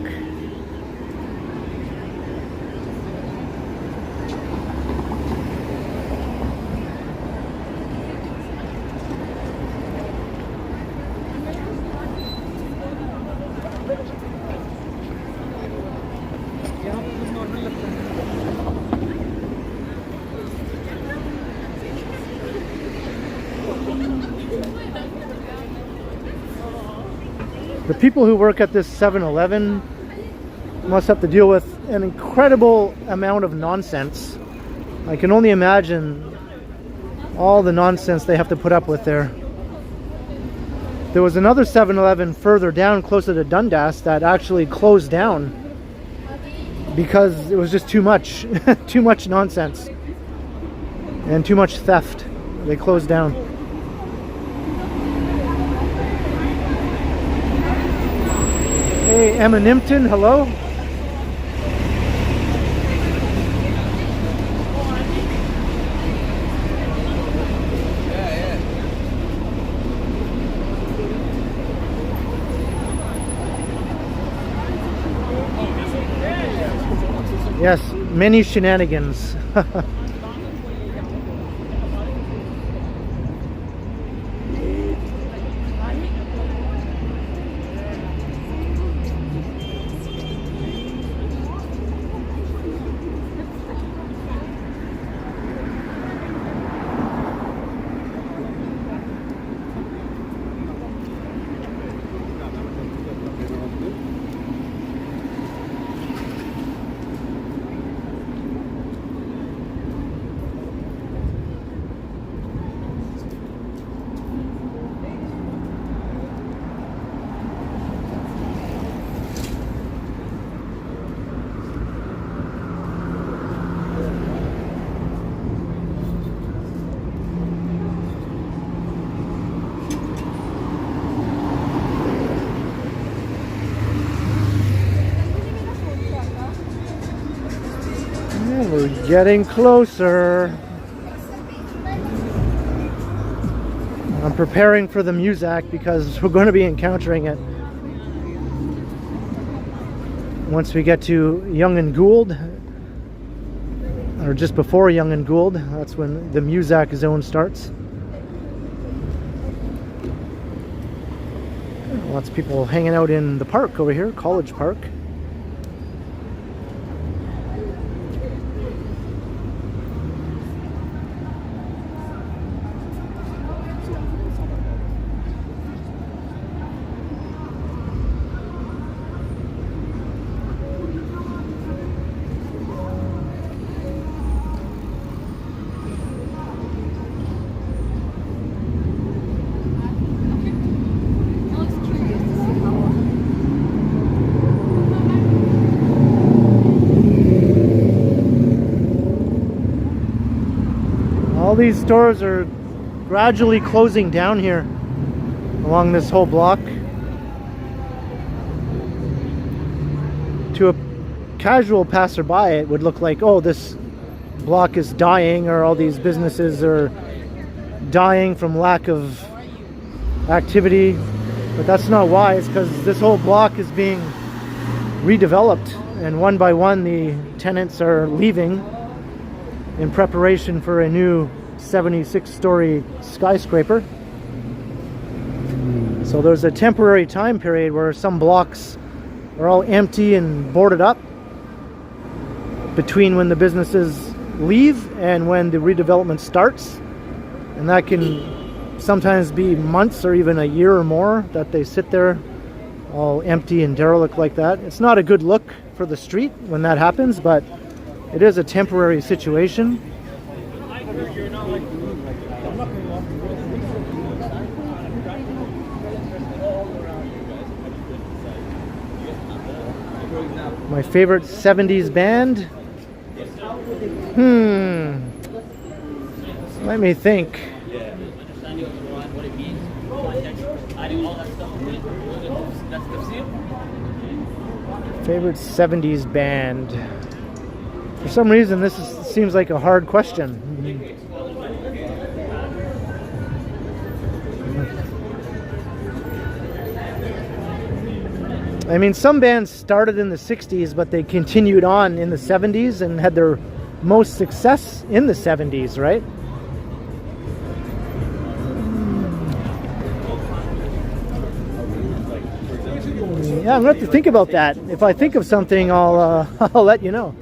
The people who work at this 7-Eleven must have to deal with an incredible amount of nonsense. I can only imagine all the nonsense they have to put up with there. There was another 7-Eleven further down, closer to Dundas, that actually closed down because it was just too much, too much nonsense and too much theft. They closed down. Hey, Emma Nimpton, hello. Yes, many shenanigans. We're getting closer. I'm preparing for the Muzak because we're going to be encountering it once we get to Young and Gould, or just before Young and Gould. That's when the Muzak zone starts. Lots of people hanging out in the park over here, College Park. All these stores are gradually closing down here along this whole block. To a casual passerby, it would look like, oh, this block is dying, or all these businesses are dying from lack of activity. But that's not why. It's because this whole block is being redeveloped, and one by one the tenants are leaving in preparation for a new 76-story skyscraper. So there's a temporary time period where some blocks are all empty and boarded up between when the businesses leave and when the redevelopment starts, and that can sometimes be months or even a year or more that they sit there all empty and derelict like that. It's not a good look for the street when that happens, but it is a temporary situation. My favorite 70s band? Let me think. Favorite 70s band? For some reason, this seems like a hard question. I mean, some bands started in the 60s, but they continued on in the 70s and had their most success in the 70s, right? Yeah, I'm going to have to think about that. If I think of something, I'll let you know.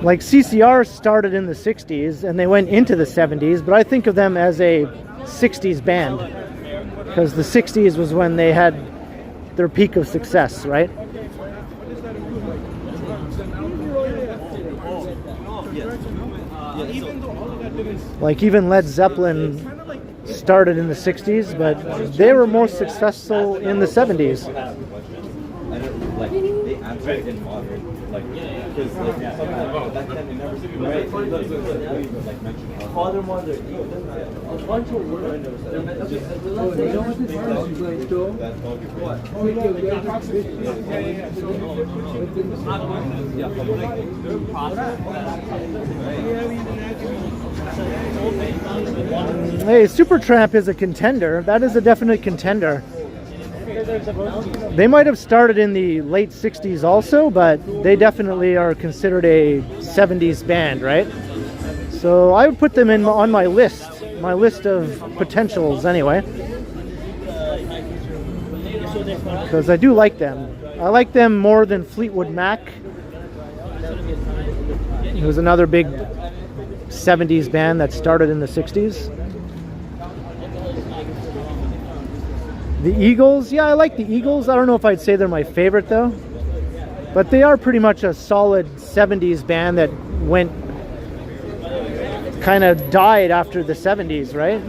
Like CCR started in the 60s and they went into the 70s, but I think of them as a 60s band. because the 60s was when they had their peak of success, right? Like even Led Zeppelin started in the 60s, but they were more successful in the 70s. Like they answer it in modern, like because like that can never right. Like mention father, mother, a bunch of words. Hey, Supertramp is a contender. That is a definite contender. They might have started in the late 60s also, but they definitely are considered a 70s band, right? So I would put them in on my list of potentials anyway. Because I do like them. I like them more than Fleetwood Mac. It was another big 70s band that started in the 60s. The Eagles, yeah, I like the Eagles. I don't know if I'd say they're my favorite though, but they are pretty much a solid 70s band that went, kind of died after the 70s, right?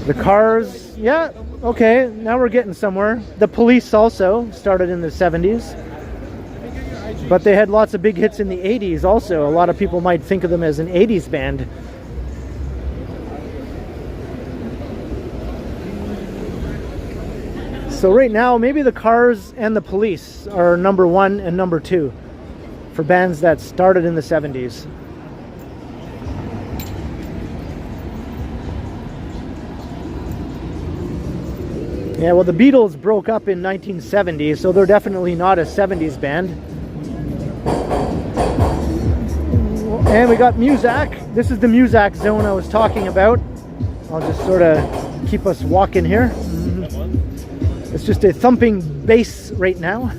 The Cars, yeah, okay, now we're getting somewhere. The Police also started in the 70s, but they had lots of big hits in the 80s also. A lot of people might think of them as an 80s band. So right now, maybe the Cars and the Police are number 1 and number 2 for bands that started in the 70s. Yeah, well, the Beatles broke up in 1970, so they're definitely not a 70s band. And we got Muzak. This is the Muzak zone I was talking about. I'll just sort of keep us walking here. It's just a thumping bass right now.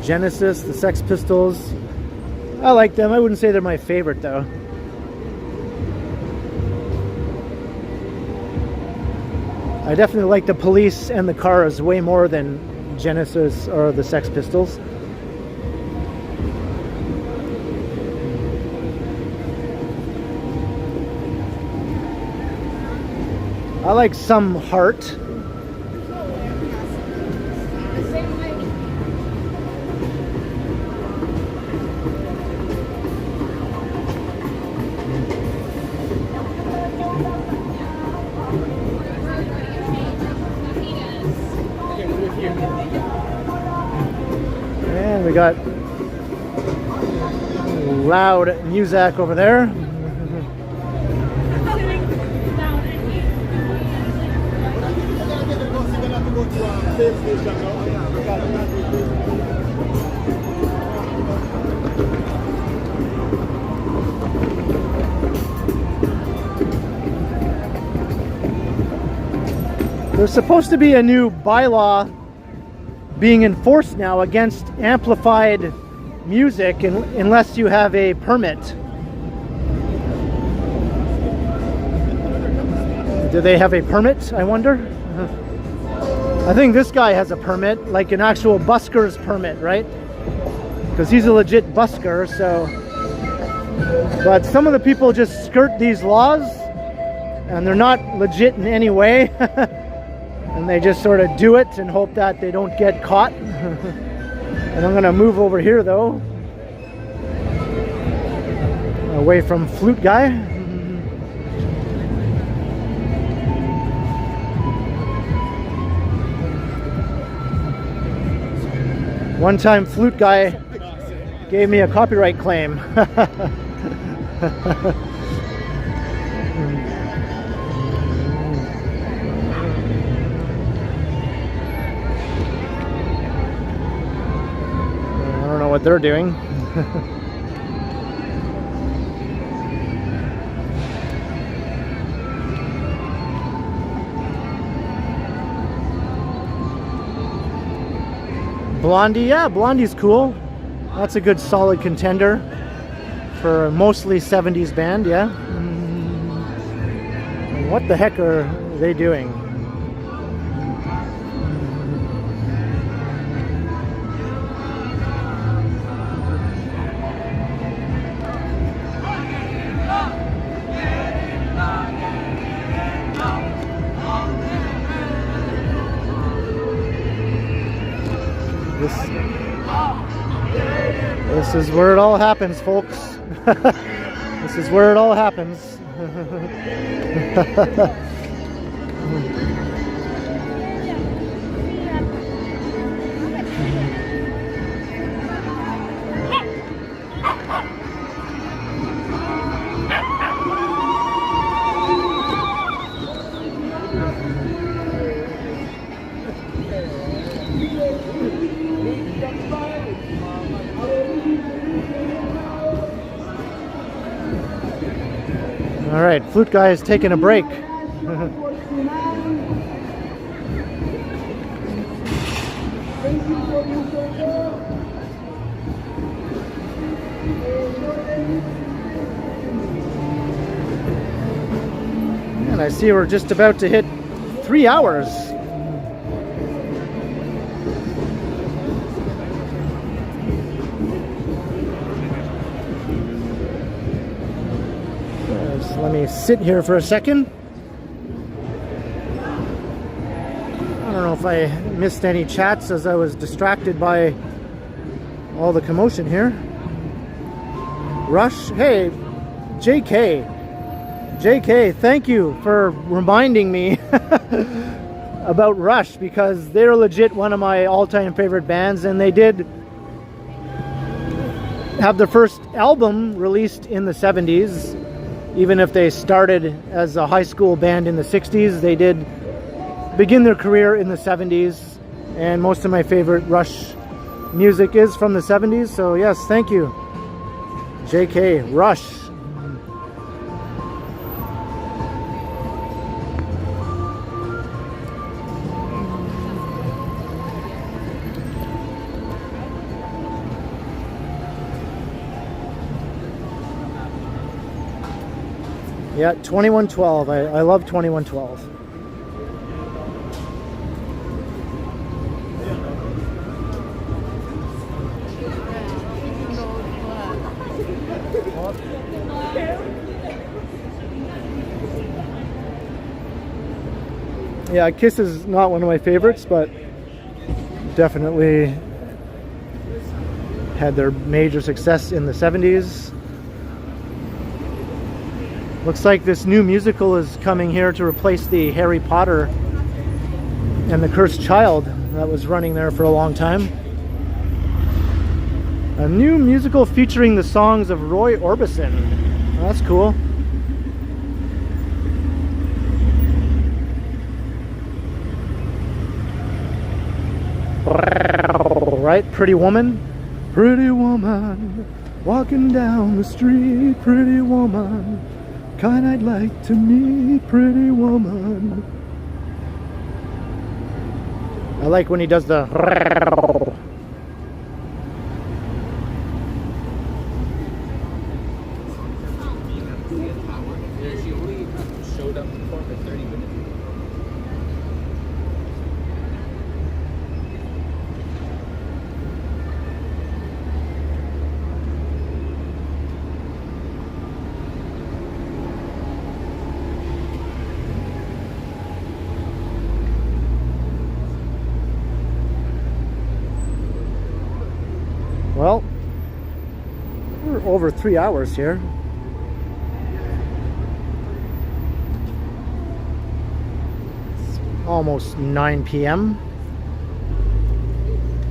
Genesis, the Sex Pistols. I like them. I wouldn't say they're my favorite though. I definitely like the Police and the Cars way more than Genesis or the Sex Pistols. I like some Heart. And we got loud Muzak over there. There's supposed to be a new bylaw being enforced now against amplified music unless you have a permit. Do they have a permit, I wonder? I think this guy has a permit, like an actual busker's permit, right? Because he's a legit busker, so... But some of the people just skirt these laws, and they're not legit in any way. And they just sort of do it and hope that they don't get caught. And I'm gonna move over here though, away from Flute Guy. One time Flute Guy gave me a copyright claim. What they're doing. Blondie, yeah, Blondie's cool. That's a good solid contender for a mostly 70s band, yeah. What the heck are they doing? This is where it all happens, folks. This is where it all happens. All right, flute guy is taking a break. And I see we're just about to hit 3 hours. Let me sit here for a second. I don't know if I missed any chats as I was distracted by all the commotion here. Rush, hey, JK, thank you for reminding me about Rush, because they're legit one of my all-time favorite bands, and they did have their first album released in the 70s. Even if they started as a high school band in the 60s, they did begin their career in the 70s. And most of my favorite Rush music is from the 70s. So yes, thank you, JK. Rush. Yeah, 2112. I love 2112. Yeah, Kiss is not one of my favorites, but definitely had their major success in the 70s. Looks like this new musical is coming here to replace the Harry Potter and the Cursed Child that was running there for a long time. A new musical featuring the songs of Roy Orbison. Well, that's cool. Right? Pretty Woman? Pretty woman, walking down the street, pretty woman. Kind I'd like to meet, pretty woman. I like when he does the. She only showed up for 30 minutes. Well, we're over 3 hours here. It's almost 9 p.m.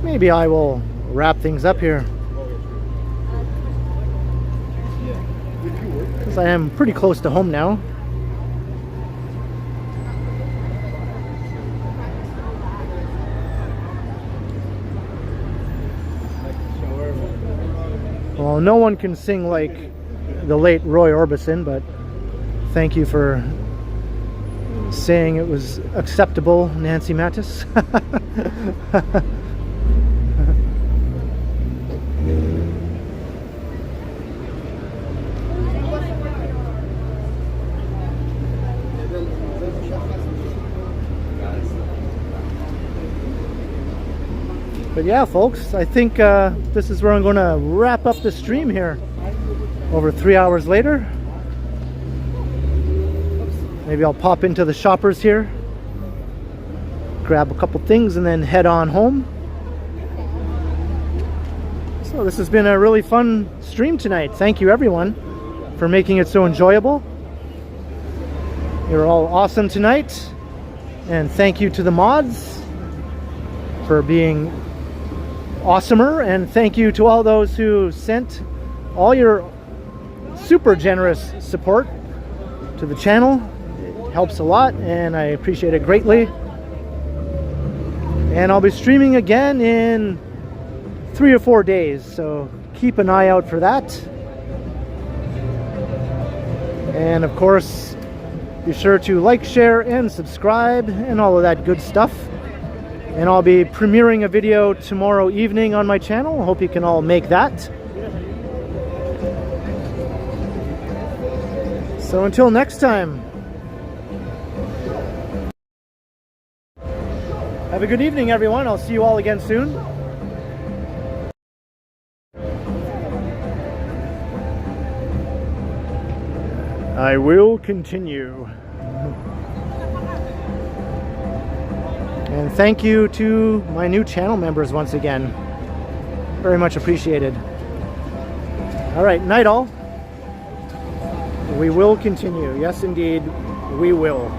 Maybe I will wrap things up here, because I am pretty close to home now. Well, no one can sing like the late Roy Orbison, but thank you for saying it was acceptable, Nancy Mattis. yeah, folks, I think this is where I'm going to wrap up the stream here. Over 3 hours later. Maybe I'll pop into the Shoppers here, grab a couple things, and then head on home. So this has been a really fun stream tonight. Thank you, everyone, for making it so enjoyable. You're all awesome tonight. And thank you to the mods for being awesomer. And thank you to all those who sent all your super generous support to the channel. It helps a lot and I appreciate it greatly. And I'll be streaming again in 3 or 4 days, so keep an eye out for that. And of course, be sure to like, share, and subscribe, and all of that good stuff. And I'll be premiering a video tomorrow evening on my channel. I hope you can all make that. So until next time, have a good evening, everyone. I'll see you all again soon. I will continue. And thank you to my new channel members once again. Very much appreciated. All right, night all. We will continue. Yes, indeed, we will.